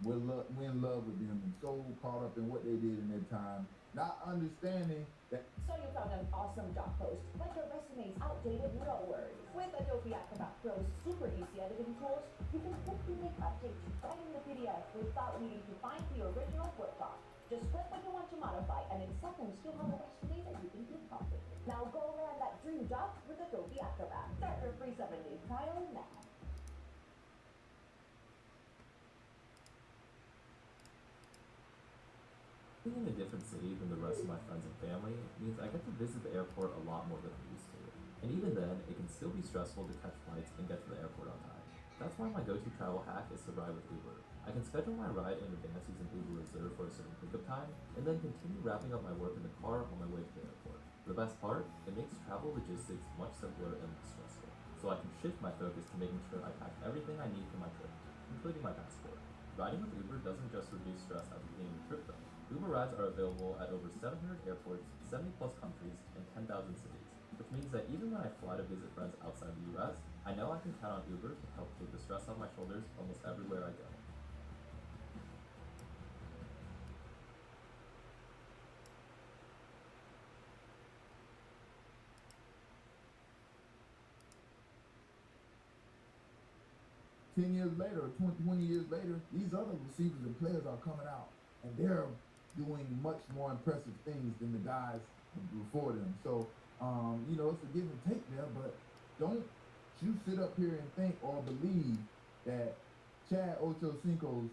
We're in love with them and so caught up in what they did in their time, not understanding that. So you found an awesome job post, but your resume is outdated? No worries. With Adobe Acrobat Pro's super easy editing tools, you can quickly make updates right in the PDF without needing to find the original Word doc. Just click what you want to modify, and in seconds you'll have a resume that you can keep copying. Now go land that dream job with Adobe Acrobat. Start your free 7-day trial now. Being in a different city than the rest of my friends and family means I get to visit the airport a lot more than I'm used to. And even then, it can still be stressful to catch flights and get to the airport on time. That's why my go-to travel hack is to ride with Uber. I can schedule my ride in advance using Uber Reserve for a certain pickup time, and then continue wrapping up my work in the car on my way to the airport. The best part? It makes travel logistics much simpler and less stressful, so I can shift my focus to making sure I pack everything I need for my trip, including my passport. Riding with Uber doesn't just reduce stress at the beginning of the trip though. Uber rides are available at over 700 airports, 70 plus countries, and 10,000 cities, which means that even when I fly to visit friends outside the US, I know I can count on Uber to help take the stress off my shoulders almost everywhere I go. 10 years later, or 20 years later, these other receivers and players are coming out, and they're doing much more impressive things than the guys before them. So, it's a give and take there, but don't you sit up here and think or believe that Chad Ochocinco's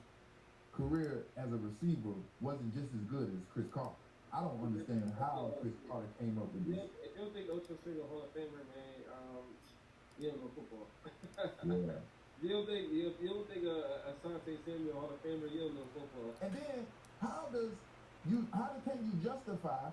career as a receiver wasn't just as good as Chris Carter. I don't understand how Chris Carter came up with this. If you don't think Ochocinco Hall of Famer, man, you don't know football. Yeah. You don't think Asante Samuel Hall of Famer, you don't know football. And then how can you justify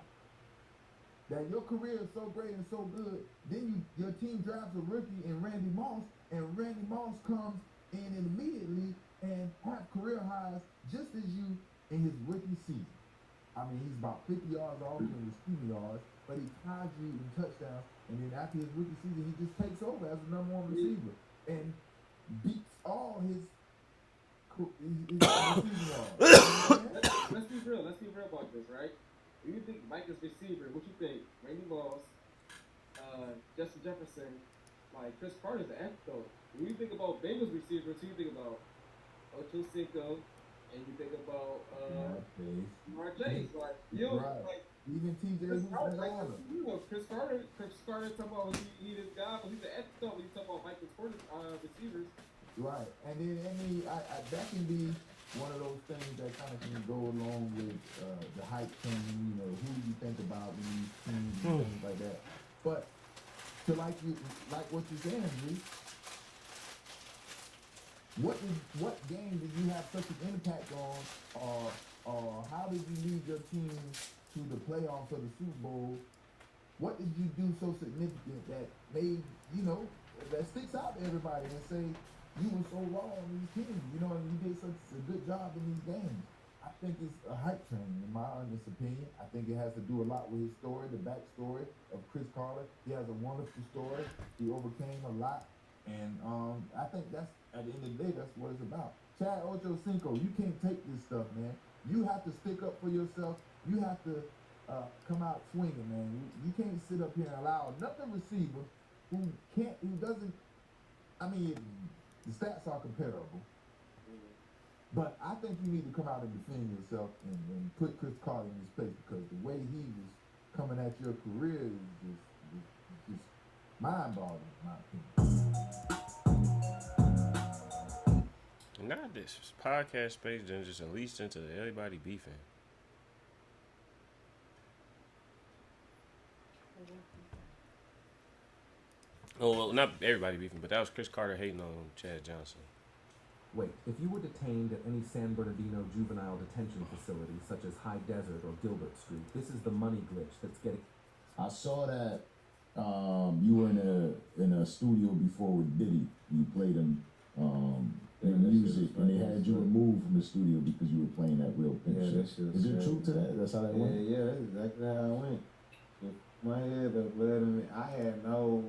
that your career is so great and so good, then your team drafts a rookie in Randy Moss, and Randy Moss comes in immediately and have career highs just as you in his rookie season. I mean, he's about 50 yards off in receiving yards, but he ties you in touchdowns, and then after his rookie season, he just takes over as the number one receiver and beats all his receiving yards. Let's be real about this, right? When you think Mike is receiver, what you think? Randy Moss, Justin Jefferson, like Chris Carter's an afterthought. When you think about Bengals receivers, who you think about? Ochocinco, and you think about Mark Chase. Like even TJ Chris Carter, Chris Carter talking about he this guy, but he's an afterthought when you talk about Vikings receivers. Right, and then that can be one of those things that kind of can go along with the hype train. Who do you think about when you teams and things like that. But to like what you're saying, Reese, what game did you have such an impact on, or how did you lead your team to the playoffs or the Super Bowl? What did you do so significant that made that sticks out to everybody and say you were so raw on these teams, and you did such a good job in these games? I think it's a hype train, in my honest opinion. I think it has to do a lot with his story, the backstory of Chris Carter. He has a wonderful story. He overcame a lot, and I think that's, at the end of the day, that's what it's about. Chad Ochocinco, you can't take this stuff, man. You have to stick up for yourself. You have to come out swinging, man. You can't sit up here and allow another receiver who doesn't. I mean, the stats are comparable, but I think you need to come out and defend yourself and put Chris Carter in his place, because the way he was coming at your career is just mind-boggling, in my opinion. Not this podcast space, then just unleashed into everybody beefing. Oh, well, not everybody beefing, but that was Chris Carter hating on Chad Johnson. Wait, if you were detained at any San Bernardino juvenile detention facility, such as High Desert or Gilbert Street, this is the money glitch that's getting... I saw that you were in a studio before with Diddy. You played him in music, and they had you removed from the studio because you were playing that real pimp shit. Is there truth to that? That's how that went? Yeah, that's exactly how it went. My head up blood in me. I had no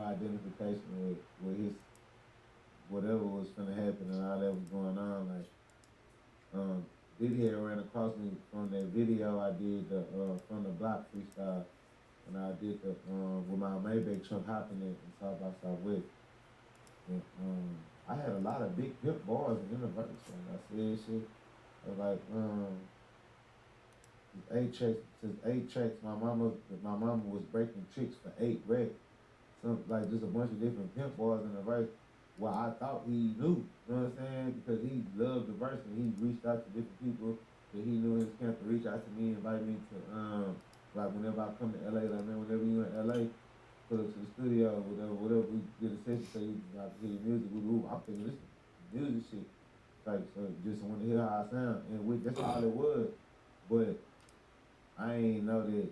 identification with his whatever was gonna happen and all that was going on. Like Diddy had ran across me from that video I did from the block freestyle, and I did the with my Maybach truck hopping it and South by Southwest. And I had a lot of big hip bars in the verse, and I said shit. I was like, since 8 tracks, my mama was breaking tricks for 8 records. Some like just a bunch of different pimp bars in the verse. Well, I thought he knew, you know what I'm saying? Because he loved the verse and he reached out to different people that he knew his camp to reach out to me, invite me to like whenever I come to LA, like man, whenever you in LA, put up to the studio, whatever we did a session, so you got to hear your music. I'm thinking this music shit, like so just want to hear how I sound, and that's all it was. But I ain't know that.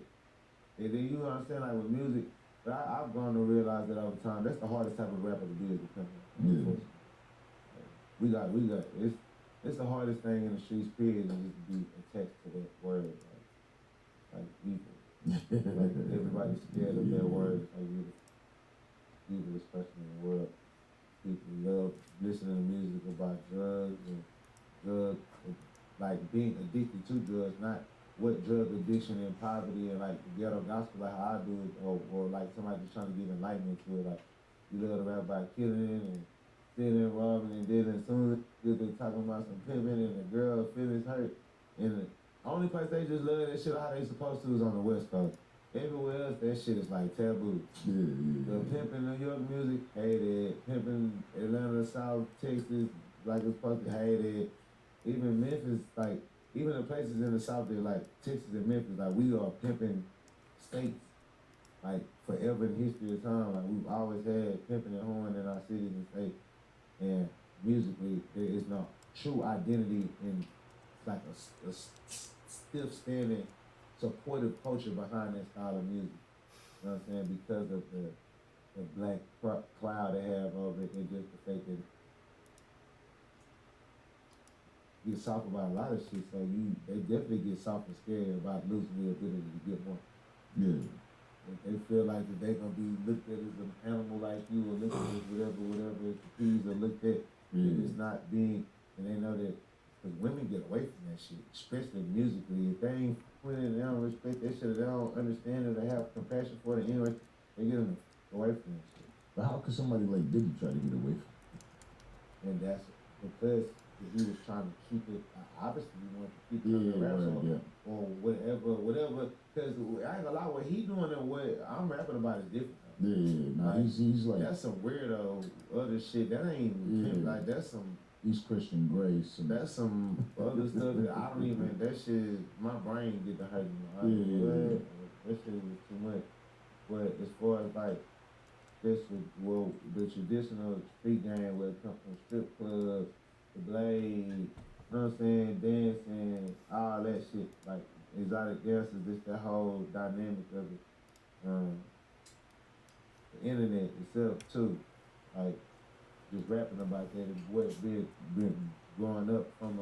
And then you know what I'm saying, like with music, but I've grown to realize that over time, that's the hardest type of rapper to be is becoming. Yeah. We got it's the hardest thing in the streets, period, is just to be attached to that word, like people. Like everybody's scared of that word. It's like you're the evilest person in the world. People love listening to music about drugs and like being addicted to drugs, not what drug addiction and poverty and like the ghetto gospel, like how I do it, or like somebody just trying to give enlightenment to it. Like you love to rap about killing and stealing, robbing, and then as soon as they're talking about some pimping and the girl feelings hurt, and the only place they just love that shit how they supposed to is on the West Coast. Everywhere else, that shit is like taboo. The pimping New York music, hate it. Pimping Atlanta, South, Texas, like it's supposed to hate it. Even Memphis, like, even the places in the South, they're like Texas and Memphis, like we are pimping states, like forever in history of time. Like we've always had pimping and horn in our cities and states. And musically, there is no true identity in like a stiff standing, supportive culture behind that style of music. You know what I'm saying? Because of the black cloud they have over it, and just the fact that you get soft about a lot of shit, so they definitely get soft and scared about losing the ability to get more. Yeah. They feel like that they're gonna be looked at as an animal like you, or looked at as whatever as the keys are looked at. It's not being, and they know that, because women get away from that shit, especially musically. If they ain't putting, they don't respect that shit, or they don't understand it, they have compassion for it anyway, they get them away from that shit. But how could somebody like Diddy try to get away from it? And that's because he was trying to keep it, obviously he wanted to keep it on the rap song, or whatever, because I ain't gonna lie, what he doing and what I'm rapping about is different. He's like, that's some weirdo other shit, that ain't, like that's some East Christian Grace. And that's some other stuff that I don't even, that shit, my brain get to hurting. That shit was too much. But as far as like, this was, the traditional street game where it comes from strip clubs, the blade, you know what I'm saying, dancing, all that shit, like exotic dances, just that whole dynamic of it. The internet itself too, like just rapping about that and what been growing up from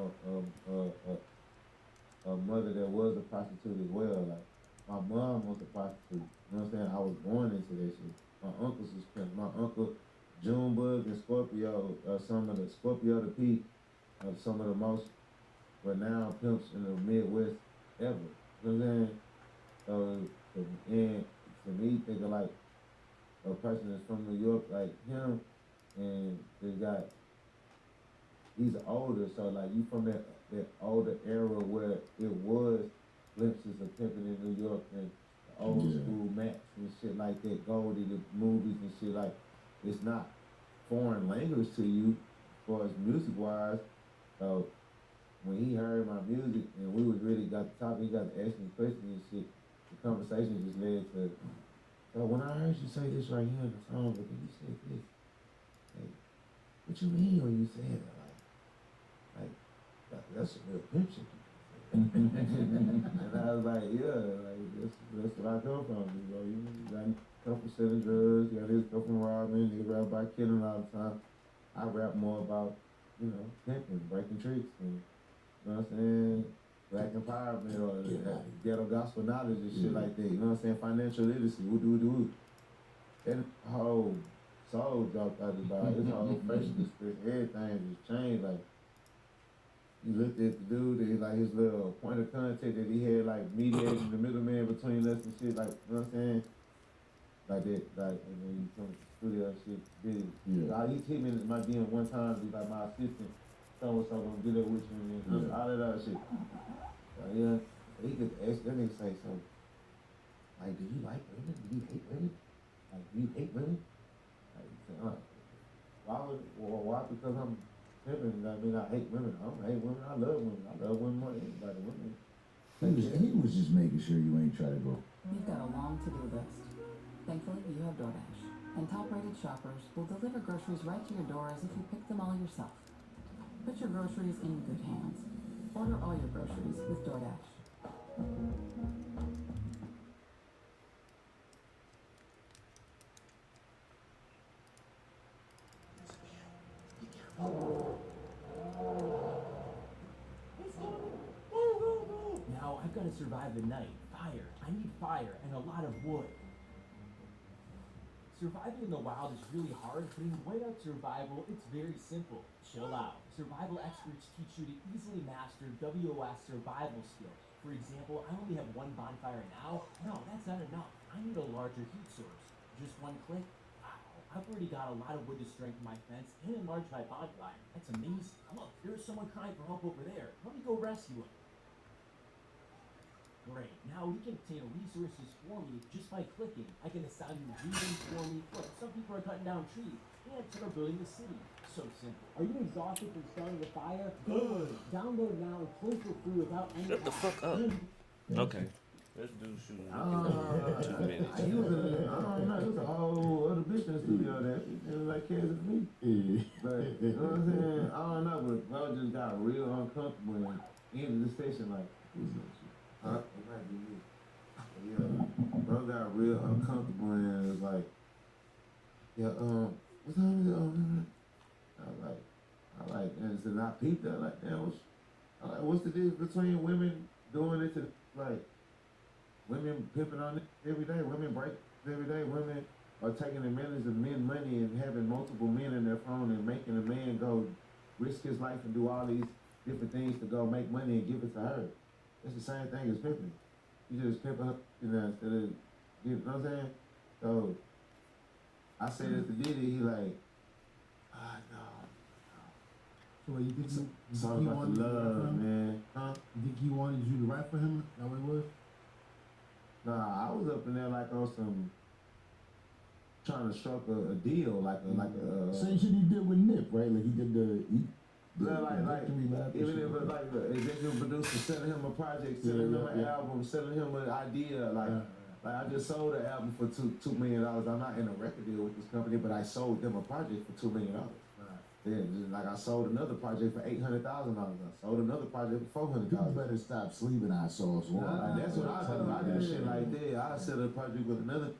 a mother that was a prostitute as well. Like my mom was a prostitute, you know what I'm saying? I was born into that shit. My uncles was pimps. My uncle Junebug and Scorpio are some of the Scorpio the P are some of the most renowned pimps in the Midwest ever. You know what I'm saying? So and to me, thinking like a person that's from New York like him, and he's older, so like you from that older era where it was glimpses of pimping in New York and old school Max and shit like that, Goldie, the movies and shit, like it's not foreign language to you as far as music wise. So when he heard my music and we was really got to talking, he got to ask me questions and shit, the conversation just led to, so when I heard you say this right here in the song, but then you said this, like, what you mean when you said that? Like that's some real pimp shit. And I was like, yeah, like that's what I come from, you know. You got come from selling drugs, you got niggas come from robbing, niggas rap about killing all the time. I rap more about, you know, pimping, breaking tricks, and you know what I'm saying, black empowerment or ghetto gospel knowledge and shit like that. You know what I'm saying? Financial literacy, woo. That whole soul dropped out his body. His whole facial expression, everything just changed. Like you looked at the dude, and like his little point of contact that he had, like mediating the middleman between us and shit, like, you know what I'm saying? Like that, like, and then you come to the studio and shit, big. Like, he hit me in my DM one time, be like my assistant, so gonna get up with you, and then all that other shit. Yeah, he could ask, that nigga say something. Like, do you like women? Do you hate women? Like, do you hate women? Like, why? Because I'm pimping. I mean, I hate women. I don't hate women. I love women. I love women more than anybody. Women. He was just making sure you ain't try to go. You've got a long to-do list. Thankfully, you have DoorDash. And top-rated shoppers will deliver groceries right to your door as if you picked them all yourself. Put your groceries in good hands. Order all your groceries with DoorDash. Now I've got to survive the night. Fire. I need fire and a lot of wood. Surviving in the wild is really hard, but in whiteout survival, it's very simple. Chill out. Survival experts teach you to easily master WOS survival skills. For example, I only have one bonfire now. No, that's not enough. I need a larger heat source. Just one click. Wow, I've already got a lot of wood to strengthen my fence and enlarge my bonfire. That's amazing. Look, there's someone crying for help over there. Let me go rescue him. Great, now he can obtain resources for me just by clicking. I can assign you readings for me. Look, some people are cutting down trees, and some are building a city. So simple. Are you exhausted from starting the fire? Don't worry. Download now and play for free without any Shut the fuck up. Okay. Let's do shooting. 2 minutes. He was I don't know. It was a whole other bitch in the studio there. It was like Kansas me. But you know what I'm saying? I don't know, but bro just got real uncomfortable and ended the station like, who's this? It might be me. Yeah, bro got real uncomfortable and it was like, yeah, what time is it? I like, and so I peeped that like, damn, what's the difference between women doing it to like, women pimping on it every day, women break every day, women are taking advantage of men money and having multiple men in their phone and making a man go risk his life and do all these different things to go make money and give it to her. It's the same thing as pimping. You just pimp up, instead of, you know what I'm saying? So, I said it to Diddy, he like, no. So you think It's all about the love, man. Huh? You think he wanted you to rap for him? That what it was? Nah, I was up in there like on some, trying to struck a deal, like a same shit he did with Nip, right? Like he did like even if it's like the executive producer selling him a project, selling him an album, selling him an idea, like I just sold an album for $2 million. I'm not in a record deal with this company, but I sold them a project for $2 million. Yeah, just like I sold another project for $800,000. I sold another project for $400,000. You better stop sleeping on sauce. That's what I do. I do shit like that. I sell a project with another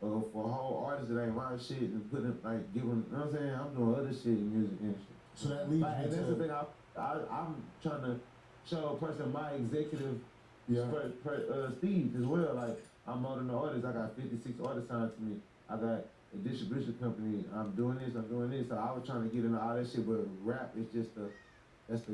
for a whole artist that ain't my shit and put it like give them. You know what I'm saying? I'm doing other shit in music and shit. So that leaves and that's the thing. I'm trying to show a person my executive, Steve as well. Like I'm more than an artist. I got 56 artists signed to me. I got a distribution company. I'm doing this. So I was trying to get into all that shit, but rap is just that's the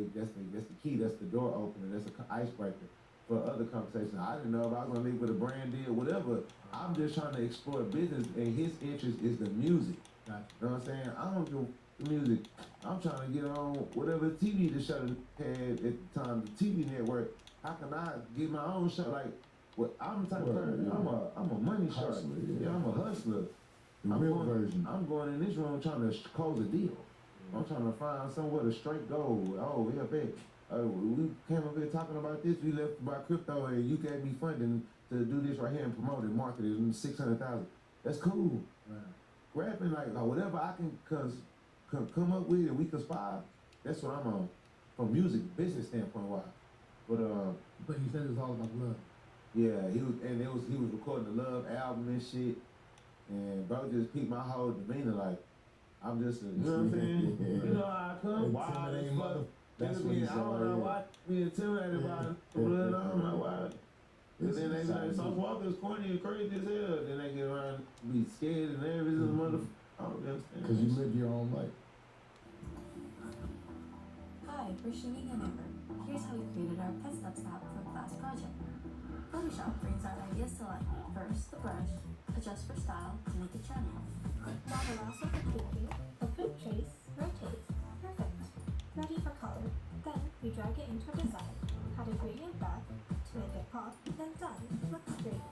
key. That's the door opener. That's an icebreaker for other conversations. I didn't know if I was gonna leave with a brand deal, whatever. I'm just trying to explore business, and his interest is the music. You know what I'm saying? I don't do the music. I'm trying to get on whatever TV the show had at the time, the TV network. How can I get my own show? Like, what I'm the type of person. I'm a money shark. I'm a hustler. I'm going in this room trying to close a deal. I'm trying to find somewhere to straight gold. Oh, yeah, bet. We came up here talking about this. We left about crypto, and you gave me funding to do this right here and promote it, market it, and $600,000. That's cool. Rapping like whatever I can come up with, and we conspire. That's what I'm on from music business standpoint. Why? But he said it's all about love. Yeah, he was recording the Love album and shit, and bro just peeped my whole demeanor like I'm just you know what I'm saying? You know how I come wild as fuck. That's what he said. I don't know why we intimidated by blood. I don't know why. And then they be like, Sauce Walker's corny and crazy as hell. Then they get around be scared and nervous as a motherfucker. I don't understand. Because you live your own life. Hi, we're Shimmy and Amber. Here's how we created our Pet Steps app for class project. Photoshop brings our ideas to life. First, the brush, adjust for style to make it trendy. Model also for preview, open trace, rotate. Perfect. Ready for color. Then we drag it into a design. Add a gradient back to make it pop. Then done. Looks great.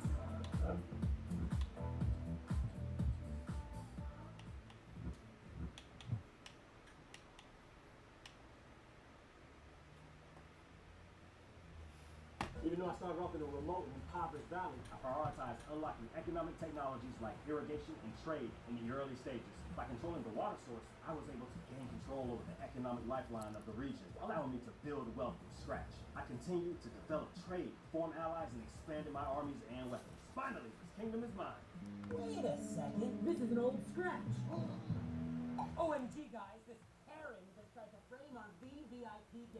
Even though I started off in a remote and impoverished valley, I prioritized unlocking economic technologies like irrigation and trade in the early stages. By controlling the water source, I was able to gain control over the economic lifeline of the region, allowing me to build wealth from scratch. I continued to develop trade, form allies, and expanded my armies and weapons. Finally, this kingdom is mine. Wait a second, this is an old scratch. OMG, guys, this herring just tried to frame our VVIP gift.